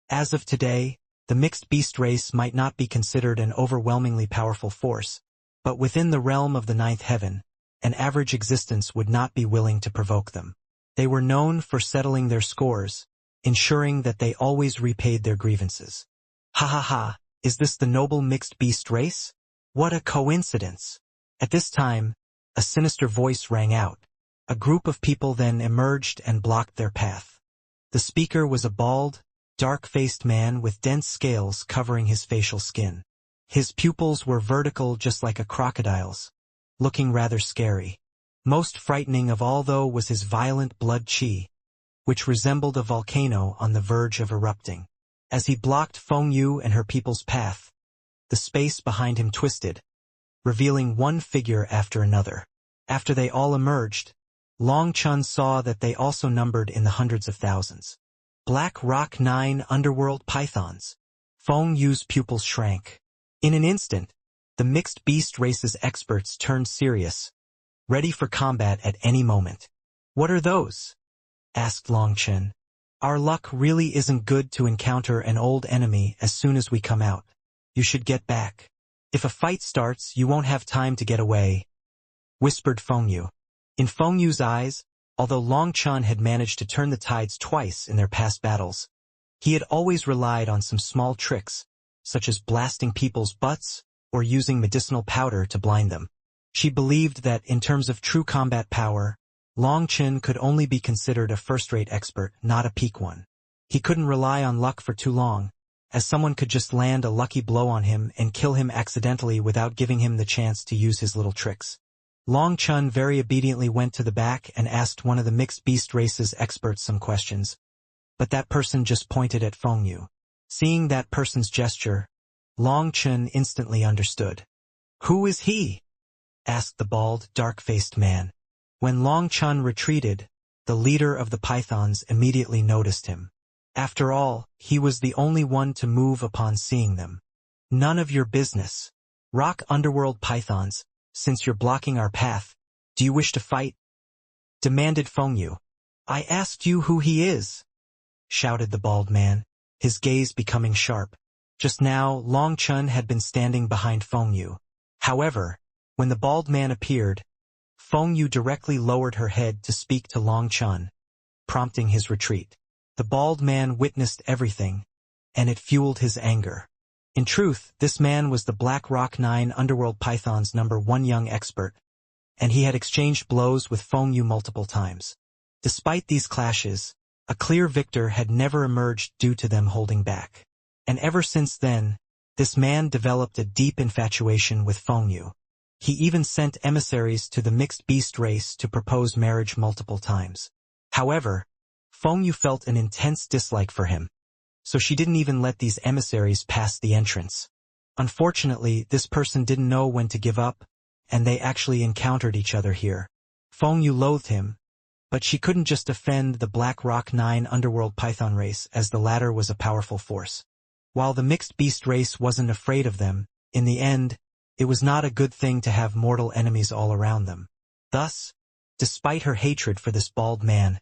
As of today, the mixed beast race might not be considered an overwhelmingly powerful force, but within the realm of the ninth heaven, an average existence would not be willing to provoke them. They were known for settling their scores, ensuring that they always repaid their grievances. Ha ha ha, is this the noble mixed beast race? What a coincidence! At this time, a sinister voice rang out. A group of people then emerged and blocked their path. The speaker was a bald, dark-faced man with dense scales covering his facial skin. His pupils were vertical just like a crocodile's, looking rather scary. Most frightening of all, though, was his violent blood chi, which resembled a volcano on the verge of erupting. As he blocked Feng Yu and her people's path, the space behind him twisted, revealing one figure after another. After they all emerged, Long Chen saw that they also numbered in the hundreds of thousands. Black Rock 9 underworld pythons. Feng Yu's pupils shrank. In an instant, the mixed beast race's experts turned serious, ready for combat at any moment. "What are those?" asked Long Chen. "Our luck really isn't good to encounter an old enemy as soon as we come out. You should get back. If a fight starts, you won't have time to get away," whispered Feng Yu. In Feng Yu's eyes, although Long Chen had managed to turn the tides twice in their past battles, he had always relied on some small tricks, such as blasting people's butts or using medicinal powder to blind them. She believed that, in terms of true combat power, Long Chen could only be considered a first-rate expert, not a peak one. He couldn't rely on luck for too long, as someone could just land a lucky blow on him and kill him accidentally without giving him the chance to use his little tricks. Long Chen very obediently went to the back and asked one of the mixed beast race's experts some questions, but that person just pointed at Feng Yu. Seeing that person's gesture, Long Chen instantly understood. "Who is he?" asked the bald, dark-faced man. When Long Chen retreated, the leader of the pythons immediately noticed him. After all, he was the only one to move upon seeing them. None of your business. Rock underworld pythons, since you're blocking our path, do you wish to fight? Demanded Fengyu. I asked you who he is, shouted the bald man, his gaze becoming sharp. Just now, Long Chun had been standing behind Fengyu. However, when the bald man appeared, Fengyu directly lowered her head to speak to Long Chun, prompting his retreat. The bald man witnessed everything, and it fueled his anger. In truth, this man was the Black Rock 9 Underworld Python's #1 young expert, and he had exchanged blows with Fengyu multiple times. Despite these clashes, a clear victor had never emerged due to them holding back. And ever since then, this man developed a deep infatuation with Fengyu. He even sent emissaries to the mixed beast race to propose marriage multiple times. However, Fengyu felt an intense dislike for him, so she didn't even let these emissaries pass the entrance. Unfortunately, this person didn't know when to give up, and they actually encountered each other here. Fengyu loathed him, but she couldn't just defend the Black Rock 9 Underworld Python race, as the latter was a powerful force. While the mixed beast race wasn't afraid of them, in the end, it was not a good thing to have mortal enemies all around them. Thus, despite her hatred for this bald man,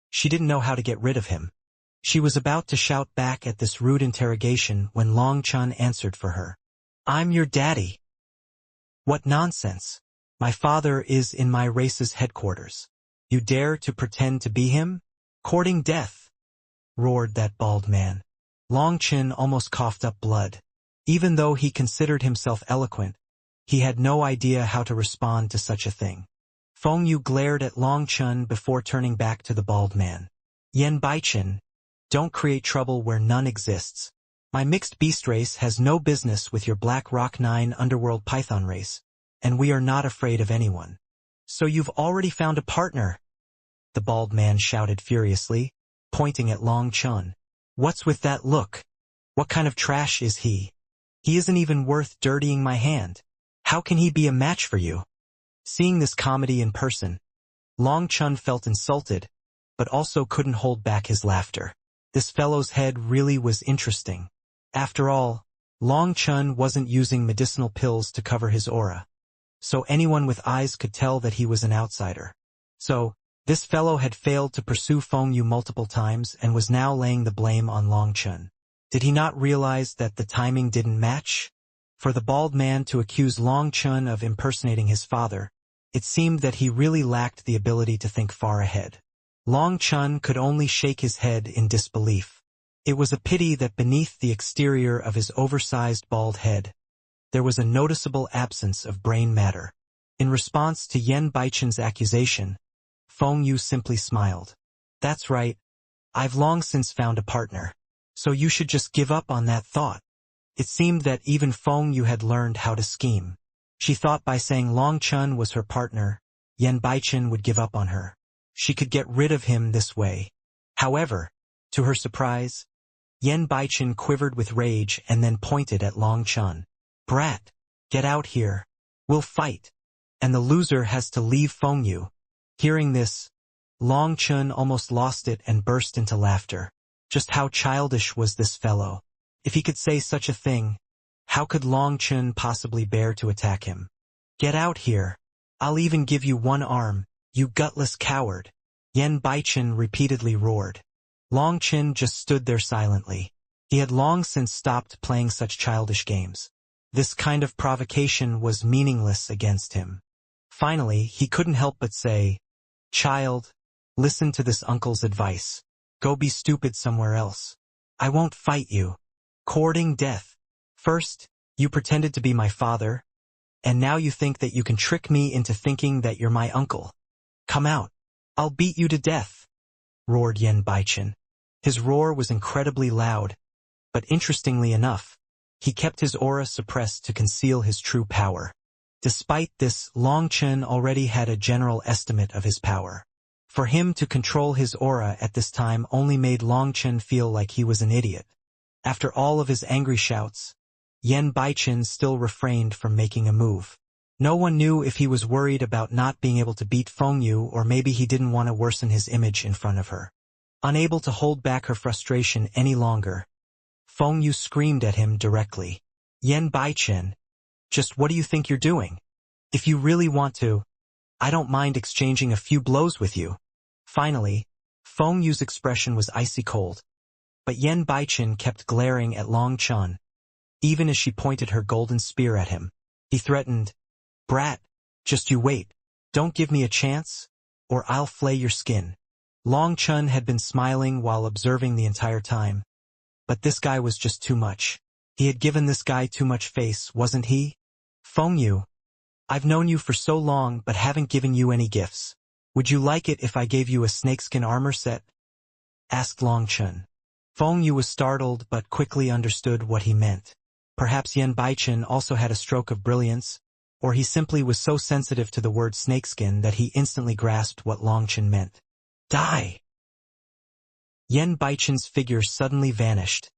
she didn't know how to get rid of him. She was about to shout back at this rude interrogation when Long Chun answered for her. I'm your daddy. What nonsense. My father is in my race's headquarters. You dare to pretend to be him? Courting death, roared that bald man. Long Chun almost coughed up blood. Even though he considered himself eloquent, he had no idea how to respond to such a thing. Fengyu glared at Long Chun before turning back to the bald man. Yen Baichen, don't create trouble where none exists. My mixed beast race has no business with your Black Rock 9 Underworld Python race, and we are not afraid of anyone. So you've already found a partner? The bald man shouted furiously, pointing at Long Chun. What's with that look? What kind of trash is he? He isn't even worth dirtying my hand. How can he be a match for you? Seeing this comedy in person, Long Chun felt insulted, but also couldn't hold back his laughter. This fellow's head really was interesting. After all, Long Chun wasn't using medicinal pills to cover his aura, so anyone with eyes could tell that he was an outsider. So, this fellow had failed to pursue Fengyu multiple times and was now laying the blame on Long Chun. Did he not realize that the timing didn't match? For the bald man to accuse Long Chun of impersonating his father, it seemed that he really lacked the ability to think far ahead. Long Chun could only shake his head in disbelief. It was a pity that beneath the exterior of his oversized bald head, there was a noticeable absence of brain matter. In response to Yen Baichen's accusation, Fengyu simply smiled. That's right. I've long since found a partner. So you should just give up on that thought. It seemed that even Fengyu had learned how to scheme. She thought by saying Long Chun was her partner, Yen Baichen would give up on her. She could get rid of him this way. However, to her surprise, Yen Baichen quivered with rage and then pointed at Long Chun. Brat, get out here. We'll fight. And the loser has to leave Fengyu. Hearing this, Long Chun almost lost it and burst into laughter. Just how childish was this fellow? If he could say such a thing, how could Long Chun possibly bear to attack him? Get out here. I'll even give you one arm, you gutless coward. Yen Baichen repeatedly roared. Long Chun just stood there silently. He had long since stopped playing such childish games. This kind of provocation was meaningless against him. Finally, he couldn't help but say, Child, listen to this uncle's advice. Go be stupid somewhere else. I won't fight you. Courting death. First, you pretended to be my father, and now you think that you can trick me into thinking that you're my uncle. Come out. I'll beat you to death, roared Yen Baichen. His roar was incredibly loud, but interestingly enough, he kept his aura suppressed to conceal his true power. Despite this, Long Chun already had a general estimate of his power. For him to control his aura at this time only made Long Chun feel like he was an idiot. After all of his angry shouts, Yen Baichen still refrained from making a move. No one knew if he was worried about not being able to beat Fengyu, or maybe he didn't want to worsen his image in front of her. Unable to hold back her frustration any longer, Feng Yu screamed at him directly. Yan Baichen, just what do you think you're doing? If you really want to, I don't mind exchanging a few blows with you. Finally, Feng Yu's expression was icy cold. But Yan Baichen kept glaring at Long Chun, even as she pointed her golden spear at him. He threatened, "Brat, just you wait. Don't give me a chance, or I'll flay your skin." Long Chun had been smiling while observing the entire time. But this guy was just too much. He had given this guy too much face, wasn't he? Feng Yu, I've known you for so long but haven't given you any gifts. Would you like it if I gave you a snakeskin armor set? Asked Long Chun. Feng Yu was startled but quickly understood what he meant. Perhaps Yan Baichen also had a stroke of brilliance, or he simply was so sensitive to the word snakeskin that he instantly grasped what Long Chun meant. Die! Yan Baichen's figure suddenly vanished,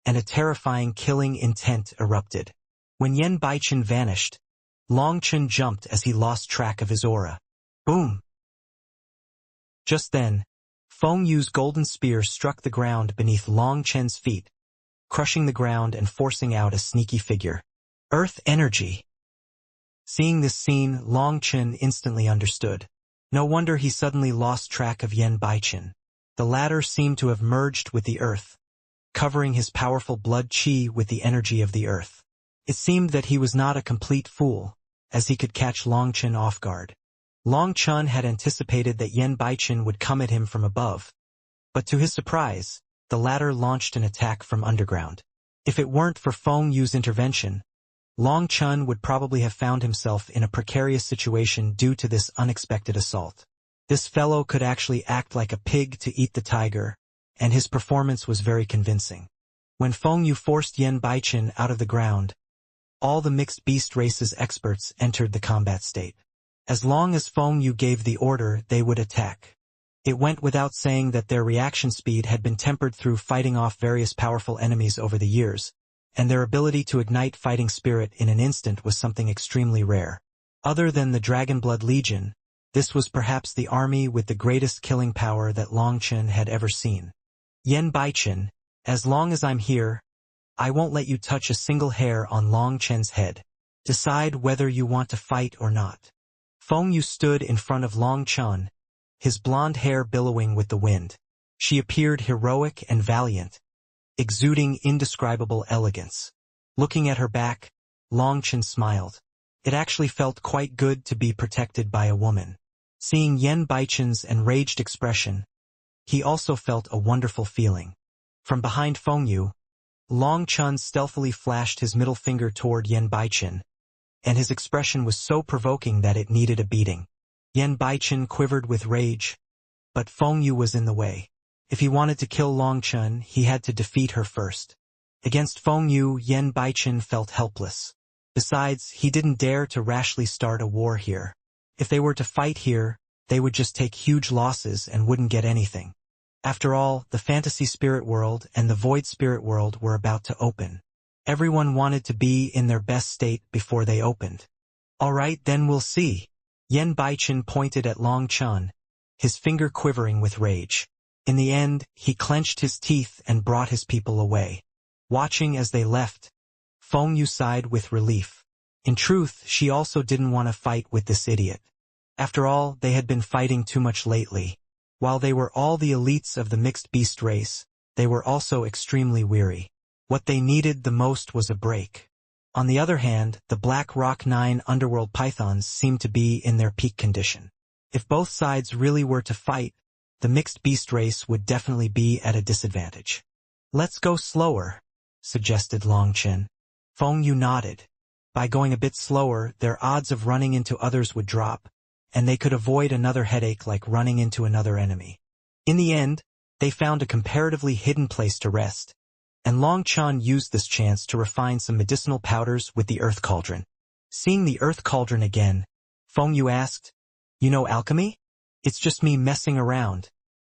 and a terrifying killing intent erupted. When Yan Baichen vanished, Long Chun jumped as he lost track of his aura. Boom! Just then, Feng Yu's golden spear struck the ground beneath Long Chen's feet, crushing the ground and forcing out a sneaky figure. Earth energy! Seeing this scene, Long Chen instantly understood. No wonder he suddenly lost track of Yan Baichen. The latter seemed to have merged with the earth, covering his powerful blood qi with the energy of the earth. It seemed that he was not a complete fool, as he could catch Long Chen off guard. Long Chun had anticipated that Yan Baichen would come at him from above, but to his surprise, the latter launched an attack from underground. If it weren't for Feng Yu's intervention, Long Chun would probably have found himself in a precarious situation due to this unexpected assault. This fellow could actually act like a pig to eat the tiger, and his performance was very convincing. When Feng Yu forced Yan Baichen out of the ground, all the mixed beast races experts entered the combat state. As long as Feng Yu gave the order, they would attack. It went without saying that their reaction speed had been tempered through fighting off various powerful enemies over the years, and their ability to ignite fighting spirit in an instant was something extremely rare. Other than the Dragonblood Legion, this was perhaps the army with the greatest killing power that Long Chen had ever seen. Yan Baichen, as long as I'm here, I won't let you touch a single hair on Long Chen's head. Decide whether you want to fight or not. Feng Yu stood in front of Long Chen, his blonde hair billowing with the wind. She appeared heroic and valiant, exuding indescribable elegance. Looking at her back, Long Chen smiled. It actually felt quite good to be protected by a woman. Seeing Yan Baichen's enraged expression, he also felt a wonderful feeling. From behind Feng Yu, Long Chen stealthily flashed his middle finger toward Yan Baichen, and his expression was so provoking that it needed a beating. Yan Baichen quivered with rage, but Feng Yu was in the way. If he wanted to kill Long Chen, he had to defeat her first. Against Feng Yu, Yan Baichen felt helpless. Besides, he didn't dare to rashly start a war here. If they were to fight here, they would just take huge losses and wouldn't get anything. After all, the fantasy spirit world and the void spirit world were about to open. Everyone wanted to be in their best state before they opened. Alright, then we'll see. Yan Baichen pointed at Long Chen, his finger quivering with rage. In the end, he clenched his teeth and brought his people away. Watching as they left, Feng Yu sighed with relief. In truth, she also didn't want to fight with this idiot. After all, they had been fighting too much lately. While they were all the elites of the mixed beast race, they were also extremely weary. What they needed the most was a break. On the other hand, the Black Rock 9 underworld pythons seemed to be in their peak condition. If both sides really were to fight, the mixed beast race would definitely be at a disadvantage. Let's go slower, suggested Long Chen. Feng Yu nodded. By going a bit slower, their odds of running into others would drop, and they could avoid another headache like running into another enemy. In the end, they found a comparatively hidden place to rest, and Long Chen used this chance to refine some medicinal powders with the earth cauldron. Seeing the earth cauldron again, Feng Yu asked, "You know alchemy?" "It's just me messing around,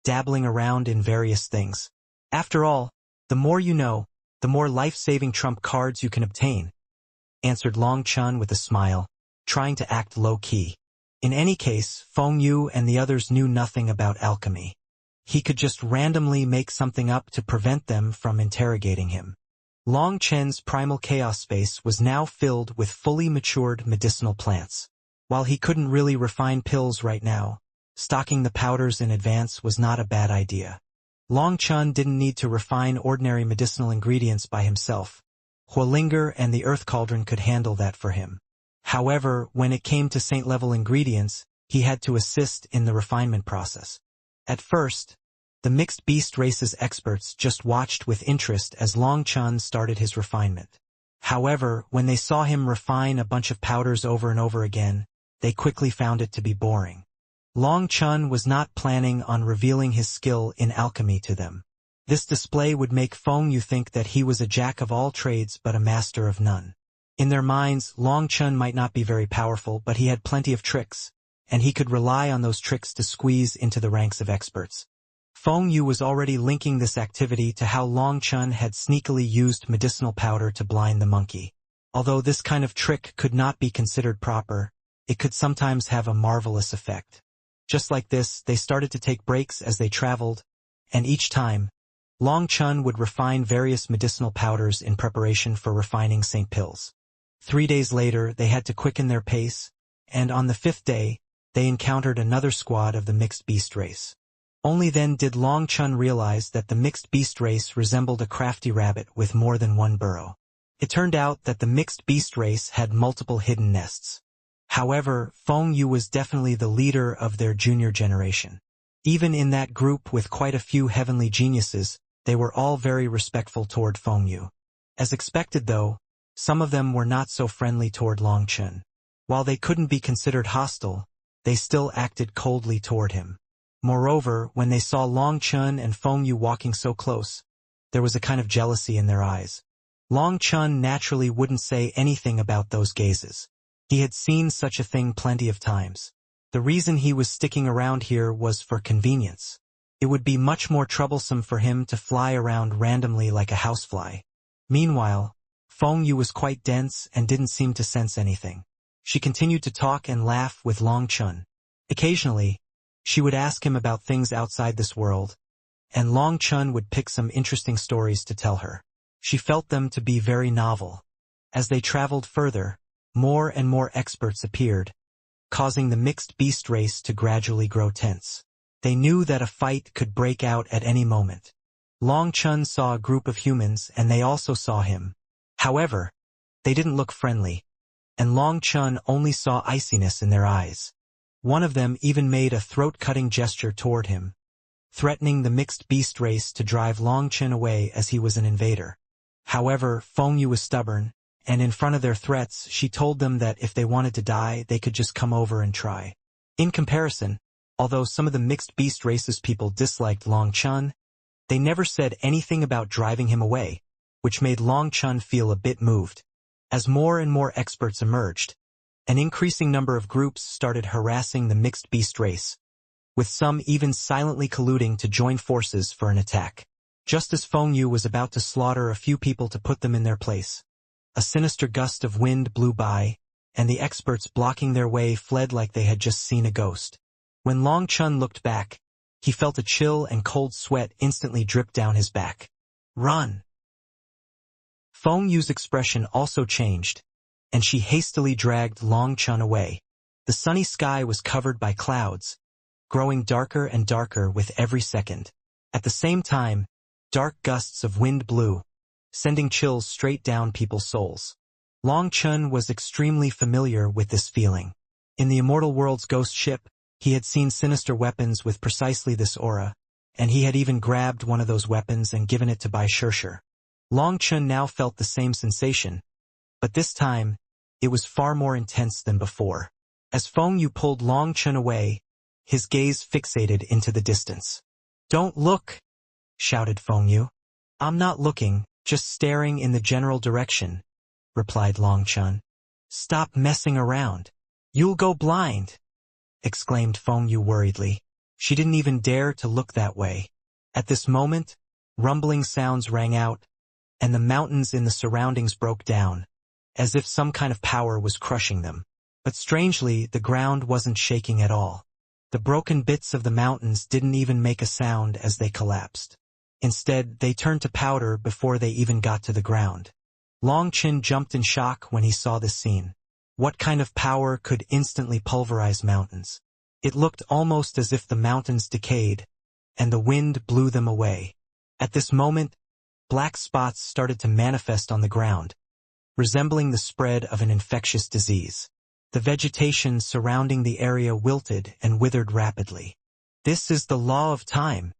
dabbling around in various things. After all, the more you know, the more life-saving trump cards you can obtain," answered Long Chen with a smile, trying to act low-key. In any case, Feng Yu and the others knew nothing about alchemy. he could just randomly make something up to prevent them from interrogating him. Long Chen's primal chaos space was now filled with fully matured medicinal plants. While he couldn't really refine pills right now, stocking the powders in advance was not a bad idea. Long Chen didn't need to refine ordinary medicinal ingredients by himself. Huolinger and the Earth Cauldron could handle that for him. However, when it came to saint-level ingredients, he had to assist in the refinement process. At first, the mixed beast race's experts just watched with interest as Long Chen started his refinement. However, when they saw him refine a bunch of powders over and over again, they quickly found it to be boring. Long Chen was not planning on revealing his skill in alchemy to them. This display would make Feng Yu think that he was a jack of all trades but a master of none. In their minds, Long Chen might not be very powerful, but he had plenty of tricks, and he could rely on those tricks to squeeze into the ranks of experts. Feng Yu was already linking this activity to how Long Chen had sneakily used medicinal powder to blind the monkey. Although this kind of trick could not be considered proper, it could sometimes have a marvelous effect. Just like this, they started to take breaks as they traveled, and each time, Long Chen would refine various medicinal powders in preparation for refining Saint pills. 3 days later, they had to quicken their pace, and on the 5th day, they encountered another squad of the mixed beast race. Only then did Long Chen realize that the mixed beast race resembled a crafty rabbit with more than one burrow. It turned out that the mixed beast race had multiple hidden nests. However, Feng Yu was definitely the leader of their junior generation. Even in that group with quite a few heavenly geniuses, they were all very respectful toward Feng Yu. As expected though, some of them were not so friendly toward Long Chen. While they couldn't be considered hostile, they still acted coldly toward him. Moreover, when they saw Long Chen and Feng Yu walking so close, there was a kind of jealousy in their eyes. Long Chen naturally wouldn't say anything about those gazes. He had seen such a thing plenty of times. The reason he was sticking around here was for convenience. It would be much more troublesome for him to fly around randomly like a housefly. Meanwhile, Feng Yu was quite dense and didn't seem to sense anything. She continued to talk and laugh with Long Chen. Occasionally, she would ask him about things outside this world, and Long Chen would pick some interesting stories to tell her. She felt them to be very novel. As they traveled further, more and more experts appeared, causing the mixed beast race to gradually grow tense. They knew that a fight could break out at any moment. Long Chen saw a group of humans and they also saw him. However, they didn't look friendly, and Long Chen only saw iciness in their eyes. One of them even made a throat-cutting gesture toward him, threatening the mixed beast race to drive Long Chen away as he was an invader. However, Feng Yu was stubborn, and in front of their threats, she told them that if they wanted to die, they could just come over and try. In comparison, although some of the mixed beast race's people disliked Long Chen, they never said anything about driving him away, which made Long Chen feel a bit moved. As more and more experts emerged, an increasing number of groups started harassing the mixed beast race, with some even silently colluding to join forces for an attack. Just as Feng Yu was about to slaughter a few people to put them in their place, a sinister gust of wind blew by, and the experts blocking their way fled like they had just seen a ghost. When Long Chen looked back, he felt a chill and cold sweat instantly drip down his back. Run! Feng Yu's expression also changed, and she hastily dragged Long Chen away. The sunny sky was covered by clouds, growing darker and darker with every second. At the same time, dark gusts of wind blew, sending chills straight down people's souls. Long Chen was extremely familiar with this feeling. In the Immortal world's ghost ship, he had seen sinister weapons with precisely this aura, and he had even grabbed one of those weapons and given it to Bai Shirshir. Long Chen now felt the same sensation, but this time, it was far more intense than before. As Feng Yu pulled Long Chen away, his gaze fixated into the distance. "Don't look!" shouted Feng Yu. "I'm not looking, just staring in the general direction," replied Long Chen. "Stop messing around. You'll go blind," exclaimed Feng Yu worriedly. She didn't even dare to look that way. At this moment, rumbling sounds rang out, and the mountains in the surroundings broke down, as if some kind of power was crushing them. But strangely, the ground wasn't shaking at all. The broken bits of the mountains didn't even make a sound as they collapsed. Instead, they turned to powder before they even got to the ground. Long Chen jumped in shock when he saw this scene. What kind of power could instantly pulverize mountains? It looked almost as if the mountains decayed, and the wind blew them away. At this moment, black spots started to manifest on the ground, resembling the spread of an infectious disease. The vegetation surrounding the area wilted and withered rapidly. This is the law of time.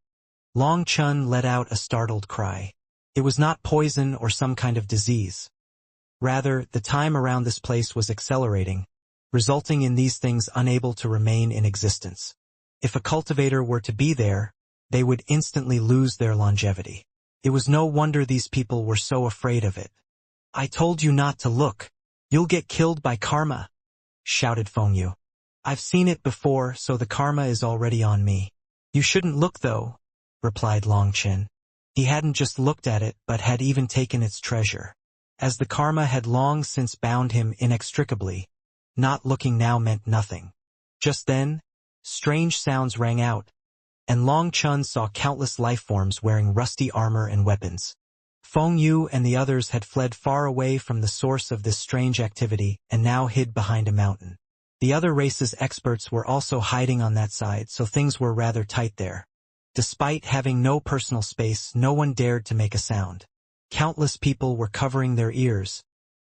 Long Chen let out a startled cry. It was not poison or some kind of disease. Rather, the time around this place was accelerating, resulting in these things unable to remain in existence. If a cultivator were to be there, they would instantly lose their longevity. It was no wonder these people were so afraid of it. "I told you not to look. You'll get killed by karma," shouted Fengyu. "I've seen it before, so the karma is already on me." "You shouldn't look though," replied Long Chen. He hadn't just looked at it, but had even taken its treasure. As the karma had long since bound him inextricably, not looking now meant nothing. Just then, strange sounds rang out, and Long Chen saw countless lifeforms wearing rusty armor and weapons. Fengyu and the others had fled far away from the source of this strange activity and now hid behind a mountain. The other race's experts were also hiding on that side, so things were rather tight there. Despite having no personal space, no one dared to make a sound. Countless people were covering their ears,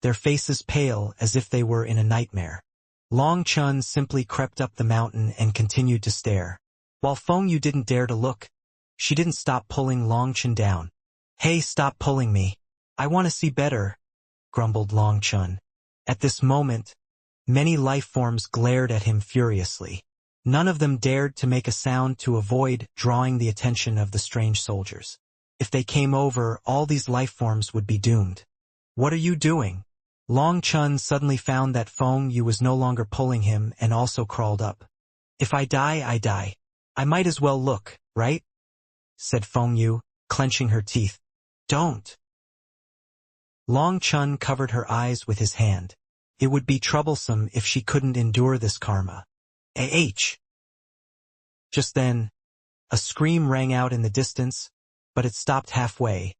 their faces pale as if they were in a nightmare. Long Chen simply crept up the mountain and continued to stare. While Fengyu didn't dare to look, she didn't stop pulling Long Chen down. "Hey, stop pulling me. I want to see better," grumbled Long Chen. At this moment, many life forms glared at him furiously. None of them dared to make a sound to avoid drawing the attention of the strange soldiers. If they came over, all these life forms would be doomed. "What are you doing?" Long Chen suddenly found that Fengyu was no longer pulling him and also crawled up. "If I die, I die. I might as well look, right?" said Fengyu, clenching her teeth. "Don't." Long Chen covered her eyes with his hand. It would be troublesome if she couldn't endure this karma. Just then, a scream rang out in the distance, but it stopped halfway.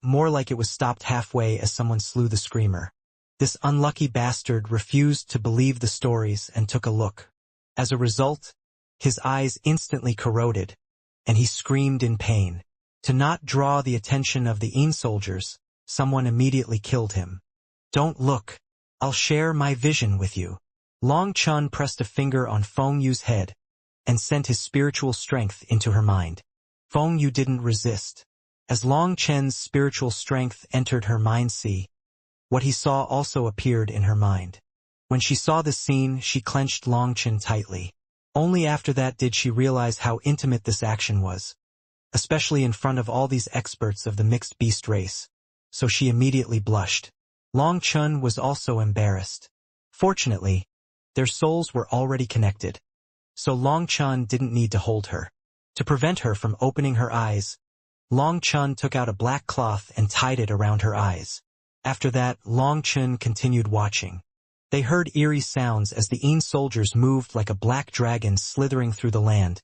More like it was stopped halfway as someone slew the screamer. This unlucky bastard refused to believe the stories and took a look. As a result, his eyes instantly corroded, and he screamed in pain. To not draw the attention of the soldiers, someone immediately killed him. "Don't look. I'll share my vision with you." Long Chen pressed a finger on Fengyu's head and sent his spiritual strength into her mind. Fengyu didn't resist. As Long Chen's spiritual strength entered her mind-sea, what he saw also appeared in her mind. When she saw this scene, she clenched Long Chen tightly. Only after that did she realize how intimate this action was, especially in front of all these experts of the mixed beast race, so she immediately blushed. Long Chen was also embarrassed. Fortunately, their souls were already connected, so Long Chen didn't need to hold her. To prevent her from opening her eyes, Long Chen took out a black cloth and tied it around her eyes. After that, Long Chen continued watching. They heard eerie sounds as the soldiers moved like a black dragon slithering through the land,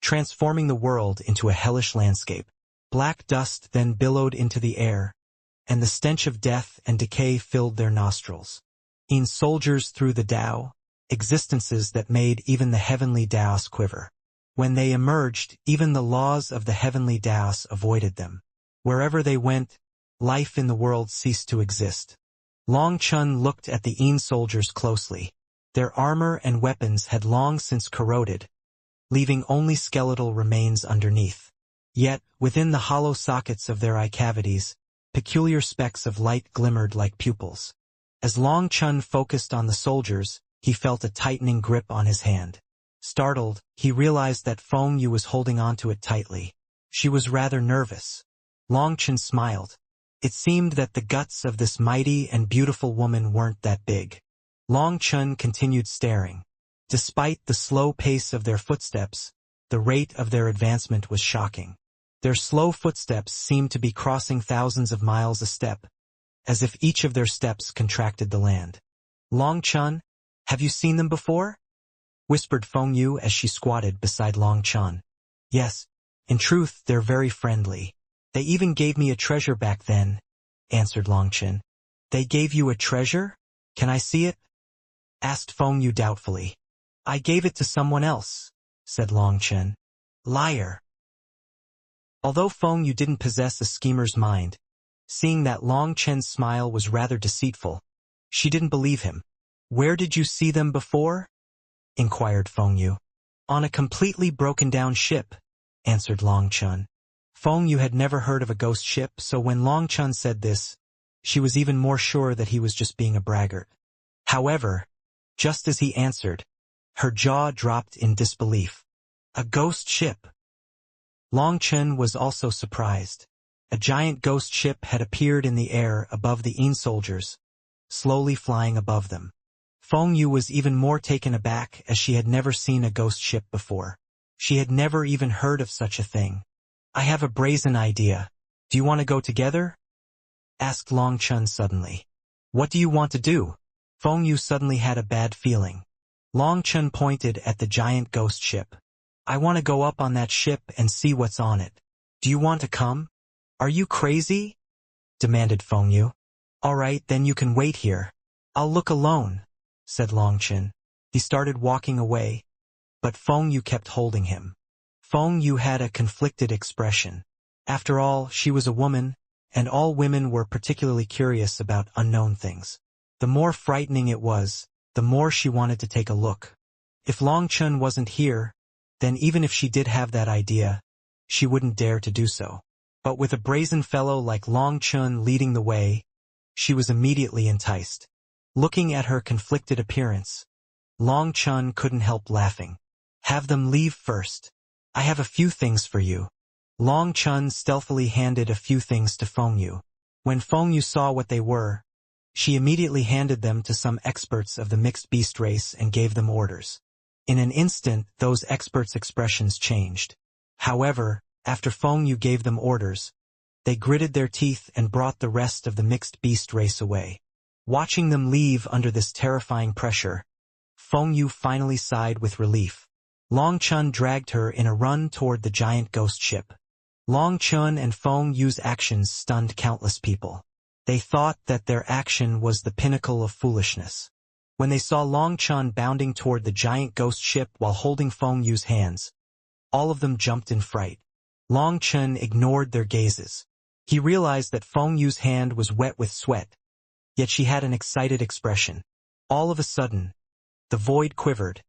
transforming the world into a hellish landscape. Black dust then billowed into the air, and the stench of death and decay filled their nostrils. Soldiers through the Tao, existences that made even the heavenly Taos quiver. When they emerged, even the laws of the heavenly Taos avoided them. Wherever they went, life in the world ceased to exist. Long Chen looked at the soldiers closely. Their armor and weapons had long since corroded, leaving only skeletal remains underneath. Yet, within the hollow sockets of their eye cavities, peculiar specks of light glimmered like pupils. As Long Chen focused on the soldiers, he felt a tightening grip on his hand. Startled, he realized that Fengyu was holding onto it tightly. She was rather nervous. Long Chen smiled. It seemed that the guts of this mighty and beautiful woman weren't that big. Long Chen continued staring. Despite the slow pace of their footsteps, the rate of their advancement was shocking. Their slow footsteps seemed to be crossing thousands of miles a step, as if each of their steps contracted the land. "Long Chen, have you seen them before?" whispered Feng Yu as she squatted beside Long Chun. Yes, in truth they're very friendly. They even gave me a treasure back then, answered Long Chun. They gave you a treasure? Can I see it? Asked Feng Yu doubtfully. I gave it to someone else, said Long Chun. Liar. Although Feng Yu didn't possess a schemer's mind, seeing that Long Chen's smile was rather deceitful, she didn't believe him. Where did you see them before? Inquired Feng Yu. On a completely broken-down ship, answered Long Chun. Feng Yu had never heard of a ghost ship, so when Long Chun said this, she was even more sure that he was just being a braggart. However, just as he answered, her jaw dropped in disbelief. A ghost ship. Long Chun was also surprised. A giant ghost ship had appeared in the air above the Yin soldiers, slowly flying above them. Feng Yu was even more taken aback as she had never seen a ghost ship before. She had never even heard of such a thing. I have a brazen idea. Do you want to go together? Asked Long Chun suddenly. What do you want to do? Feng Yu suddenly had a bad feeling. Long Chun pointed at the giant ghost ship. I want to go up on that ship and see what's on it. Do you want to come? Are you crazy? Demanded Feng Yu. All right, then you can wait here. I'll look alone, said Long Chun. He started walking away, but Feng Yu kept holding him. Feng Yu had a conflicted expression. After all, she was a woman, and all women were particularly curious about unknown things. The more frightening it was, the more she wanted to take a look. If Long Chun wasn't here, then even if she did have that idea, she wouldn't dare to do so. But with a brazen fellow like Long Chun leading the way, she was immediately enticed. Looking at her conflicted appearance, Long Chun couldn't help laughing. Have them leave first. I have a few things for you. Long Chun stealthily handed a few things to Feng Yu. When Feng Yu saw what they were, she immediately handed them to some experts of the mixed beast race and gave them orders. In an instant, those experts' expressions changed. However, after Feng Yu gave them orders, they gritted their teeth and brought the rest of the mixed beast race away. Watching them leave under this terrifying pressure, Feng Yu finally sighed with relief. Long Chun dragged her in a run toward the giant ghost ship. Long Chun and Feng Yu's actions stunned countless people. They thought that their action was the pinnacle of foolishness. When they saw Long Chun bounding toward the giant ghost ship while holding Feng Yu's hands, all of them jumped in fright. Long Chun ignored their gazes. He realized that Feng Yu's hand was wet with sweat, yet she had an excited expression. All of a sudden, the void quivered,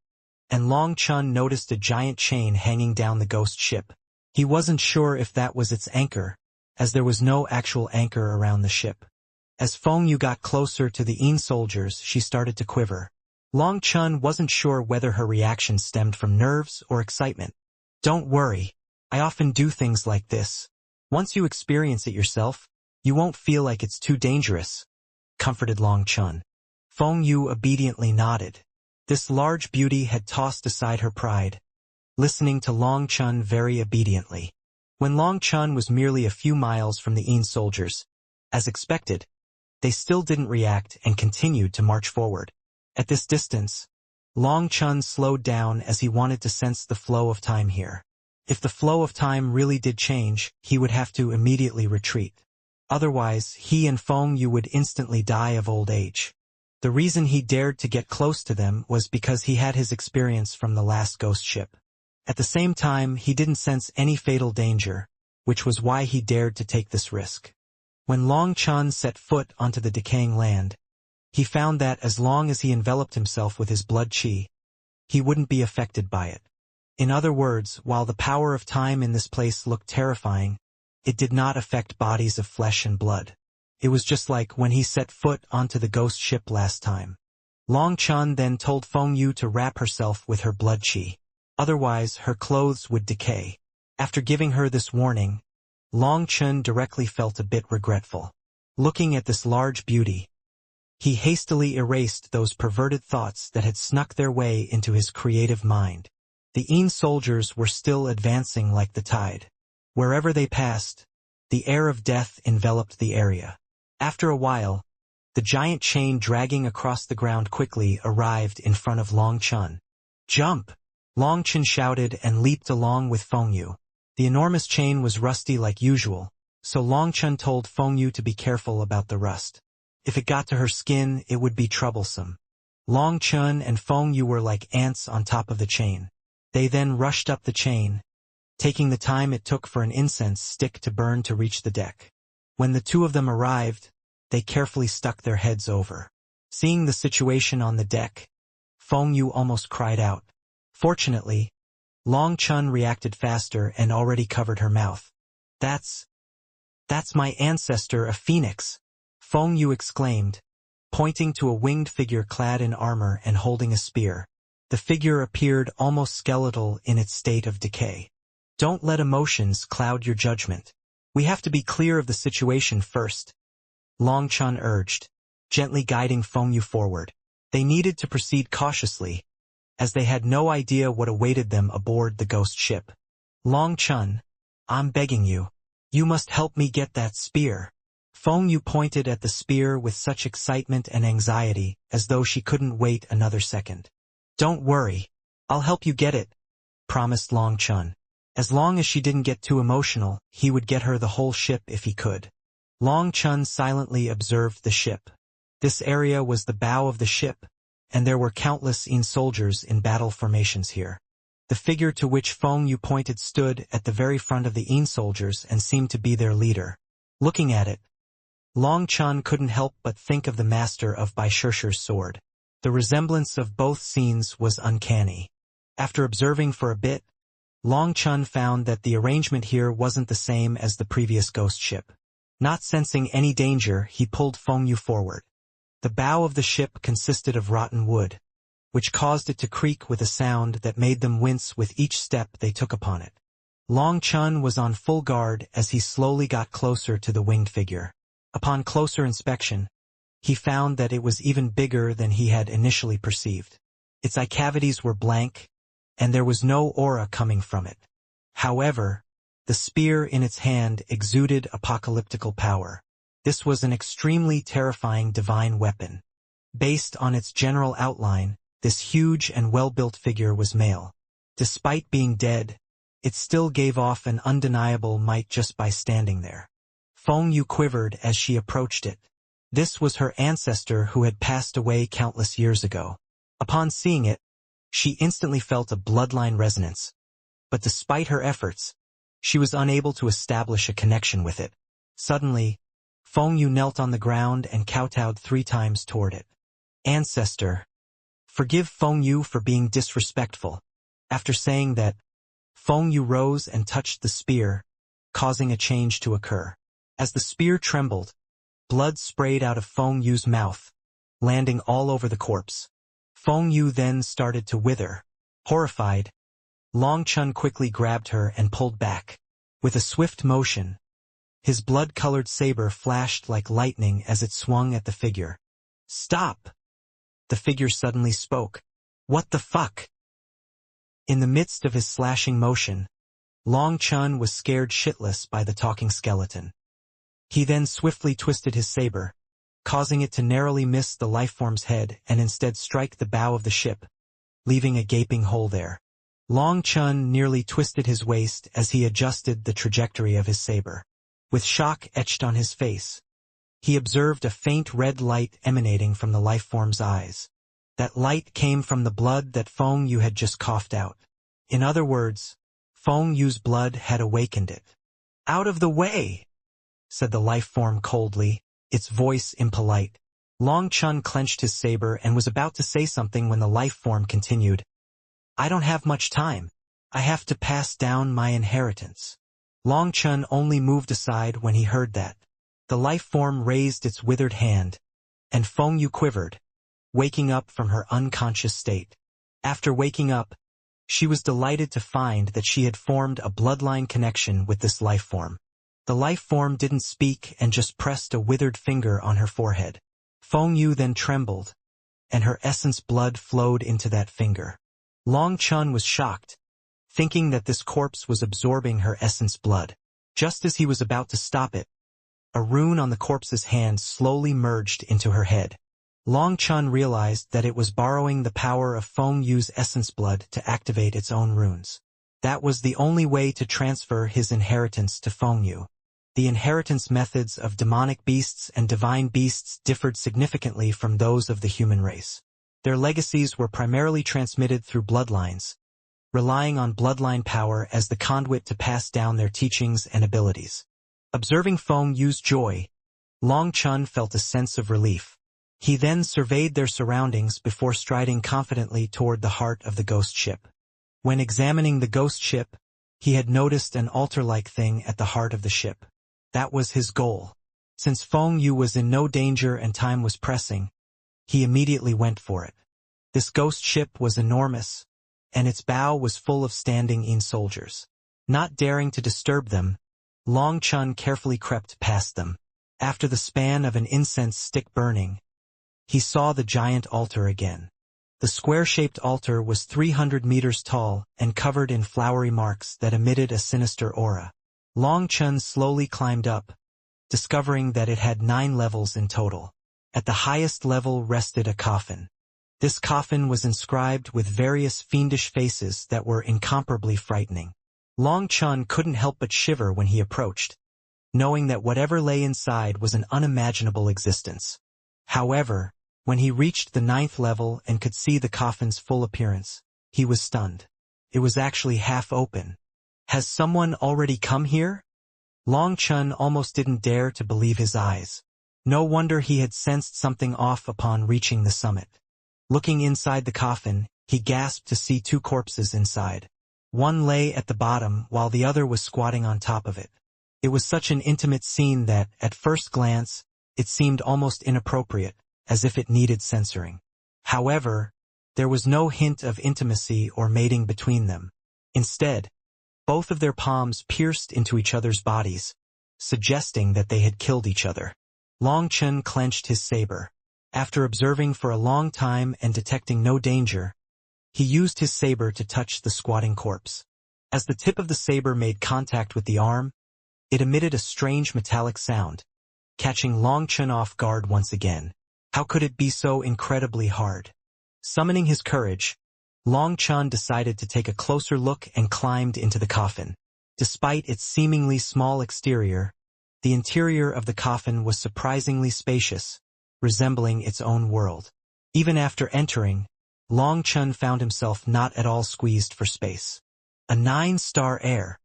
and Long Chun noticed a giant chain hanging down the ghost ship. He wasn't sure if that was its anchor, as there was no actual anchor around the ship. As Feng Yu got closer to the Yin soldiers, she started to quiver. Long Chun wasn't sure whether her reaction stemmed from nerves or excitement. Don't worry, I often do things like this. Once you experience it yourself, you won't feel like it's too dangerous, comforted Long Chun. Feng Yu obediently nodded. This large beauty had tossed aside her pride, listening to Long Chun very obediently. When Long Chun was merely a few miles from the Yin soldiers, as expected, they still didn't react and continued to march forward. At this distance, Long Chun slowed down as he wanted to sense the flow of time here. If the flow of time really did change, he would have to immediately retreat. Otherwise, he and Feng Yu would instantly die of old age. The reason he dared to get close to them was because he had his experience from the last ghost ship. At the same time, he didn't sense any fatal danger, which was why he dared to take this risk. When Long Chun set foot onto the decaying land, he found that as long as he enveloped himself with his blood qi, he wouldn't be affected by it. In other words, while the power of time in this place looked terrifying, it did not affect bodies of flesh and blood. It was just like when he set foot onto the ghost ship last time. Long Chun then told Feng Yu to wrap herself with her blood qi. Otherwise, her clothes would decay. After giving her this warning, Long Chun directly felt a bit regretful. Looking at this large beauty, he hastily erased those perverted thoughts that had snuck their way into his creative mind. The Yin soldiers were still advancing like the tide. Wherever they passed, the air of death enveloped the area. After a while, the giant chain dragging across the ground quickly arrived in front of Long Chun. Jump! Long Chen shouted and leaped along with Feng Yu. The enormous chain was rusty like usual, so Long Chen told Feng Yu to be careful about the rust. If it got to her skin, it would be troublesome. Long Chen and Feng Yu were like ants on top of the chain. They then rushed up the chain, taking the time it took for an incense stick to burn to reach the deck. When the two of them arrived, they carefully stuck their heads over. Seeing the situation on the deck, Feng Yu almost cried out. Fortunately, Long Chen reacted faster and already covered her mouth. That's my ancestor, a phoenix, Feng Yu exclaimed, pointing to a winged figure clad in armor and holding a spear. The figure appeared almost skeletal in its state of decay. Don't let emotions cloud your judgment. We have to be clear of the situation first, Long Chen urged, gently guiding Feng Yu forward. They needed to proceed cautiously, as they had no idea what awaited them aboard the ghost ship. Long Chen, I'm begging you. You must help me get that spear. Feng Yu pointed at the spear with such excitement and anxiety, as though she couldn't wait another second. Don't worry. I'll help you get it, promised Long Chen. As long as she didn't get too emotional, he would get her the whole ship if he could. Long Chen silently observed the ship. This area was the bow of the ship, and there were countless soldiers in battle formations here. The figure to which Feng Yu pointed stood at the very front of the soldiers and seemed to be their leader. Looking at it, Long Chen couldn't help but think of the master of Bai Shishir's sword. The resemblance of both scenes was uncanny. After observing for a bit, Long Chen found that the arrangement here wasn't the same as the previous ghost ship. Not sensing any danger, he pulled Feng Yu forward. The bow of the ship consisted of rotten wood, which caused it to creak with a sound that made them wince with each step they took upon it. Long Chen was on full guard as he slowly got closer to the winged figure. Upon closer inspection, he found that it was even bigger than he had initially perceived. Its eye cavities were blank, and there was no aura coming from it. However, the spear in its hand exuded apocalyptical power. This was an extremely terrifying divine weapon. Based on its general outline, this huge and well-built figure was male. Despite being dead, it still gave off an undeniable might just by standing there. Feng Yu quivered as she approached it. This was her ancestor who had passed away countless years ago. Upon seeing it, she instantly felt a bloodline resonance. But despite her efforts, she was unable to establish a connection with it. Suddenly, Feng Yu knelt on the ground and kowtowed 3 times toward it. Ancestor, forgive Feng Yu for being disrespectful. After saying that, Feng Yu rose and touched the spear, causing a change to occur. As the spear trembled, blood sprayed out of Feng Yu's mouth, landing all over the corpse. Feng Yu then started to wither. Horrified, Long Chen quickly grabbed her and pulled back. With a swift motion, his blood-colored saber flashed like lightning as it swung at the figure. Stop! The figure suddenly spoke. What the fuck? In the midst of his slashing motion, Long Chen was scared shitless by the talking skeleton. He then swiftly twisted his saber, causing it to narrowly miss the lifeform's head and instead strike the bow of the ship, leaving a gaping hole there. Long Chen nearly twisted his waist as he adjusted the trajectory of his saber. With shock etched on his face, he observed a faint red light emanating from the lifeform's eyes. That light came from the blood that Feng Yu had just coughed out. In other words, Feng Yu's blood had awakened it. Out of the way, said the lifeform coldly, its voice impolite. Long Chen clenched his saber and was about to say something when the lifeform continued. I don't have much time. I have to pass down my inheritance. Long Chen only moved aside when he heard that. The lifeform raised its withered hand, and Feng Yu quivered, waking up from her unconscious state. After waking up, she was delighted to find that she had formed a bloodline connection with this lifeform. The lifeform didn't speak and just pressed a withered finger on her forehead. Feng Yu then trembled, and her essence blood flowed into that finger. Long Chen was shocked, thinking that this corpse was absorbing her essence blood. Just as he was about to stop it, a rune on the corpse's hand slowly merged into her head. Long Chun realized that it was borrowing the power of Feng Yu's essence blood to activate its own runes. That was the only way to transfer his inheritance to Feng Yu. The inheritance methods of demonic beasts and divine beasts differed significantly from those of the human race. Their legacies were primarily transmitted through bloodlines, relying on bloodline power as the conduit to pass down their teachings and abilities. Observing Feng Yu's joy, Long Chun felt a sense of relief. He then surveyed their surroundings before striding confidently toward the heart of the ghost ship. When examining the ghost ship, he had noticed an altar-like thing at the heart of the ship. That was his goal. Since Feng Yu was in no danger and time was pressing, he immediately went for it. This ghost ship was enormous, and its bow was full of standing In soldiers. Not daring to disturb them, Long Chun carefully crept past them. After the span of an incense stick burning, he saw the giant altar again. The square-shaped altar was 300 meters tall and covered in flowery marks that emitted a sinister aura. Long Chun slowly climbed up, discovering that it had 9 levels in total. At the highest level rested a coffin. This coffin was inscribed with various fiendish faces that were incomparably frightening. Long Chun couldn't help but shiver when he approached, knowing that whatever lay inside was an unimaginable existence. However, when he reached the 9th level and could see the coffin's full appearance, he was stunned. It was actually half open. Has someone already come here? Long Chun almost didn't dare to believe his eyes. No wonder he had sensed something off upon reaching the summit. Looking inside the coffin, he gasped to see 2 corpses inside. One lay at the bottom while the other was squatting on top of it. It was such an intimate scene that, at first glance, it seemed almost inappropriate, as if it needed censoring. However, there was no hint of intimacy or mating between them. Instead, both of their palms pierced into each other's bodies, suggesting that they had killed each other. Long Chun clenched his saber. After observing for a long time and detecting no danger, he used his saber to touch the squatting corpse. As the tip of the saber made contact with the arm, it emitted a strange metallic sound, catching Long Chun off guard once again. How could it be so incredibly hard? Summoning his courage, Long Chun decided to take a closer look and climbed into the coffin. Despite its seemingly small exterior, the interior of the coffin was surprisingly spacious, resembling its own world. Even after entering, Long Chun found himself not at all squeezed for space. A 9-star heir.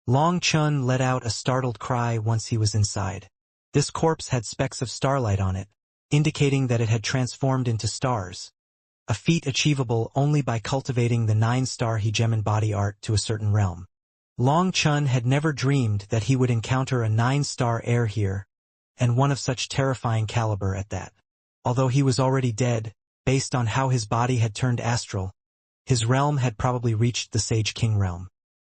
Long Chun let out a startled cry once he was inside. This corpse had specks of starlight on it, indicating that it had transformed into stars. A feat achievable only by cultivating the 9-star hegemon body art to a certain realm. Long Chun had never dreamed that he would encounter a 9-star heir here, and one of such terrifying caliber at that. Although he was already dead, based on how his body had turned astral, his realm had probably reached the Sage King realm.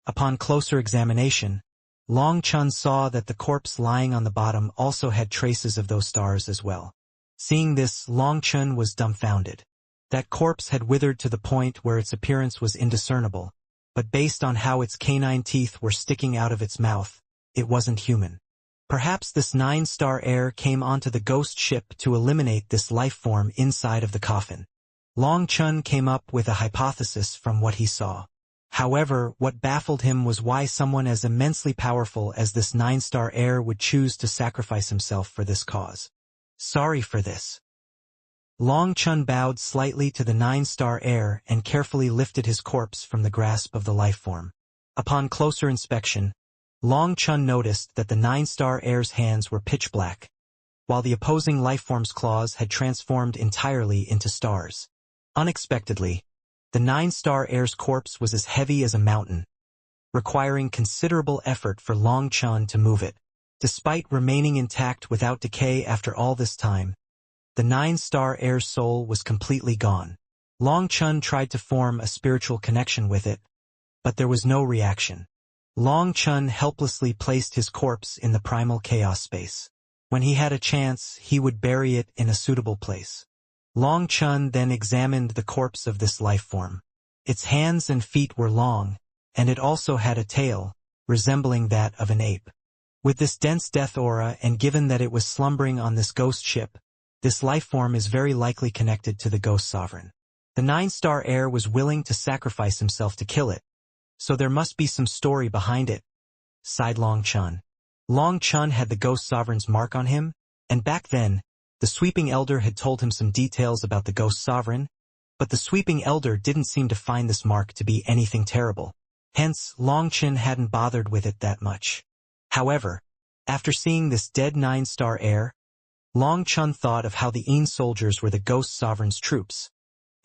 Upon closer examination, Long Chun saw that the corpse lying on the bottom also had traces of those stars as well. Seeing this, Long Chun was dumbfounded. That corpse had withered to the point where its appearance was indiscernible, but based on how its canine teeth were sticking out of its mouth, it wasn't human. Perhaps this 9-star heir came onto the ghost ship to eliminate this life form inside of the coffin. Long Chun came up with a hypothesis from what he saw. However, what baffled him was why someone as immensely powerful as this 9-star heir would choose to sacrifice himself for this cause. Sorry for this. Long Chun bowed slightly to the 9-star heir and carefully lifted his corpse from the grasp of the life form. Upon closer inspection, Long Chun noticed that the 9-star heir's hands were pitch black, while the opposing life form's claws had transformed entirely into stars. Unexpectedly, the 9-star heir's corpse was as heavy as a mountain, requiring considerable effort for Long Chun to move it. Despite remaining intact without decay after all this time, the 9-star heir's soul was completely gone. Long Chun tried to form a spiritual connection with it, but there was no reaction. Long Chun helplessly placed his corpse in the primal chaos space. When he had a chance, he would bury it in a suitable place. Long Chun then examined the corpse of this life form. Its hands and feet were long, and it also had a tail, resembling that of an ape. With this dense death aura and given that it was slumbering on this ghost ship, This life form is very likely connected to the ghost sovereign. The 9-star heir was willing to sacrifice himself to kill it, so there must be some story behind it, sighed Long Chun. Long Chun had the ghost sovereign's mark on him, and back then, the sweeping elder had told him some details about the ghost sovereign, but the sweeping elder didn't seem to find this mark to be anything terrible. Hence, Long Chun hadn't bothered with it that much. However, after seeing this dead 9-star heir, Long Chun thought of how the Een soldiers were the ghost sovereign's troops,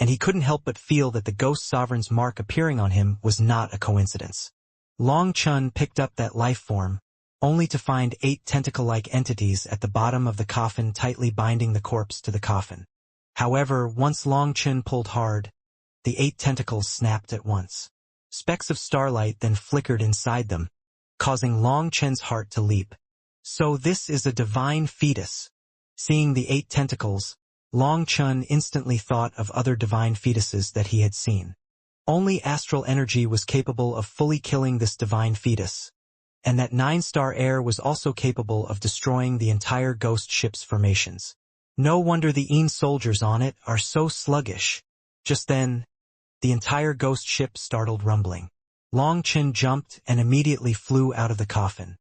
and he couldn't help but feel that the ghost sovereign's mark appearing on him was not a coincidence. Long Chun picked up that life form, only to find 8 tentacle-like entities at the bottom of the coffin tightly binding the corpse to the coffin. However, once Long Chun pulled hard, the 8 tentacles snapped at once. Specks of starlight then flickered inside them, causing Long Chun's heart to leap. So this is a divine fetus. Seeing the 8 tentacles, Long Chun instantly thought of other divine fetuses that he had seen. Only astral energy was capable of fully killing this divine fetus, and that 9-star heir was also capable of destroying the entire ghost ship's formations. No wonder the Een soldiers on it are so sluggish. Just then, the entire ghost ship startled rumbling. Long Chun jumped and immediately flew out of the coffin.